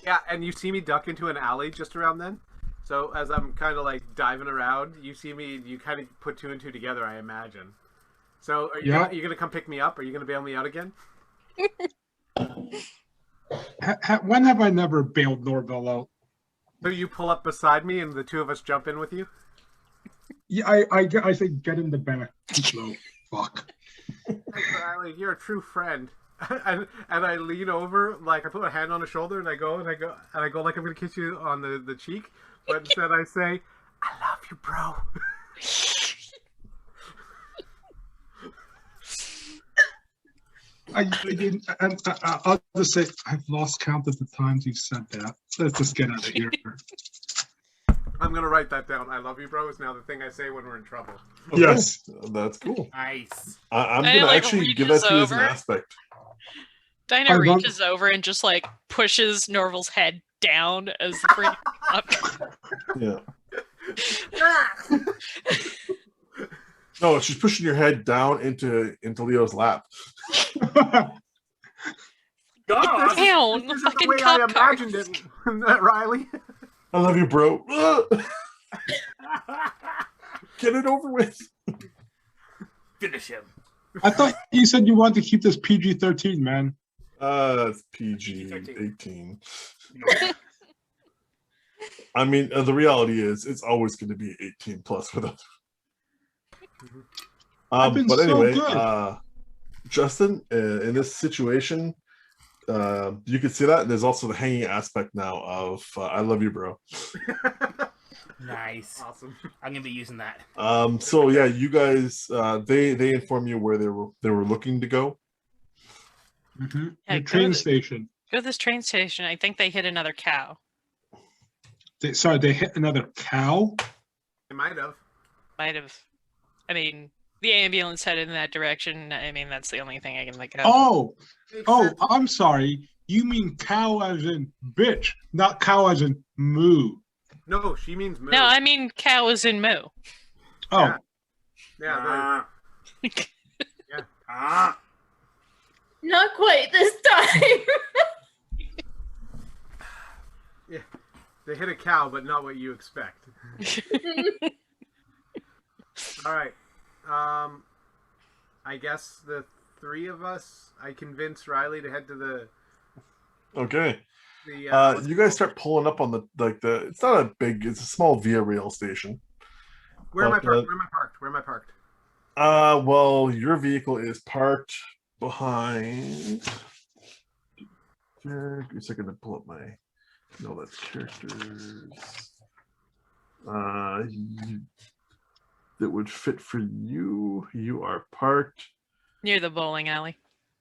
Yeah, and you see me duck into an alley just around then. So as I'm kind of like diving around, you see me. You kind of put 2 and 2 together, I imagine. So are you gonna come pick me up? Are you gonna bail me out again? When have I never bailed Norville out? So you pull up beside me, and the 2 of us jump in with you. Yeah, I say get in the back. No, fuck. Thanks, Riley. You're a true friend. and I lean over, like I put my hand on his shoulder, and I go like I'm gonna kiss you on the cheek, but instead I say, "I love you, bro." I didn't, and I'll just say I've lost count of the times you've said that. Let's just get out of here. I'm gonna write that down. "I love you, bro" is now the thing I say when we're in trouble. Yes. That's cool. Nice. I'm I, gonna like, actually give reaches that to you as an over. aspect. Dinah I love- reaches over and just like pushes Norval's head down as the bring up. Yeah. No, she's pushing your head down into Leo's lap. God. Down, This is the fucking way I cop car. imagined it, Riley. I love you, bro. Get it over with. Finish him. I thought you said you wanted to keep this PG-13, man. It's PG-18. I mean, the reality is, it's always going to be 18 plus with us. I've been But so anyway, good. Justin, in this situation, you can see that there's also the hanging aspect now of "I love you, bro." Nice. Awesome. I'm gonna be using that. So yeah, you guys, they inform you where they were looking to go. Mm-hmm. Yeah, The train station. Go to this train station. I think they hit another cow. They hit another cow? They might have. Might have. I mean, the ambulance headed in that direction. I mean, that's the only thing I can think of. Oh, Makes sense. I'm sorry. You mean cow as in bitch, not cow as in moo. No, she means moo. No, I mean cow is in moo. Oh, Yeah. Ah. Not quite this time. They hit a cow, but not what you expect. All right. I guess the three of us, I convinced Riley to head to the. Okay. The You guys start pulling up on the it's not a big, it's a small via rail station. Where am I but, parked? Where am I parked? Where am I parked? Well, your vehicle is parked behind. Give me a second to pull up my. No, that's characters. That would fit for you. You are parked. Near the bowling alley.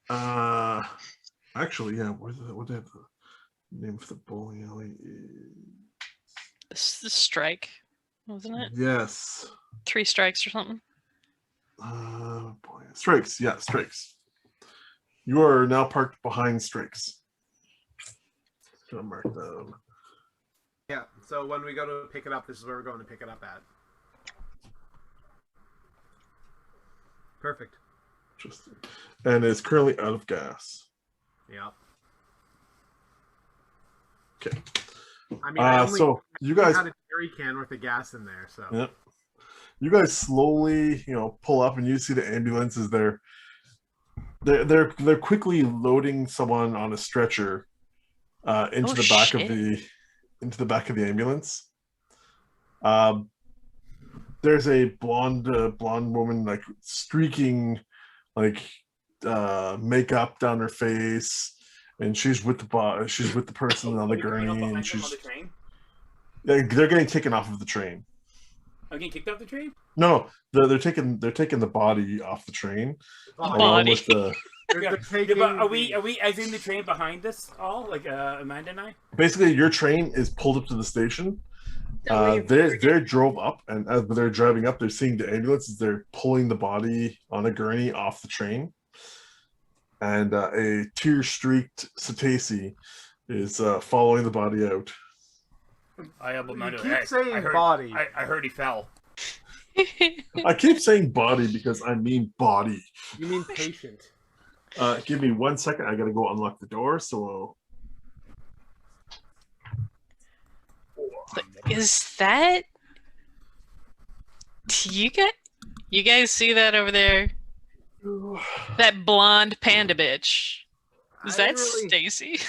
Actually, yeah. What do they have the name for the bowling alley? This is Strike, wasn't it? Yes. 3 strikes or something. Strikes. Yeah, Strikes. You are now parked behind Strikes. Gonna mark that out. Yeah. So when we go to pick it up, this is where we're going to pick it up at. Perfect. Interesting. And it's currently out of gas. Yeah. Okay. I mean, I only so you guys had a jerry can with the gas in there, so. Yep. You guys slowly, pull up and you see the ambulance is there. They're quickly loading someone on a stretcher into the back of the ambulance. There's a blonde woman like streaking makeup down her face, and she's with the person on the gurney, and they're getting taken off of the train. Are you getting kicked off the train? No, they're taking the body off the train along with the. They're taking but are we as in the train behind us all, like Amanda and I? Basically, your train is pulled up to the station. So They drove up, and as they're driving up, they're seeing the ambulances. They're pulling the body on a gurney off the train, and a tear-streaked cetacean is following the body out. I have Amanda. You keep saying body. I heard he fell. I keep saying body because I mean body. You mean patient. Give me 1 second. I gotta go unlock the door. So. Is that you guys see that over there? That blonde panda bitch. Is that Stacy?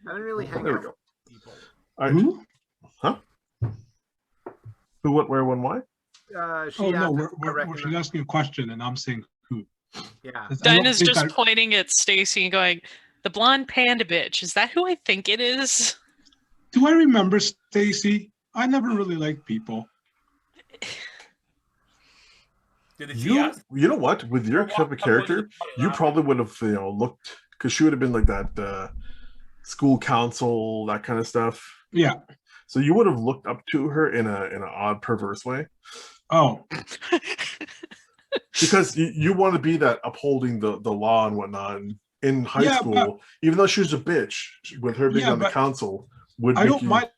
I don't really hang There we out go. with people. All right. who? Huh? Who, what, where, when, why? She Oh no, asked if I she's recognize- asking a question, and I'm saying who. Yeah. I don't Dinah's think just pointing at Stacy and going, "The blonde panda bitch. Is that who I think it is?" Do I remember Stacy? I never really liked people. Did it see us? You know what? With your type of character, you probably would have looked, because she would have been like that school council, that kind of stuff. Yeah. So you would have looked up to her in an odd, perverse way, Oh, because you want to be that upholding the law and whatnot. And in high Yeah, school, even though she was a bitch, with her being Yeah, on the but council, would I make don't you. mind.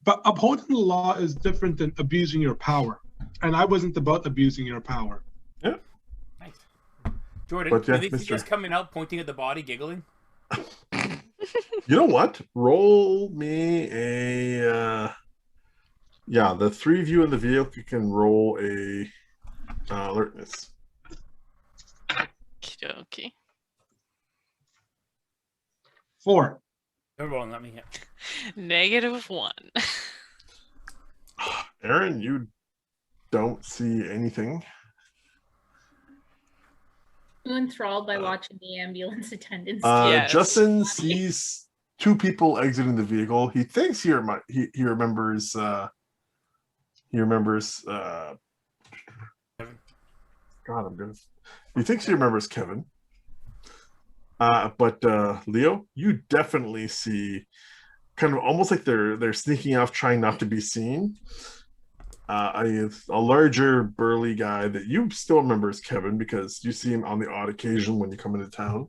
But upholding the law is different than abusing your power, and I wasn't about abusing your power. Nice. Jordan, But yeah, do they see us Mr. coming out, pointing at the body, giggling? You know what? Roll me a. Yeah, the three of you in the vehicle can roll a alertness. Okey-dokey. 4. Everyone, let me hit. -1. Aaron, you don't see anything. I'm enthralled by watching the ambulance attendants. Yes. Justin sees two people exiting the vehicle. He thinks he remembers He remembers. Kevin. God, I'm gonna. He thinks he remembers Kevin. But Leo, you definitely see, kind of almost like they're sneaking off, trying not to be seen. A larger, burly guy that you still remember as Kevin because you see him on the odd occasion when you come into town,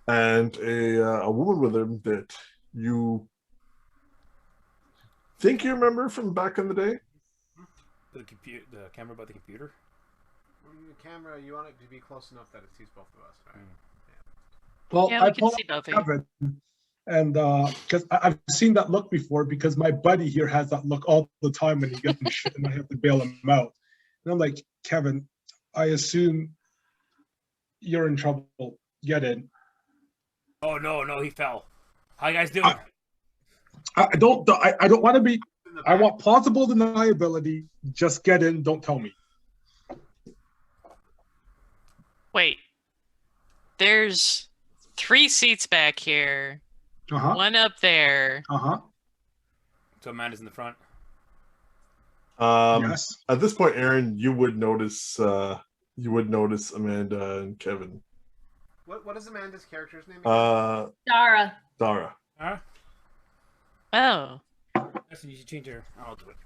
and a woman with him that you think you remember from back in the day. The camera by the computer. The camera, you want it to be close enough that it sees both of us, right? Well, Yeah, I we can pull see up both of you. Kevin, and because I've seen that look before, because my buddy here has that look all the time when he gets in shit, and I have to bail him out. And I'm like, Kevin, I assume you're in trouble. Get in. Oh no, he fell. How you guys doing? I don't want to be. I want plausible deniability. Just get in. Don't tell me. Wait. There's 3 seats back here. Uh-huh. One up there. Uh-huh. So Amanda's in the front. Yes. At this point, Aaron, you would notice Amanda and Kevin. What is Amanda's character's name? Dara. Dara. Huh? Oh. Listen, you should change her. I'll do it.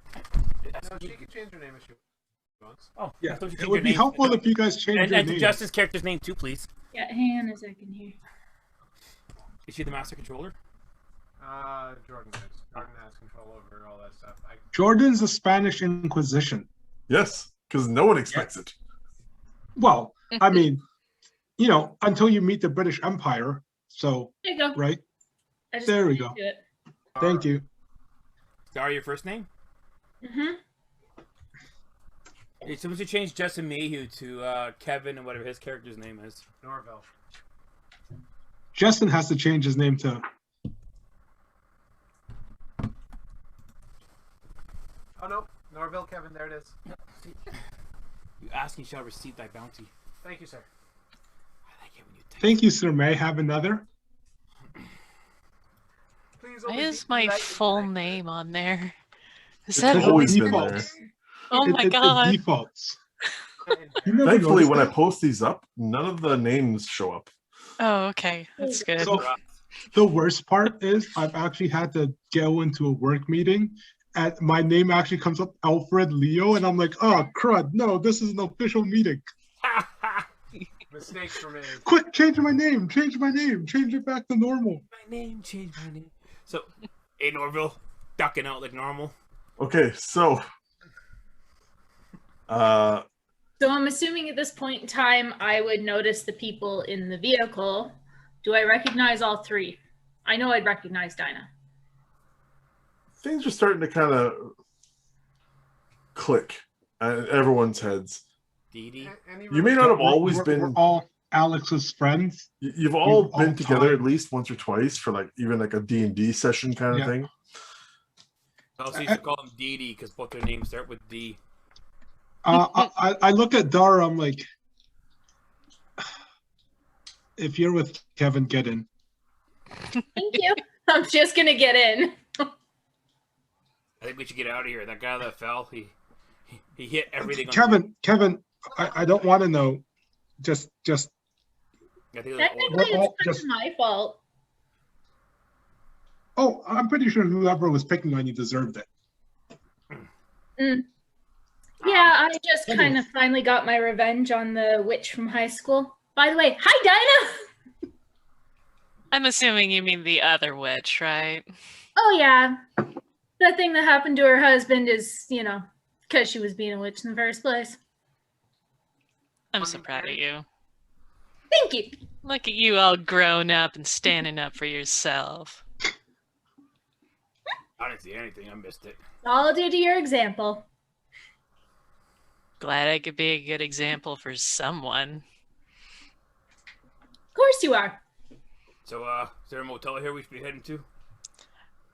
No, she can change her name if she wants. Oh, Yeah. I thought you It changed would your be name. helpful if you guys change your And name. Justin's character's name too, please. Yeah, hang on a second here. Is she the master controller? Jordan does. Jordan has control over all that stuff. Jordan's the Spanish Inquisition. Yes, because no one expects it. Well, I mean, until you meet the British Empire. So, There you go. right? I just There we put go. it to it. Thank you. Dara, your first name? Mm-hmm. It's supposed to change Justin Mayhew to Kevin and whatever his character's name is. Norville. Justin has to change his name to. Oh no, Norville, Kevin. There it is. You ask, you shall receive thy bounty. Thank you, sir. I like it when you take Thank you, sir. May I have another? Please. Why only is be my polite full tonight. name on there? Is It's that always been defaults. there. Oh my It god. defaults. You never Thankfully, noticed when I that? post these up, none of the names show up. Oh, okay. That's good. So the worst part is I've actually had to go into a work meeting and my name actually comes up Alfred Leo and I'm like, oh crud, no, this is an official meeting. Mistakes were made. Quick, change my name, change it back to normal. change my name. So, hey Norville, ducking out like normal. Okay, so So I'm assuming at this point in time, I would notice the people in the vehicle. Do I recognize all 3? I know I'd recognize Dinah. things are starting to kind of click in everyone's heads. Dee Dee. You may not have always We're been. all Alex's friends. You've all We've been all together time. at least once or twice for like even like a D&D session kind of Yeah. thing. I also used to call him Dee Dee because both their names start with D. I look at Dara, I'm like, if you're with Kevin, get in. Thank you. I'm just going to get in. I think we should get out of here. That guy that fell, he hit everything. Kevin, I don't want to know. Just I think it was Technically, We're it's all kind of just- my fault. Oh, I'm pretty sure whoever was picking on you deserved it. Yeah, I just kind of finally got my revenge on the witch from high school. By the way, hi, Dinah! I'm assuming you mean the other witch, right? Oh, yeah. The thing that happened to her husband is, because she was being a witch in the first place. I'm so proud of you. Thank you. Look at you all grown up and standing up for yourself. I didn't see anything. I missed it. All due to your example. Glad I could be a good example for someone. Of course you are. So, is there a motel here we should be heading to?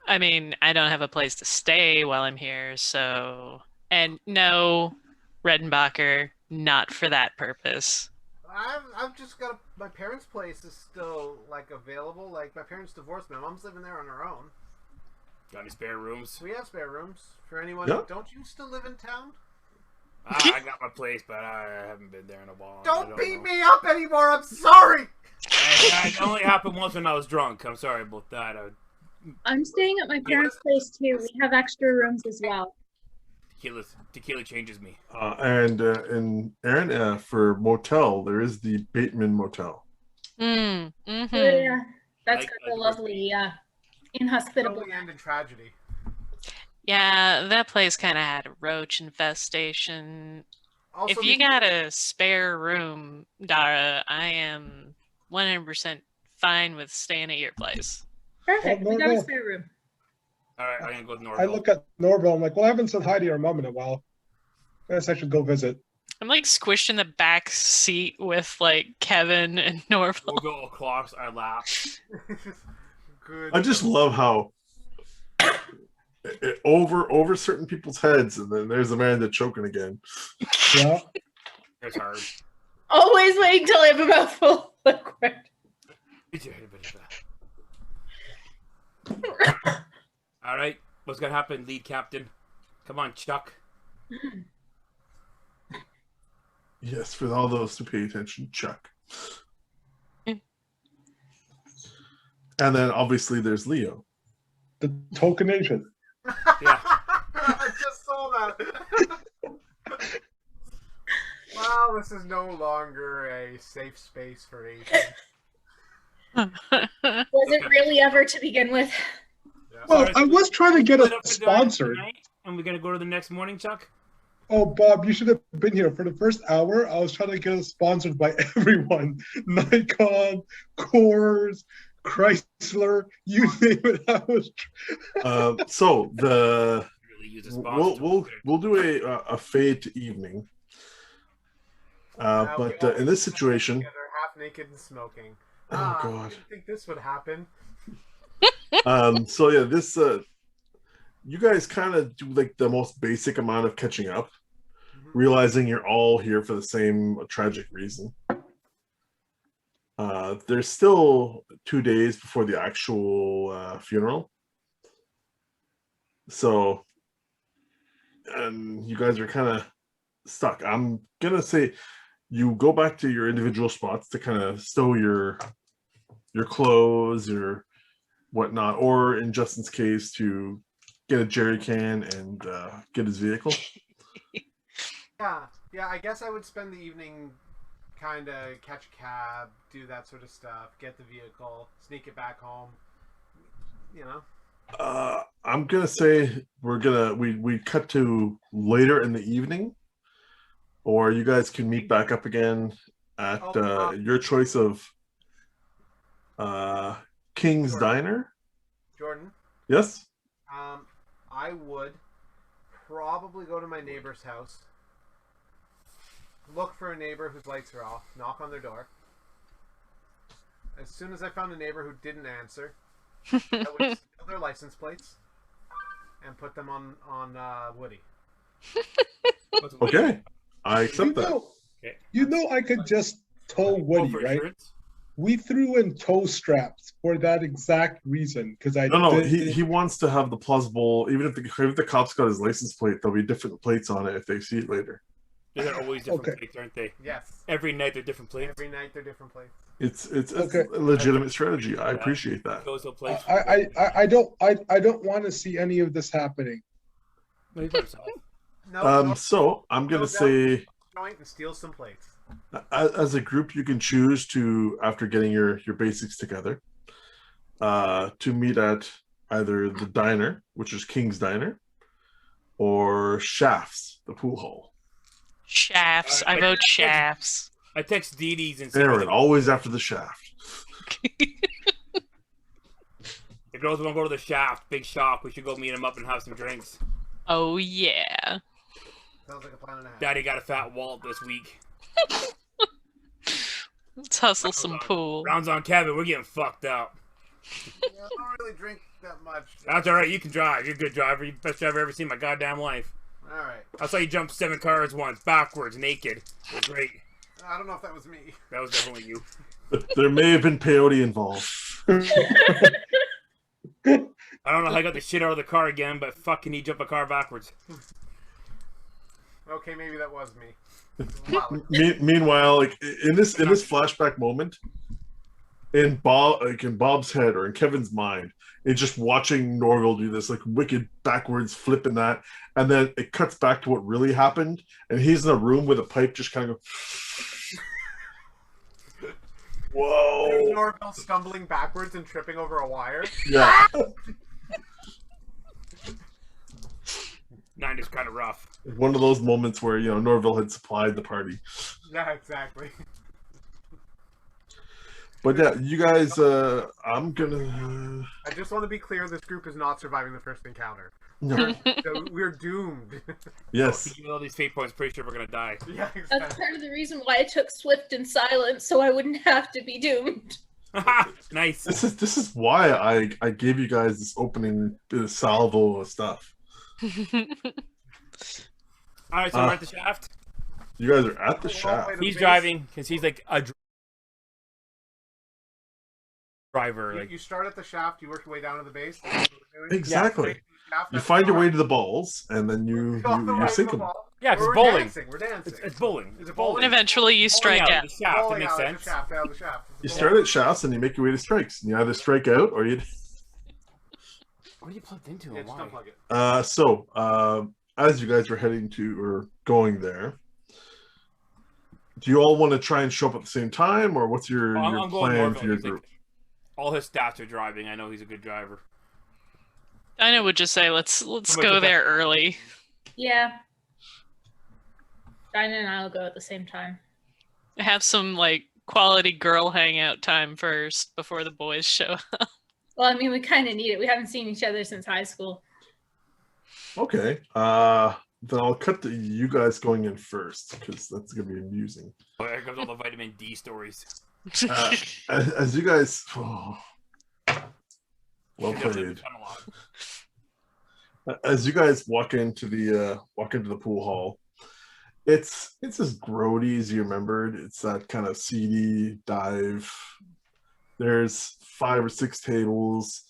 I mean, I don't have a place to stay while I'm here, so... And no, Redenbacher, not for that purpose. I've just got my parents' place is still like available. Like my parents divorced. My mom's living there on her own. Got any spare rooms? We have spare rooms for anyone. Yeah. Don't you still live in town? I got my place, but I haven't been there in a while. Don't beat me up anymore. I'm sorry. It only happened once when I was drunk. I'm sorry about that. I'm staying at my parents' place too. We have extra rooms as well. Tequila changes me. And Aaron, for motel, there is the Bateman Motel. Mm. Oh, Mm-hmm. yeah, that's Like- got the lovely, inhospitable. Probably end in tragedy. Yeah, that place kind of had a roach infestation. Also, If you got a spare room, Dara, I am 100% fine with staying at your place. Perfect. Oh, We got a Norville. spare room. All right, I'm gonna go with I Norville. look at Norville. I'm like, well, I haven't said hi to your mom in a while. I guess I should go visit. I'm like squished in the back seat with like Kevin and Norville. We'll go across our lap. Good. I just love how over certain people's heads, and then there's Amanda choking again. Yeah. It's hard. Always wait until I have a mouthful of liquid. It's your head, All right, what's gonna happen, lead captain? Come on, Chuck. Yes, for all those to pay attention, Chuck. And then obviously there's Leo. The token agent. Yeah. I just saw that. Well, this is no longer a safe space for Asians. Was it really ever to begin with? Yeah. Well, I was trying to get Split us up the sponsored. tonight, and we're gonna go to the next morning, Chuck. Oh, Bob, you should have been here for the first hour. I was trying to get us sponsored by everyone: Nikon, Coors, Chrysler, you name it. I was. So the Really use a sponsor. we'll do a fade to evening. Now we But all in this sit situation, together, half naked and smoking. Oh, I God. didn't think this would happen. so yeah, this you guys kind of do like the most basic amount of catching up, realizing you're all here for the same tragic reason. There's still 2 days before the actual funeral, so you guys are kind of stuck. I'm gonna say you go back to your individual spots to kind of stow your clothes or whatnot, or in Justin's case, to get a jerry can and get his vehicle. Yeah, I guess I would spend the evening kind of catch a cab, do that sort of stuff, get the vehicle, sneak it back home. You know? I'm gonna say we cut to later in the evening, or you guys can meet back up again at your choice of King's Jordan. Diner. Jordan, Yes. I would probably go to my neighbor's house, look for a neighbor whose lights are off, knock on their door. As soon as I found a neighbor who didn't answer, I would steal their license plates and put them on Woody. Okay, I You accept that. know, Okay. you know, I could just tow Go Woody, for right? insurance. We threw in tow straps for that exact reason because I No, did- he wants to have the plausible. Even if the cops got his license plate, there'll be different plates on it if they see it later. They're always different Okay. plates, aren't they? Yes. Every night they're different plates. Every night they're different plates. It's Okay. a legitimate strategy. I appreciate that. Those are plates. I don't want to see any of this happening. No, he's by himself. No, So I'm gonna No say, joint and steal some plates. as a group, you can choose to, after getting your basics together, to meet at either the diner, which is King's Diner, or Shafts, the pool hall. Shafts. I vote shafts. I text Dee Dee's and say, Aaron, always after the Shaft. the girls want to go to the Shaft. Big shock. We should go meet him up and have some drinks. Oh yeah. Sounds like a plan and a half. Daddy got a fat Walt this week. Let's hustle some pool. Rounds on Kevin. We're getting fucked up. Yeah, I don't really drink that much. That's all right. You can drive. You're a good driver. You're the best driver I've ever seen in my goddamn life. All right. I saw you jump 7 cars once, backwards, naked. It was great. I don't know if that was me. That was definitely you. There may have been peyote involved. I don't know how I got the shit out of the car again, but fucking he jumped a car backwards. Okay, maybe that was me. Meanwhile, like in this flashback moment, in Bob's head or in Kevin's mind, it's just watching Norville do this like wicked backwards flip in that, and then it cuts back to what really happened, and he's in a room with a pipe just kind of whoa. Norville stumbling backwards and tripping over a wire. Yeah. Nine is kind of rough. One of those moments where, you know, Norville had supplied the party. Yeah, exactly. But yeah, you guys, I'm gonna. I just want to be clear: this group is not surviving the first encounter. No. So we're doomed. Yes. With all these fate points, pretty sure we're gonna die. Yeah, That's exactly. part of the reason why I took Swift and Silent, so I wouldn't have to be doomed. Nice. This is why I gave you guys this opening salvo of stuff. All right, so we're at the shaft. You guys are at the shaft. He's driving because he's like a driver. You start at the shaft, you work your way down to the base. Exactly. You find your way to the balls, and then you sink them. Yeah, it's We're bowling. Dancing. We're dancing. It's bowling. Is it And bowling? eventually you strike Bowling out. The shaft. That Bowling makes out, sense. The shaft, out of the shaft. You start at shafts, and you make your way to strikes. And you either strike out or you. What are you plugged into? Yeah, And just why? unplug it. So as you guys were heading to or going there, do you all want to try and show up at the same time, or what's your I'm going plan Norville. for your He's like- group? all his stats are driving. I know he's a good driver. Dinah would just say, let's much go is there early. Yeah. Dinah and I will go at the same time. Have some like quality girl hangout time first before the boys show up. Well, I mean, we kind of need it. We haven't seen each other since high school. Okay. Then I'll cut to you guys going in first because that's gonna be amusing. Oh, here comes all the vitamin D stories. As you guys, well He does played. a lot. As you guys walk into the pool hall, it's as grody as you remembered. It's that kind of seedy dive. There's 5 or 6 tables.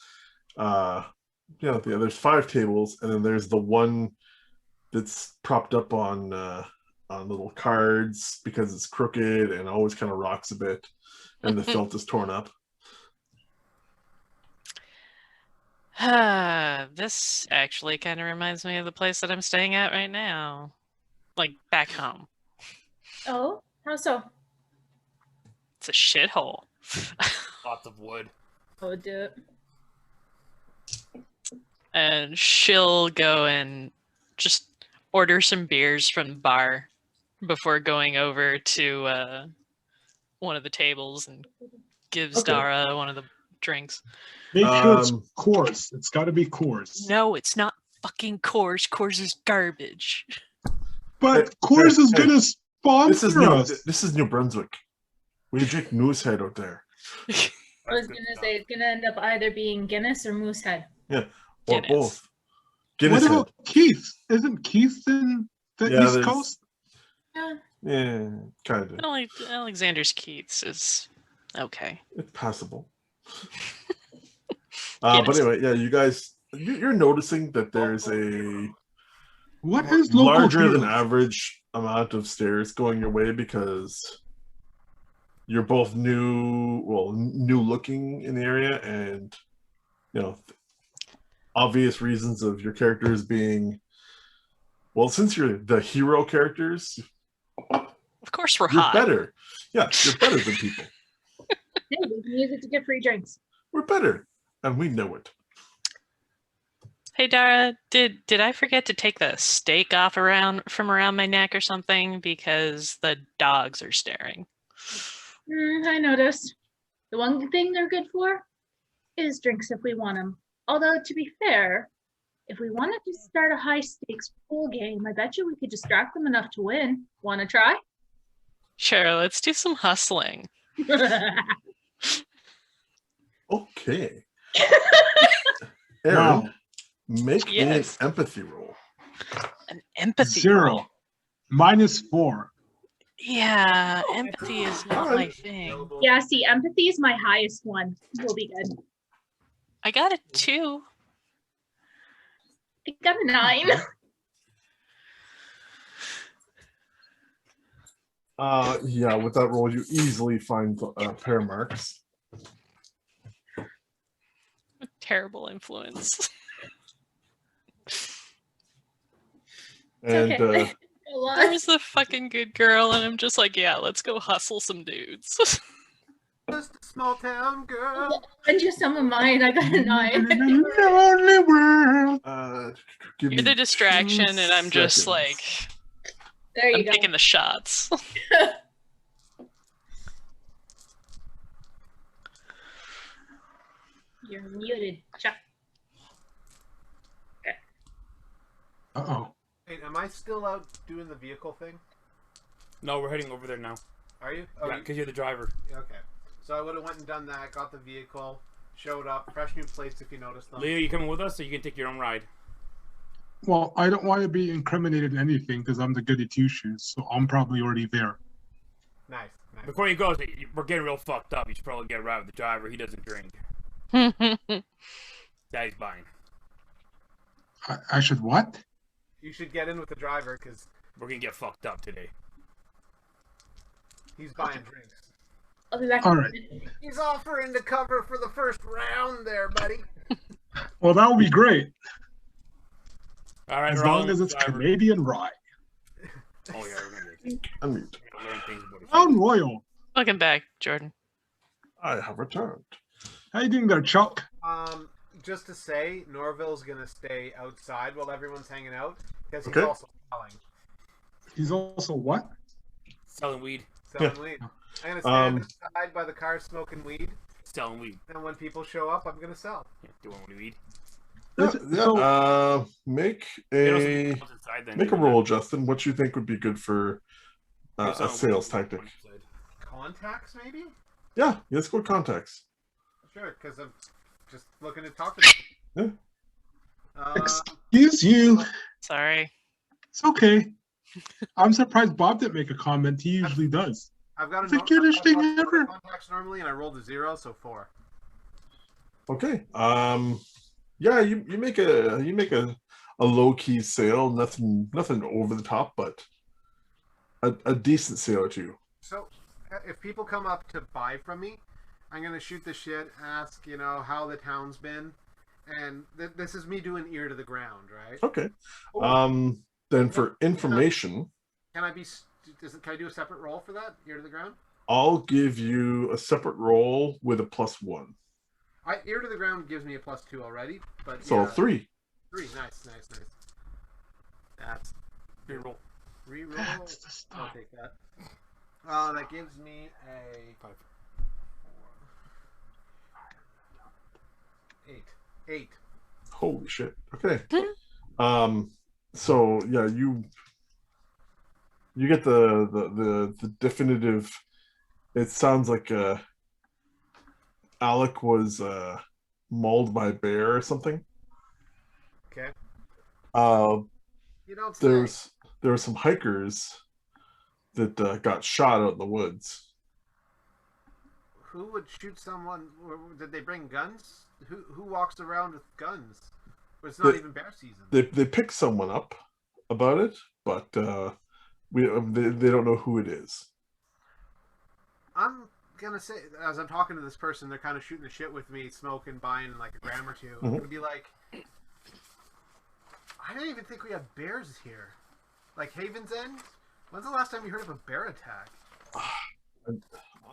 There's 5 tables, and then there's the one that's propped up on little cards because it's crooked and always kind of rocks a bit, and the felt is torn up. This actually kind of reminds me of the place that I'm staying at right now. Like back home. Oh, how so? It's a shithole. Lots of wood. I would do it. And she'll go and just order some beers from the bar before going over to one of the tables and gives Okay. Dara one of the drinks. Make sure it's Coors. It's got to be Coors. No, it's not fucking Coors. Coors is garbage. But Coors is hey, going to sponsor us. This is New Brunswick. We drink Moosehead out there. I was going to say it's going to end up either being Guinness or Moosehead. Or Guinness. both. Guinness What Head. about Keith? Isn't Keith in the Yeah, East there's- Coast? Yeah. Yeah, kind of. Alexander's Keith's is okay. It's passable. But Guinness. anyway, yeah, you guys, you're noticing that there's a What is local larger than heroes? average amount of stairs going your way because you're both new looking in the area, and obvious reasons of your characters being, well, since you're the hero characters, Of course we're you're hot. better. Yeah, you're better than people. Hey, we can use it to get free drinks. We're better, and we know it. Hey Dara, did I forget to take the stake off from around my neck or something because the dogs are staring? I noticed. The one thing they're good for is drinks if we want them. Although, to be fair, if we wanted to start a high stakes pool game, I bet you we could distract them enough to win. Want to try? Sure, let's do some hustling. Okay. Aaron, Wow. make me Yes. an empathy roll. An empathy 0. roll. -4. Yeah, empathy is not my thing. Yeah, see, empathy is my highest one. We'll be good. I got a 2. I got a 9. Yeah, with that roll, you easily find pair marks. Terrible influence. And okay. A lot. There was the fucking good girl, and I'm just like, yeah, let's go hustle some dudes. Just a small town girl. And just some of mine. I got a 9. Lonely world. give You're me the distraction, 2 and I'm just seconds. like, There you I'm go. taking the shots. You're muted, Chuck. Uh-oh. Wait, am I still out doing the vehicle thing? No, we're heading over there now. Are you? Yeah, because you're the driver. Okay. So I would have went and done that, got the vehicle, showed up, fresh new plates if you noticed them. Leo, you coming with us, so you can take your own ride? Well, I don't want to be incriminated in anything because I'm the goody two shoes, so I'm probably already there. Nice, nice. Before you go, we're getting real fucked up. You should probably get a ride with the driver. He doesn't drink. Daddy's buying. I should what? You should get in with the driver because We're gonna get fucked up today. he's buying drinks. I'll be back. All right. He's offering to cover for the first round there, buddy. Well, that would be great. All right, As we're all long in as with it's the driver. Canadian rye. Oh yeah, we're gonna Unmute. learn things about each Crown other. Royal. Welcome back, Jordan. I have returned. How you doing there, Chuck? Just to say, Norville's gonna stay outside while everyone's hanging out because he's Okay. also selling He's also what? Selling weed. weed. I'm gonna stand outside by the car smoking weed, Selling weed. and when people show up, I'm gonna sell. Yeah, do you want any weed? Yeah, So- make They don't a sell inside then. make a roll, Justin. What you think would be good for Here's a some sales weed. tactic? Contacts, maybe? Yeah, let's go contacts. Sure, because I'm just looking to talk to people. Yeah. Excuse you. Sorry. It's okay. I'm surprised Bob didn't make a comment. He usually does. I've got a The cutest thing ever. contacts normally, and I rolled a 0, so 4. Okay. Yeah, you make a low key sale. Nothing over the top, but a decent sale or two. So, if people come up to buy from me, I'm gonna shoot the shit, ask how the town's been, and this is me doing ear to the ground, right? Okay. Oh. Then for information, Can I be? Can I do a separate roll for that ear to the ground? I'll give you a separate roll with a +1. Ear to the ground gives me a +2 already, but So yeah, 3. 3. Nice. That's Reroll. reroll. That's the I'll stuff. take that. That gives me a 5. 8. Holy shit. Okay. So yeah, you get the definitive. It sounds like Alec was mauled by a bear or something. Okay. You don't say. There were some hikers that got shot out in the woods. Who would shoot someone? Did they bring guns? Who walks around with guns? But it's not even bear season. They picked someone up about it, but they don't know who it is. I'm gonna say, as I'm talking to this person, they're kind of shooting the shit with me, smoking, buying like a gram or two. I'm gonna be like, I don't even think we have bears here. Like Haven's End? When's the last time you heard of a bear attack?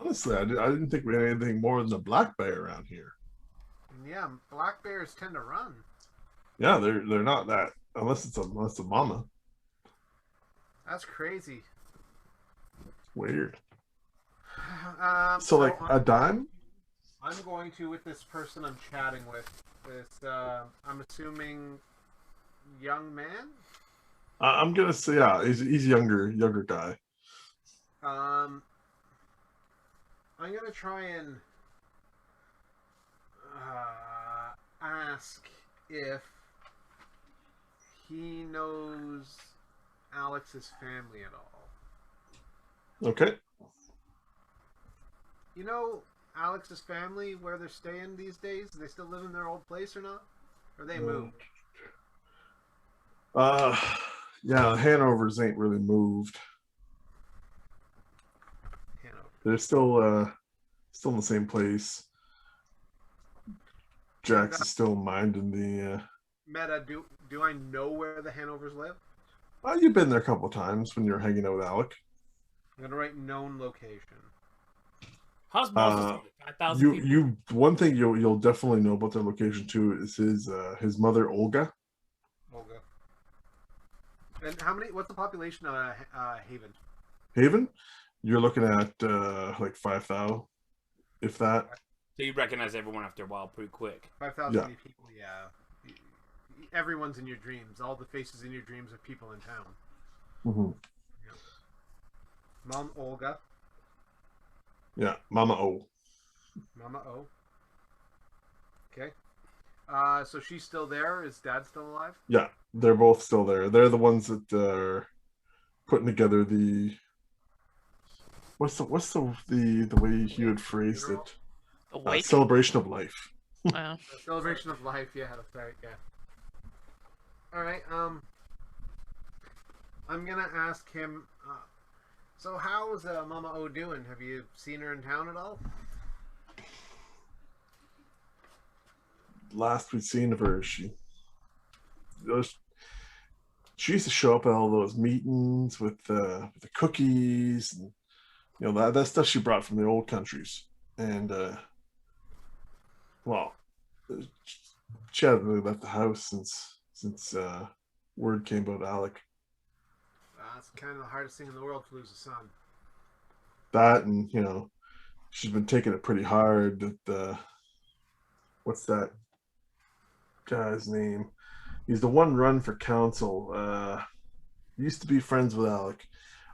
Honestly, I didn't think we had anything more than a black bear around here. Yeah, black bears tend to run. Yeah, they're not that unless it's a mama. That's crazy. Weird. So So like a dime? I'm going to, with this person I'm chatting with, this, I'm assuming, young man? I'm gonna say yeah, he's younger guy. I'm gonna try and ask if he knows Alex's family at all. Okay. You know Alex's family, where they're staying these days? Do they still live in their old place or not? Or they moved? Uh, yeah, the Hanovers ain't really moved. Hanover. They're still in the same place. Jax is still minding the. Meta, do I know where the Hanovers live? You've been there a couple of times when you're hanging out with Alec. I'm gonna write known location. How's Moses? 5,000 You people. you one thing you'll definitely know about their location too is his mother Olga. Olga. And how many? What's the population of Haven? Haven, you're looking at like 5,000, if that. So you recognize everyone after a while pretty quick. 5,000 Yeah. people. Yeah. Everyone's in your dreams. All the faces in your dreams of people in town. Mm-hmm. Mom Olga. Yeah, Mama O. Mama O. Okay. So she's still there. Is Dad still alive? Yeah, they're both still there. They're the ones that are putting together the. What's the way he would phrase Funeral? it? The wake. Celebration of life. Wow. The celebration of life. Yeah, that's right. Yeah. All right. I'm gonna ask him. So how's Mama O doing? Have you seen her in town at all? Last we'd seen of her, she used to show up at all those meetings with the cookies and that stuff she brought from the old countries. And well, she hadn't really left the house since word came about Alec. It's kind of the hardest thing in the world to lose a son. That, and she's been taking it pretty hard. That what's that guy's name? He's the one run for council. Used to be friends with Alec.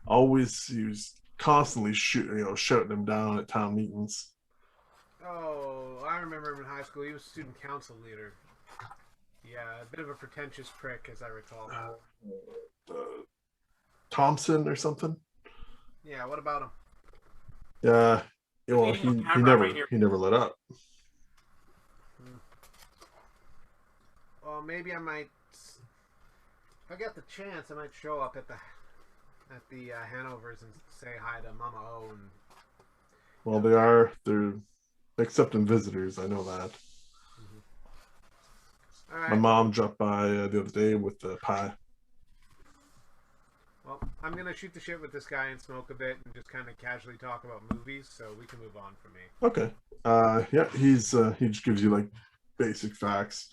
He was constantly shouting him down at town meetings. Oh, I remember him in high school. He was student council leader. Yeah, a bit of a pretentious prick, as I recall. Thompson or something. Yeah, what about him? Yeah. Well, he never let up. Well, maybe I might. If I get the chance, I might show up at the Hanovers and say hi to Mama O. And Well, they're accepting visitors. I know that. all right. My mom dropped by the other day with the pie. Well, I'm gonna shoot the shit with this guy and smoke a bit and just kind of casually talk about movies, so we can move on from me. Okay. Yeah, he just gives you like basic facts.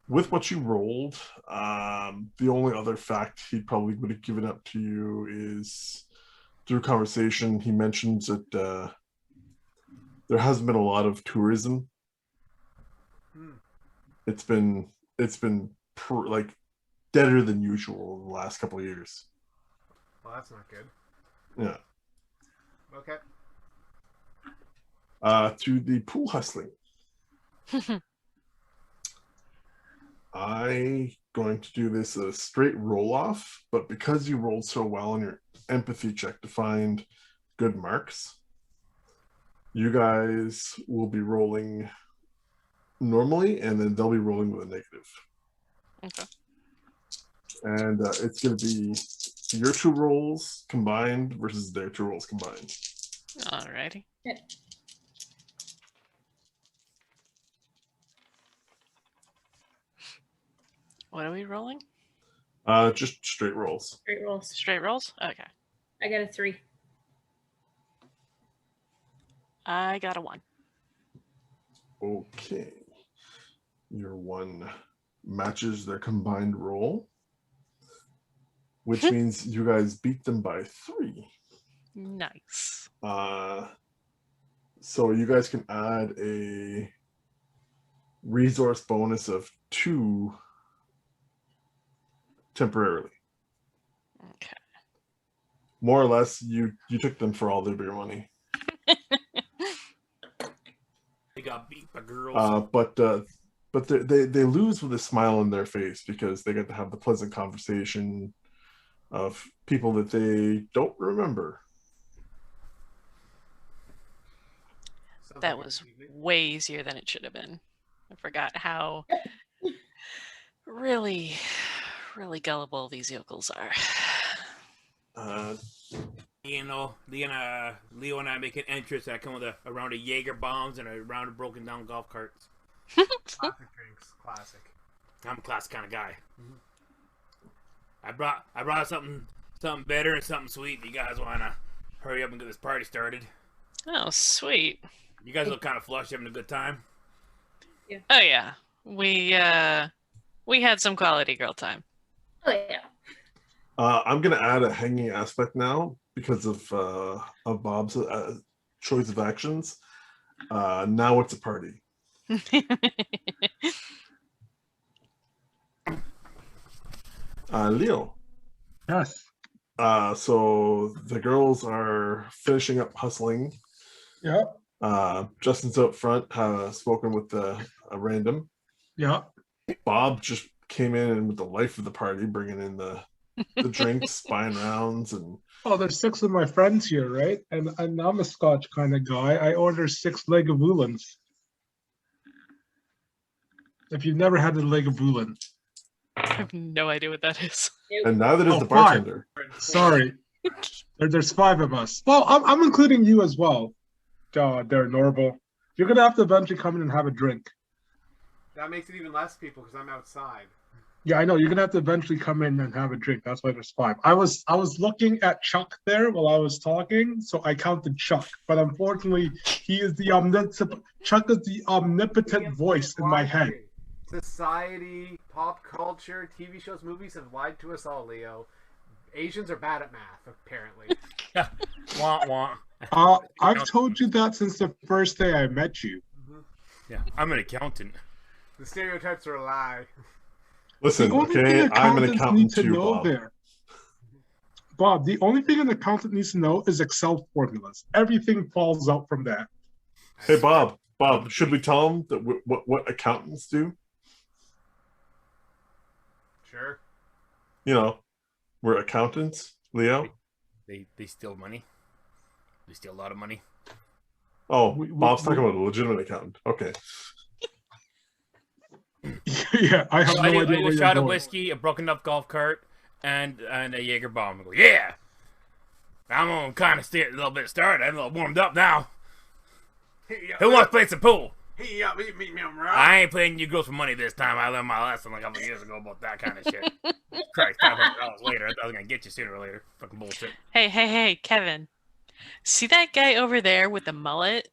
With what you rolled, the only other fact he probably would have given up to you is through conversation. He mentions that there hasn't been a lot of tourism. It's been like deader than usual in the last couple of years. Well, that's not good. Yeah. Okay. To the pool hustling. I going to do this a straight roll off, but because you rolled so well on your empathy check to find good marks, you guys will be rolling normally, and then they'll be rolling with a negative. Okay. And it's going to be your two rolls combined versus their two rolls combined. Alrighty. Yep. What are we rolling? Just straight rolls. Straight rolls. Straight rolls? Okay. I got a 3. I got a 1. Okay. Your 1 matches their combined roll, which means you guys beat them by 3. Nice. So you guys can add a resource bonus of 2 temporarily. Okay. More or less, you took them for all their beer money. They got beat by girls. But they lose with a smile on their face because they get to have the pleasant conversation of people that they don't remember. That was way easier than it should have been. I forgot how really, really gullible these yokels are. You know, Leo and I make an entrance. I come with a round of Jaeger bombs and a round of broken down golf carts. Classic drinks. Classic. I'm a class kind of guy. I brought something better and something sweet. You guys wanna hurry up and get this party started? Oh, sweet. You guys look kind of flush, having a good time. Oh yeah, we had some quality girl time. Oh yeah. I'm gonna add a hanging aspect now because of Bob's choice of actions. Now it's a party. Leo. Yes. So the girls are finishing up hustling. Yeah. Justin's out front, spoken with a random. Yeah. Bob just came in with the life of the party, bringing in the drinks, buying rounds, and Oh, there's 6 of my friends here, right? And I'm a Scotch kind of guy. I order 6 Lagavulins. If you've never had a Lagavulin. I have no idea what that is. and neither does Oh, the bartender. Sorry. There's 5 of us. Well, I'm including you as well. They're Norval. You're gonna have to eventually come in and have a drink. That makes it even less people because I'm outside. Yeah, I know. You're gonna have to eventually come in and have a drink. That's why there's 5. I was looking at Chuck there while I was talking, so I counted Chuck. But unfortunately, he is the Chuck is the omnipotent voice in my head. Society, pop culture, TV shows, movies have lied to us all, Leo. Asians are bad at math, apparently. Wah wah. I've told you that since the first day I met you. Yeah, I'm an accountant. The stereotypes are a lie. Listen, The only okay, thing I'm an accountants accountant need to too, know Bob. there. Bob, the only thing an accountant needs to know is Excel formulas. Everything falls out from that. Hey, Bob, should we tell them that what accountants do? Sure. You know, we're accountants, Leo. They steal money. They steal a lot of money. Oh, We- Bob's we- talking about a legitimate accountant. Okay. Yeah, I have So no I idea do where a you're shot of going. whiskey, a broken up golf cart, and a Jaeger bomb. I go, yeah. I'm kind of a little bit started. I'm a little warmed up now. Who wants to play some pool? I ain't playing you girls for money this time. I learned my lesson like a couple of years ago about that kind of shit. Christ, $500 later. I was gonna get you sooner or later. Fucking bullshit. Hey, Kevin. See that guy over there with the mullet?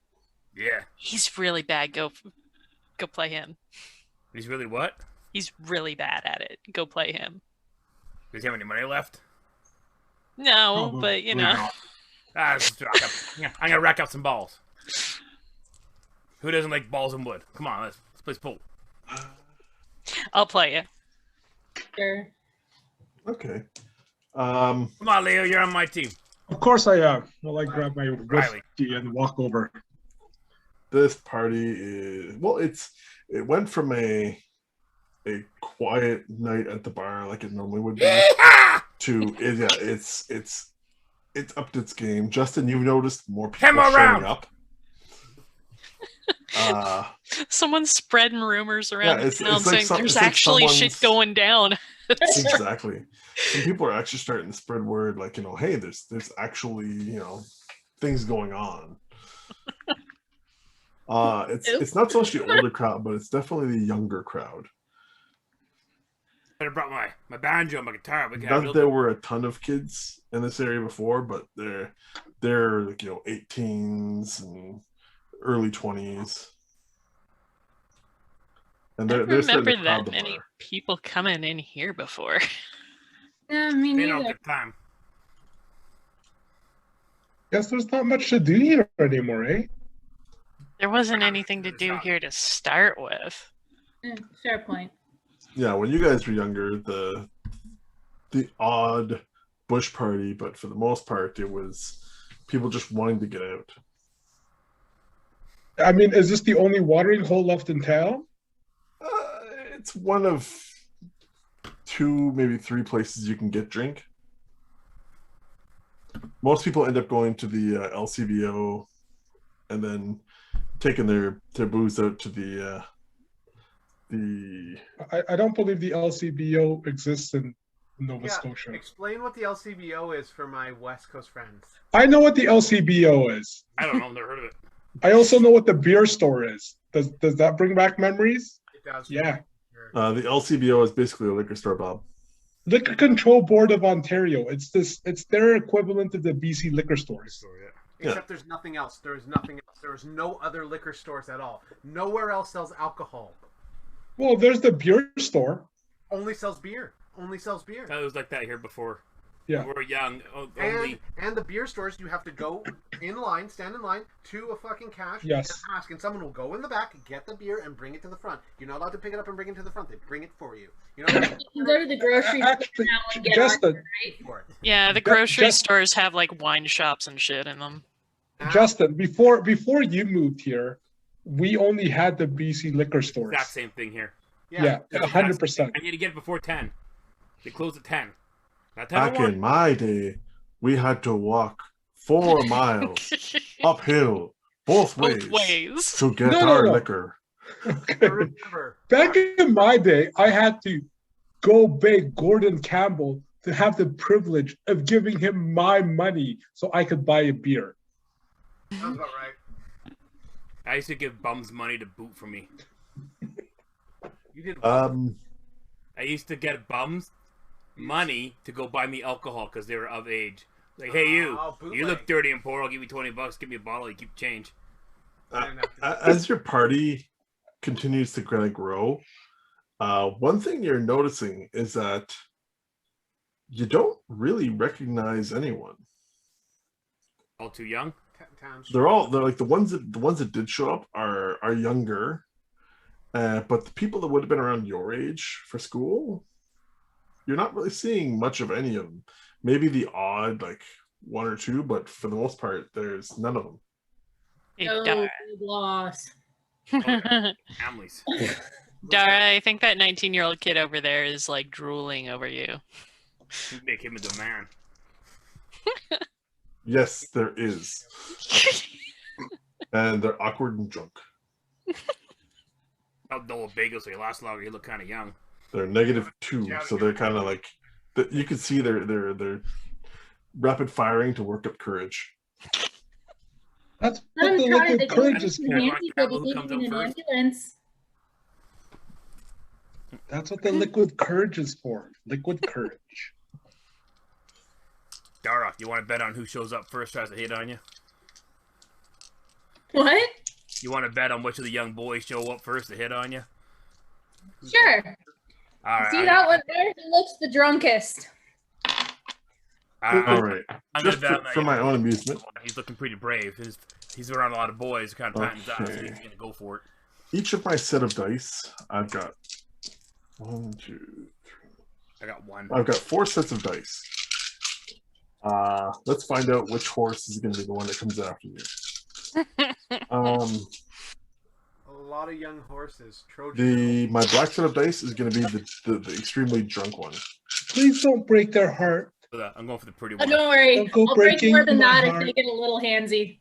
Yeah. He's really bad. Go play him. He's really what? He's really bad at it. Go play him. Does he have any money left? No, Probably but you know. not. I'm gonna rack up some balls. Who doesn't like balls and wood? Come on, let's play pool. I'll play you. Sure. Okay. Come on, Leo, you're on my team. Of course I am. Well, I grab my Riley. whiskey and walk over. This party is it went from a quiet night at the bar like it normally would be to it's upped its game. Justin, you've noticed more people Come showing around. up. Someone's spreading rumors around Yeah, the town it's like saying there's it's like actually shit someone's- going down. Exactly. Some people are actually starting to spread word, like, you know, hey, there's actually, you know, things going on. It's not so much the older crowd, but it's definitely the younger crowd. I brought my banjo and my guitar. We Not got that there were a ton of kids in this area before, but they're like, you know, 18s and early 20s. And I they're don't starting to remember crowd that the many bar. people coming in here before. Yeah, me you know, neither. good time. Guess there's not much to do here anymore, eh? There wasn't anything to do here to start with. Fair point. Yeah, when you guys were younger, the odd bush party, but for the most part, it was people just wanting to get out. I mean, is this the only watering hole left in town? It's one of 2, maybe 3 places you can get drink. Most people end up going to the LCBO and then taking their booze out to the the I don't believe the LCBO exists in Nova Yeah, Scotia. explain what the LCBO is for my West Coast friends. I know what the LCBO is. I don't know. I've never heard of it. I also know what the beer store is. Does that bring back memories? It does. Yeah. the LCBO is basically a liquor store, Bob. Liquor Control Board of Ontario. It's their equivalent of the BC liquor stores. Store, yeah. Except there's nothing else. There is nothing else. There is no other liquor stores at all. Nowhere else sells alcohol. Well, there's the beer store. Only sells beer. Only sells beer. It was like that here before. Yeah. When we were young. Only. And the beer stores, you have to go in line, stand in line to a fucking cash Yes. and ask, and someone will go in the back, get the beer, and bring it to the front. You're not allowed to pick it up and bring it to the front. They bring it for you. You know, You can go to the grocery store Actually, now and get Justin, on, right? for it. Yeah, the grocery Just- stores have like wine shops and shit in them. Justin, before you moved here, we only had the BC liquor stores. Exact same thing here. Yeah, 100%. I need to get it before 10. They close at 10. Not 10 Back in my day, we had to walk 4 miles uphill both ways, Both ways. to get No, no, our no. liquor. Remember, Back in my day, I had to go beg Gordon Campbell to have the privilege of giving him my money so I could buy a beer. sounds about right. I used to give bums money to boot for me. You did. I used to get bums money to go buy me alcohol because they were of age. Like, hey, you bootleg. look dirty and poor. I'll give you $20. Give me a bottle. You keep change. As your party continues to kind of grow, one thing you're noticing is that you don't really recognize anyone. All too young. They're like the ones that did show up are younger, but the people that would have been around your age for school, you're not really seeing much of any of them. Maybe the odd like 1 or 2, but for the most part, there's none of them. Oh, Dara, good loss. Families. Dara, I think that 19-year-old kid over there is like drooling over you. You make him into a man. Yes, there is, and they're awkward and drunk. I'll double bagel so you last longer. You look kind of young. They're -2, so they're kind of like you can see they're rapid firing to work up courage. That's Let what him the try. They liquid go courage to is the for. Nancy, they'll Who be comes taken in up an first? ambulance. That's what the liquid courage is for. Liquid courage. Dara, you want to bet on who shows up first, tries to hit on you? What? You want to bet on which of the young boys show up first to hit on you? Sure. All right. See that one there? He looks the drunkest. All right, I'm just gonna bet on that for my young own boy. amusement, He's looking pretty brave. He's around a lot of boys, kind of patting his ass. Okay. He's gonna go for it. each of my set of dice, I've got 1, 2, 3. I got one. I've got 4 sets of dice. Let's find out which horse is going to be the one that comes after you. A lot of young horses. Trojan. My black set of dice is going to be the extremely drunk one. Please don't break their heart. I'm going for the pretty Oh, one. don't worry. Don't go I'll break breaking more than my that if heart. they get a little handsy.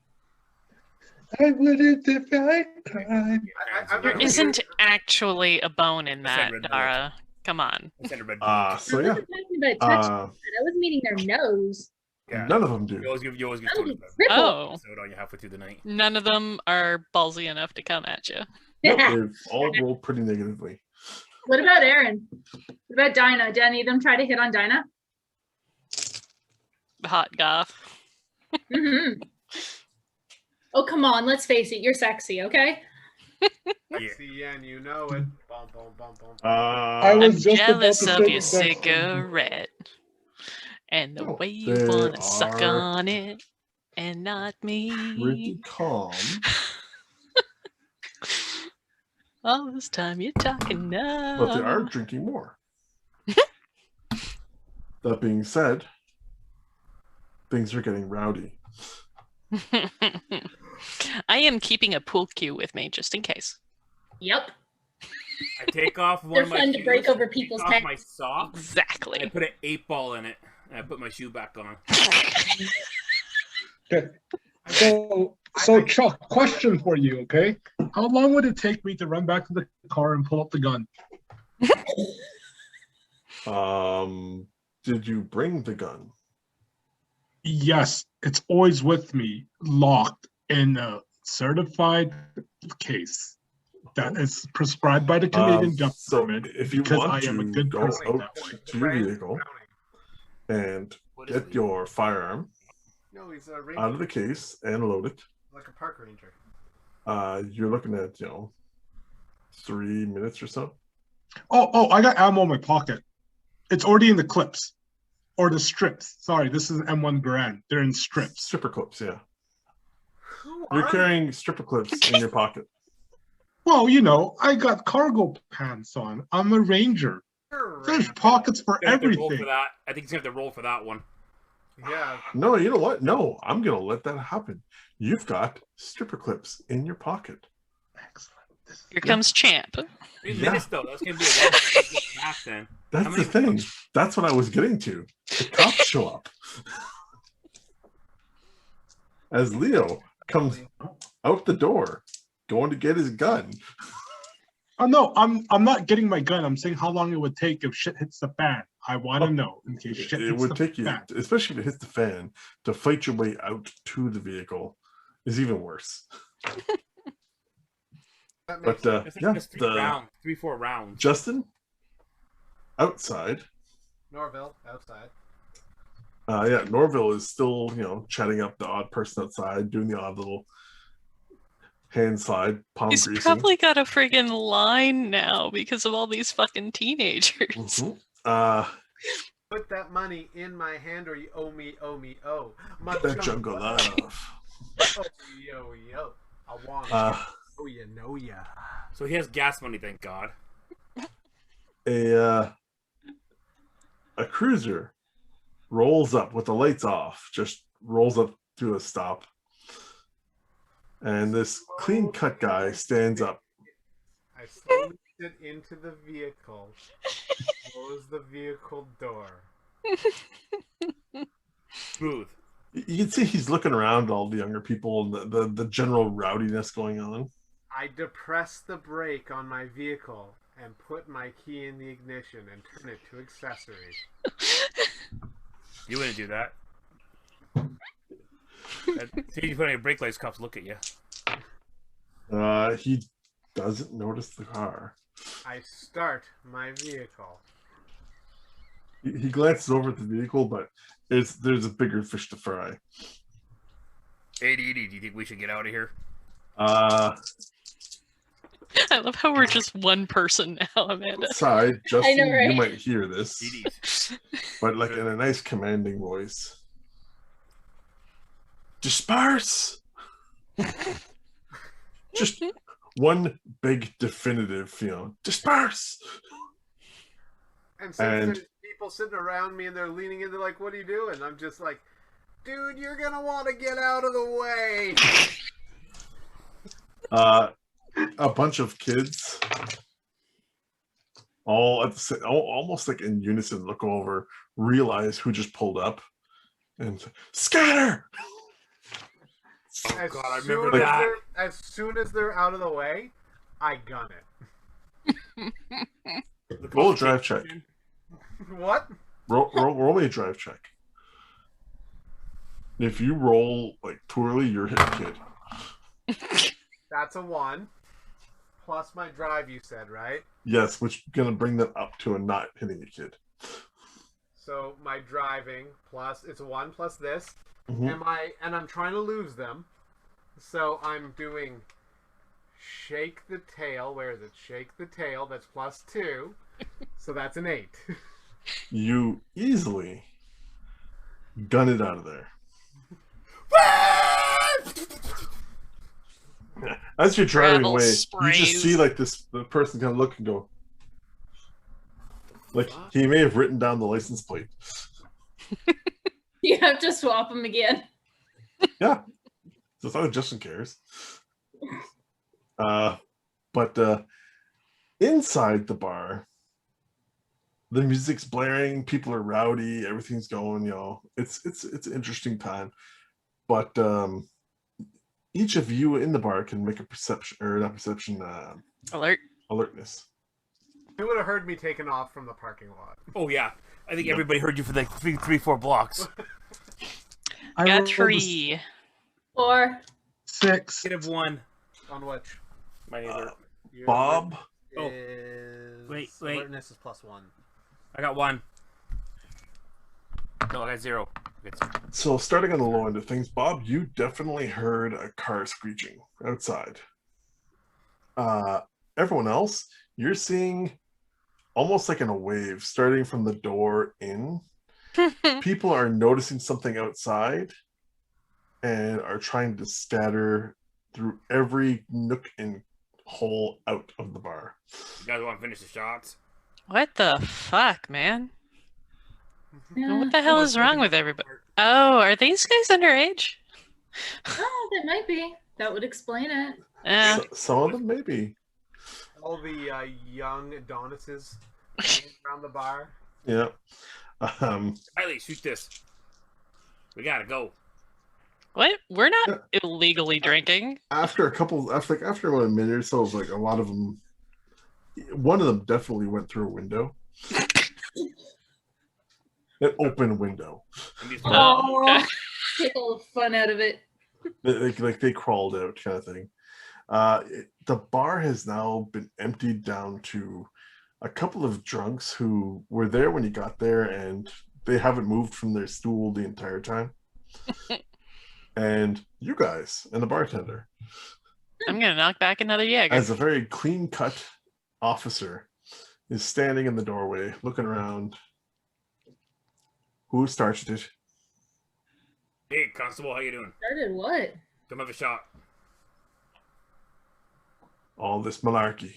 I wouldn't if I cried. I've There got- isn't actually a bone in I said that, red nose. Dara. Come on. I said a red So I yeah, wasn't talking about touching uh, it. I was meaning their nose. yeah. none of them do. You always give That would soda, be crippled. Oh, soda on you halfway through the night. none of them are ballsy enough to come at you. Nope, they've all rolled pretty negatively. What about Aaron? What about Dinah? Did any of them try to hit on Dinah? Hot goth. hmm Oh, come on. Let's face it. You're sexy, okay? Yeah. See, and you know it. Bum, bum, bum, bum. I I'm was just about jealous to of say your the same thing. cigarette and the Oh, way you they wanna suck are on it, and not pretty me. calm. All this time you're talking now. But they are drinking more. That being said, things are getting rowdy. I am keeping a pool cue with me just in case. Yep. I take off one They're of my fun to shoes, break over I take people's off heads. my socks. I Exactly. put an 8-ball in it, and I put my shoe back on. Okay. So Chuck, question for you, okay? How long would it take me to run back to the car and pull up the gun? Did you bring the gun? Yes, it's always with me, locked in a certified case that is prescribed by the Canadian So government if you because want I am a to good go person out that way. to your vehicle and What is get it? your firearm No, he's a ranger, out of the case and load it, like a park ranger. you're looking at 3 minutes or so. Oh, I got ammo in my pocket. It's already in the clips. Or the strips. Sorry, this is an M1 Garand. They're in strips. Stripper clips, yeah. Who You're are carrying stripper clips in your pocket. Well, you know, I got cargo pants on. I'm a ranger. you? There's pockets for He's gonna have to roll everything. for that. I think he's gonna have to roll for that one. Yeah. No, you know what? No, I'm gonna let that happen. You've got stripper clips in your pocket. Excellent. This is Here comes Champ. 3 Yeah. minutes though. That's gonna be a long back then. That's How the many- thing. That's what I was getting to. The cops show up. As Leo comes out the door, going to get his gun. Oh no, I'm not getting my gun. I'm saying how long it would take if shit hits the fan. I want to know in case shit It hits would the take you, fan. especially if it hits the fan, to fight your way out to the vehicle is even worse. That But makes sense. That's yeah, just 4 rounds. Justin, outside. Norville outside. Yeah, Norville is still, chatting up the odd person outside, doing the odd little hand slide, palm He's greasing. probably got a friggin' line now because of all these fucking teenagers. Mhm. Put that money in my hand or you owe me, oh. My That jungle love. Oh, yo. I want Uh, you. Oh, you know ya. So he has gas money, thank God. a cruiser rolls up with the lights off, just rolls up to a stop. And this clean-cut guy stands up. I slowly sit into the vehicle. Close the vehicle door. Smooth. You can see he's looking around at all the younger people and the general rowdiness going on. I depress the brake on my vehicle and put my key in the ignition and turn it to accessories. You wouldn't do that. See, you put on your brake lights, cops look at you. He doesn't notice the car. I start my vehicle. He glances over at the vehicle, but there's a bigger fish to fry. Hey, do you think we should get out of here? I love how we're just one person now, Amanda. Outside, Justin, know, right? you might hear this, DDs. but like in a nice commanding voice. Disperse! Just one big definitive, disperse! And since And- there's people sitting around me and they're leaning in, they're like, what are you doing? I'm just like, dude, you're gonna want to get out of the way. A bunch of kids, all at the same, almost like in unison, look over, realize who just pulled up, and scatter. As God, I soon remember as that. As soon as they're out of the way, I gun it. Roll a drive check. What? Roll me a drive check. If you roll like poorly, you're hitting kid. That's a 1. Plus my drive, you said, right? Yes, which is gonna bring them up to a not hitting a kid. So my driving plus it's a 1 plus this. Mhm. And I'm trying to lose them. So I'm doing shake the tail. Where is it? Shake the tail. That's plus 2. So that's an 8. You easily gun it out of there. As you're driving Gravel away, you sprays. just see like the person kind of look and go, like he may have written down the license plate. You have to swap them again. Yeah, so it's not like Justin cares. But inside the bar, the music's blaring, people are rowdy, everything's going. It's an interesting time. But each of you in the bar can make a perception, or not perception, Alert. alertness. Who would have heard me taking off from the parking lot? Oh yeah, I think everybody heard you for like 3-4 blocks. I Got rolled a 3. 4. 6. -1. On which? My neighbor. Your Bob, Oh. is... Wait. Alertness is +1. I got 1. No, I got 0. so starting on the low end of things, Bob, you definitely heard a car screeching outside. Everyone else, you're seeing almost like in a wave, starting from the door in. People are noticing something outside and are trying to scatter through every nook and hole out of the bar. You guys want to finish the shots? What the fuck, man? Yeah. What the hell is wrong with everybody? Oh, are these guys underage? Oh, that might be. That would explain it. Yeah. Some of them, maybe. All the young Adonises around the bar. Yeah. Riley, shoot this. We gotta go. What? We're not illegally drinking. After about a minute or so, it was like a lot of them. One of them definitely went through a window. An open window. And these- Oh, okay. Take all the fun out of it. Like they crawled out, kind of thing. The bar has now been emptied down to a couple of drunks who were there when you got there, and they haven't moved from their stool the entire time. And you guys and the bartender, I'm gonna knock back another Jaeger. as a very clean-cut officer, is standing in the doorway, looking around. Who started it? Hey, Constable, how you doing? Started what? Come have a shot. All this malarkey.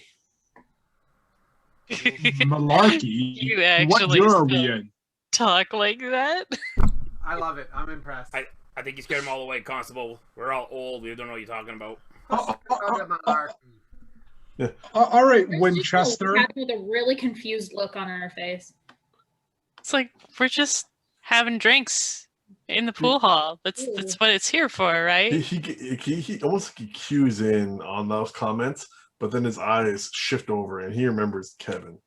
Malarkey. You What actually year are we still in? talk like that? I love it. I'm impressed. I think you scared them all away, Constable. We're all old. We don't know what you're talking about. All right, There's Winchester. just with a really confused look on her face. It's like we're just having drinks in the pool hall. That's what it's here for, right? He almost like he cues in on those comments, but then his eyes shift over and he remembers Kevin.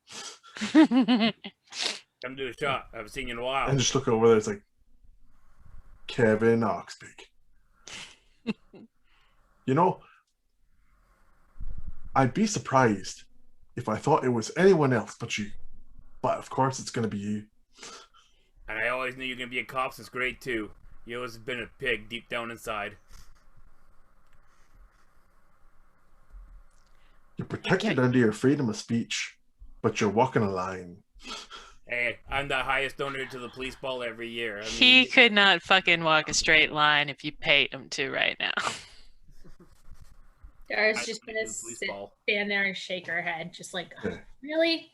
Come do a shot. I haven't seen you in a while. And just look over there, it's like Kevin Oxbeak. You know, I'd be surprised if I thought it was anyone else but you. But of course it's gonna be you. And I always knew you were going to be a cop since grade 2. You always been a pig deep down inside. You're protected under your freedom of speech, but you're walking a line. Hey, I'm the highest donor to the police ball every year. I mean, He could not fucking walk a straight line if you paid him to right now. Dara's I just donate gonna to the police stand ball. there and shake her head, just like, Yeah. really?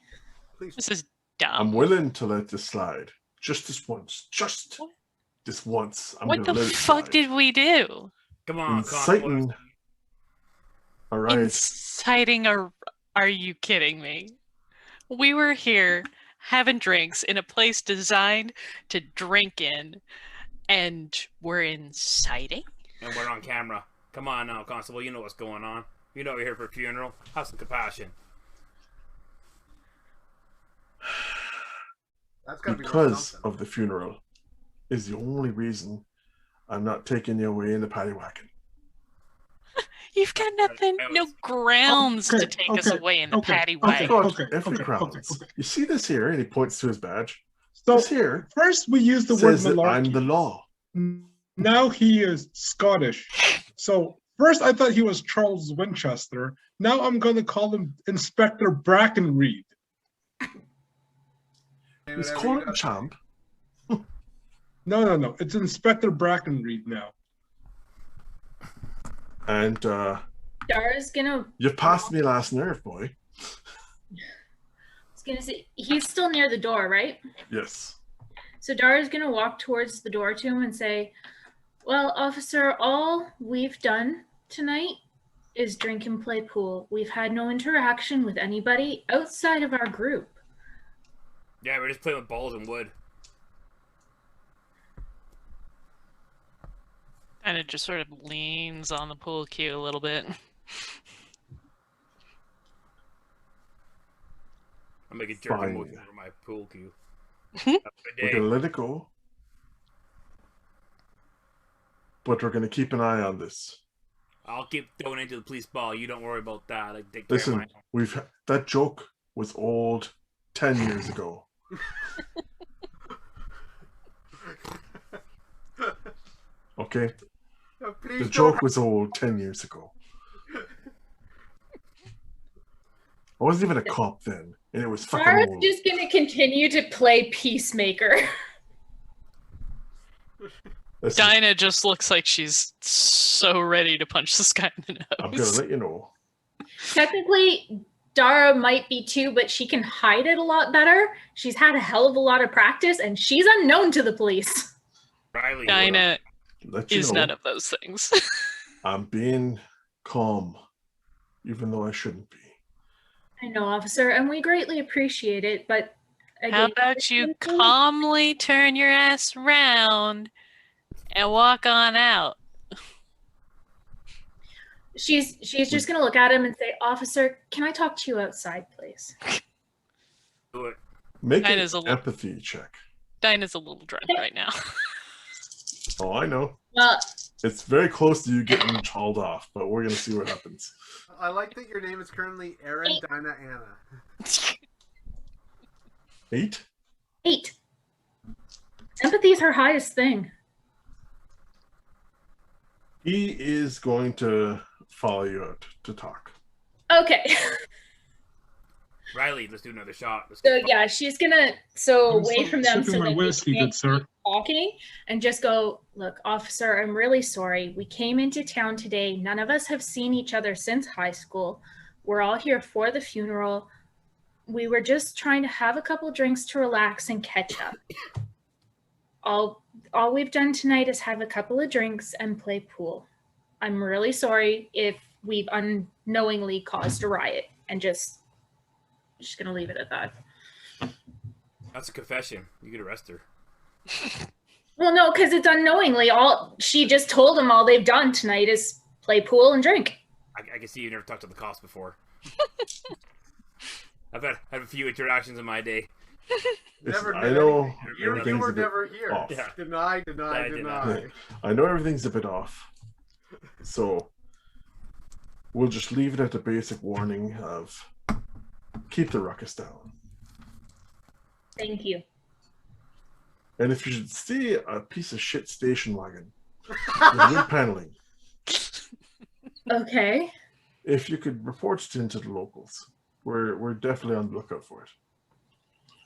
Please. This is I'm dumb. willing to let this slide. Just this once. Just this once. I'm What gonna the let it fuck slide. did we do? Come on, Constable. Inciting. All right. Inciting a... Are you kidding me? We were here having drinks in a place designed to drink in, and we're inciting? And we're on camera. Come on now, Constable. You know what's going on. You know you're here for a funeral. Have some compassion. That's gotta be worth Because something. of the funeral is the only reason I'm not taking you away in the paddy wagon. You've got nothing, no grounds to take us away in the paddy wagon. Every grounds. You see this here? And he points to his badge. So This here first we use the word says that I'm malarkey. the law. Now he is Scottish. So first I thought he was Charles Winchester. Now I'm going to call him Inspector Brackenreed. He's Whatever you calling got. champ. No. It's Inspector Brackenreed now. And Dara's gonna you've passed me last nerve, boy. say he's still near the door, right? Yes. So Dara's gonna walk towards the door to him and say, "Well, officer, all we've done tonight is drink and play pool. We've had no interaction with anybody outside of our group." Yeah, we're just playing with balls and wood. Kind of just sort of leans on the pool cue a little bit. I'm making jerky Fine. motion for my pool cue. We're Day. gonna let it go, but we're gonna keep an eye on this. I'll keep throwing into the police ball. You don't worry about that. I take care of Listen, mine. that joke was old 10 years ago. Okay? No, The please joke don't. was old 10 years ago. I wasn't even a cop then, and it was fucking Dara's old. just gonna continue to play peacemaker. Listen, Dinah just looks like she's so ready to punch this guy in the nose. I'm gonna let you know. Technically, Dara might be too, but she can hide it a lot better. She's had a hell of a lot of practice, and she's unknown to the police. Riley, Dinah Let you is know. none of those things. I'm being calm, even though I shouldn't be. I know, officer, and we greatly appreciate it, but How again, about you calmly turn your ass around and walk on out? she's just gonna look at him and say, "Officer, can I talk to you outside, please?" do it. Make an Dinah's a little- empathy check. Dinah's a little drunk right now. Oh, I know. Well, It's very close to you getting hauled off, but we're gonna see what happens. I like that your name is currently Aaron Dinah Anna. 8? 8. Empathy is her highest thing. He is going to follow you out to talk. Okay. Riley, let's do another shot. Let's So yeah, she's gonna I'm away from them sipping so my that whiskey, they can't good sir. keep talking and just go, "Look, officer, I'm really sorry. We came into town today. None of us have seen each other since high school. We're all here for the funeral. We were just trying to have a couple drinks to relax and catch up. All we've done tonight is have a couple of drinks and play pool. I'm really sorry if we've unknowingly caused a riot," and just gonna leave it at that. That's a confession. You could arrest her. Well, no, because it's unknowingly. All she just told them all they've done tonight is play pool and drink. I can see you never talked to the cops before. I've had a few interactions in my day. Never I did know anything. You everything's were a bit never here. off. Yeah. Deny. I deny. I know everything's a bit off. So we'll just leave it at the basic warning of keep the ruckus down. Thank you. And if you should see a piece of shit station wagon with wood paneling, Okay. if you could report it into the locals, we're definitely on the lookout for it.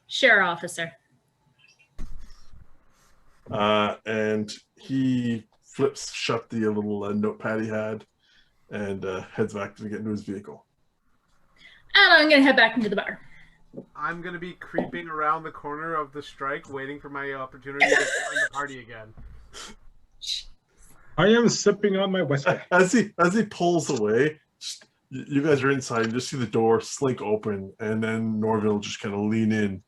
Sure, officer. And he flips shut the little notepad he had and heads back to get into his vehicle. And I'm gonna head back into the bar. I'm gonna be creeping around the corner of the strike, waiting for my opportunity to join the party again. I am sipping on my whiskey. As he pulls away, you guys are inside and just see the door slink open, and then Norville just kind of lean in.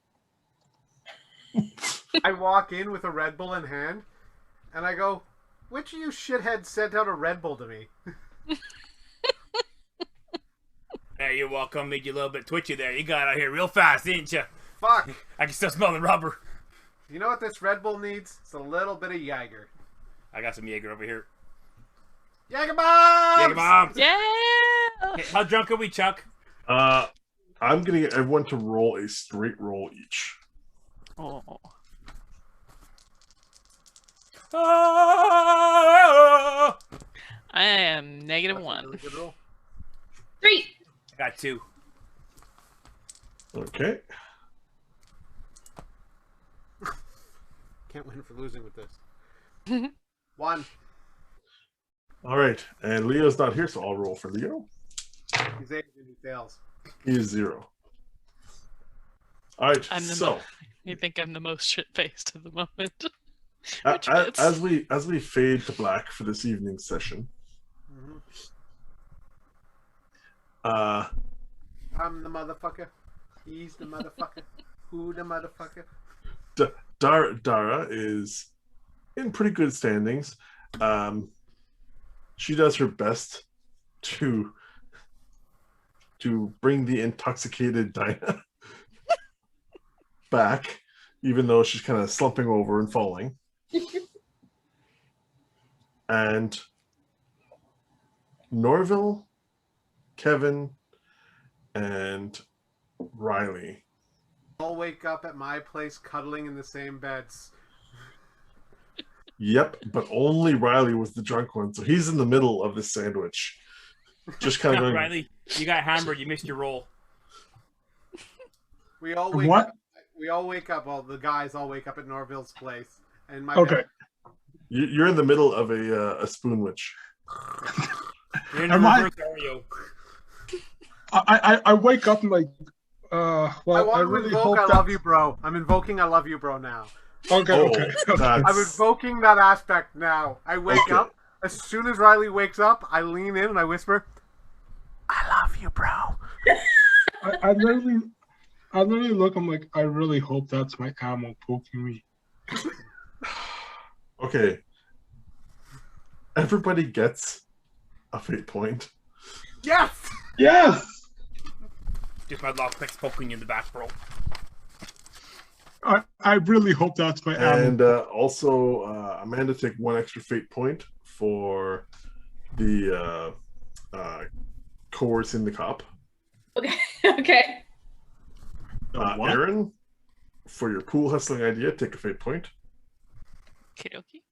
I walk in with a Red Bull in hand, and I go, "Which of you shitheads sent out a Red Bull to me?" Hey, you're welcome. Made you a little bit twitchy there. You got out here real fast, didn't you? Fuck. I can still smell the rubber. You know what this Red Bull needs? It's a little bit of Jaeger. I got some Jaeger over here. Jaeger bombs! Jaeger bombs! Yeah. Hey, how drunk are we, Chuck? I'm gonna get everyone to roll a straight roll each. Oh. Ah! I am That's negative a 1. really good roll. 3. I got 2. Okay. Can't win for losing with this. 1. All right. And Leo's not here, so I'll roll for Leo. He's 8 and he fails. He is 0. All right. I'm the So You think I'm the most shit-faced at the moment. as we fade to black for this evening's session, Mhm. I'm the motherfucker. He's the motherfucker. Who the motherfucker? Dara is in pretty good standings. she does her best to bring the intoxicated Dinah back, even though she's kind of slumping over and falling. And Norville, Kevin, and Riley. All wake up at my place cuddling in the same beds. Yep, but only Riley was the drunk one, so he's in the middle of this sandwich. Just kind of going, Riley, you got hammered. You missed your roll. We all wake What? up. We all wake up. Well, the guys all wake up at Norville's place, and my Okay. you're in the middle of a spoonwich. You're in the Am I- reverse Oreo. I wake up and like, I well, I want to really invoke hope I that... love you, bro. I'm invoking I love you, bro, now. Okay, Oh, okay. that's- I'm invoking that aspect now. I wake Okay. up. As soon as Riley wakes up, I lean in and I whisper, I love you, bro. I literally look. I'm like, I really hope that's my ammo poking me. Okay. Everybody gets a fate point. Yes! Yes. Just my lockpick's poking you in the back, bro. I really hope that's my ammo. And also, Amanda, take one extra fate point for the coercing the cop. Okay. Okay. What? Aaron, for your pool hustling idea, take a fate point. Kidoki.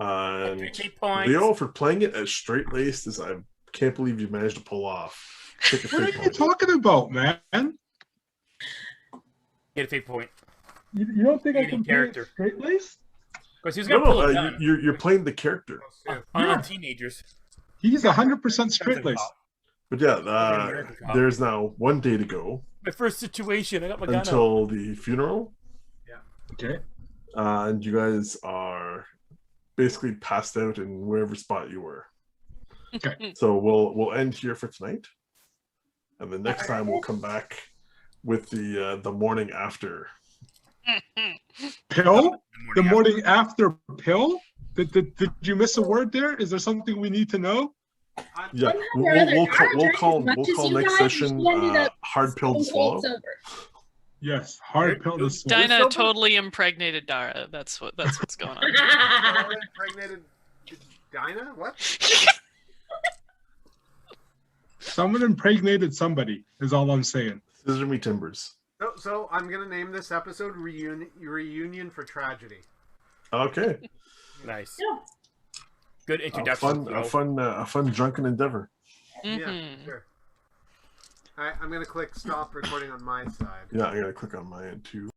And Fate points. Leo, for playing it as straight laced as I can't believe you managed to pull off. Take a What are fate you point. talking about, man? Get a fate point. You don't think I Reading can play character. it straight laced? Because he's No, gonna pull no, a gun you're playing the character. on teenagers. He's 100% straight laced. But yeah, American cop. there's now 1 day to go My first situation. I got my gun out. until the funeral. Okay. And you guys are basically passed out in wherever spot you were. Okay. So we'll end here for tonight, and the next time we'll come back with the morning after. Pill? The morning after pill? Did you miss a word there? Is there something we need to know? Yeah, Somehow or we'll, other, we'll, Dara we'll drank call as much we'll as call you next guys, session she ended up hard pill to swallow. Yes, hard pill to swallow. Dinah Silver? totally impregnated Dara. That's what's going on. Someone impregnated Dinah? What? Someone impregnated somebody, is all I'm saying. Scissor me timbers. So I'm going to name this episode Reunion for Tragedy. Okay, Nice. Yeah. Good a introduction. fun drunken endeavor. Mhm. Yeah, sure. All right, I'm going to click stop recording on my side. Yeah, I gotta click on my end too.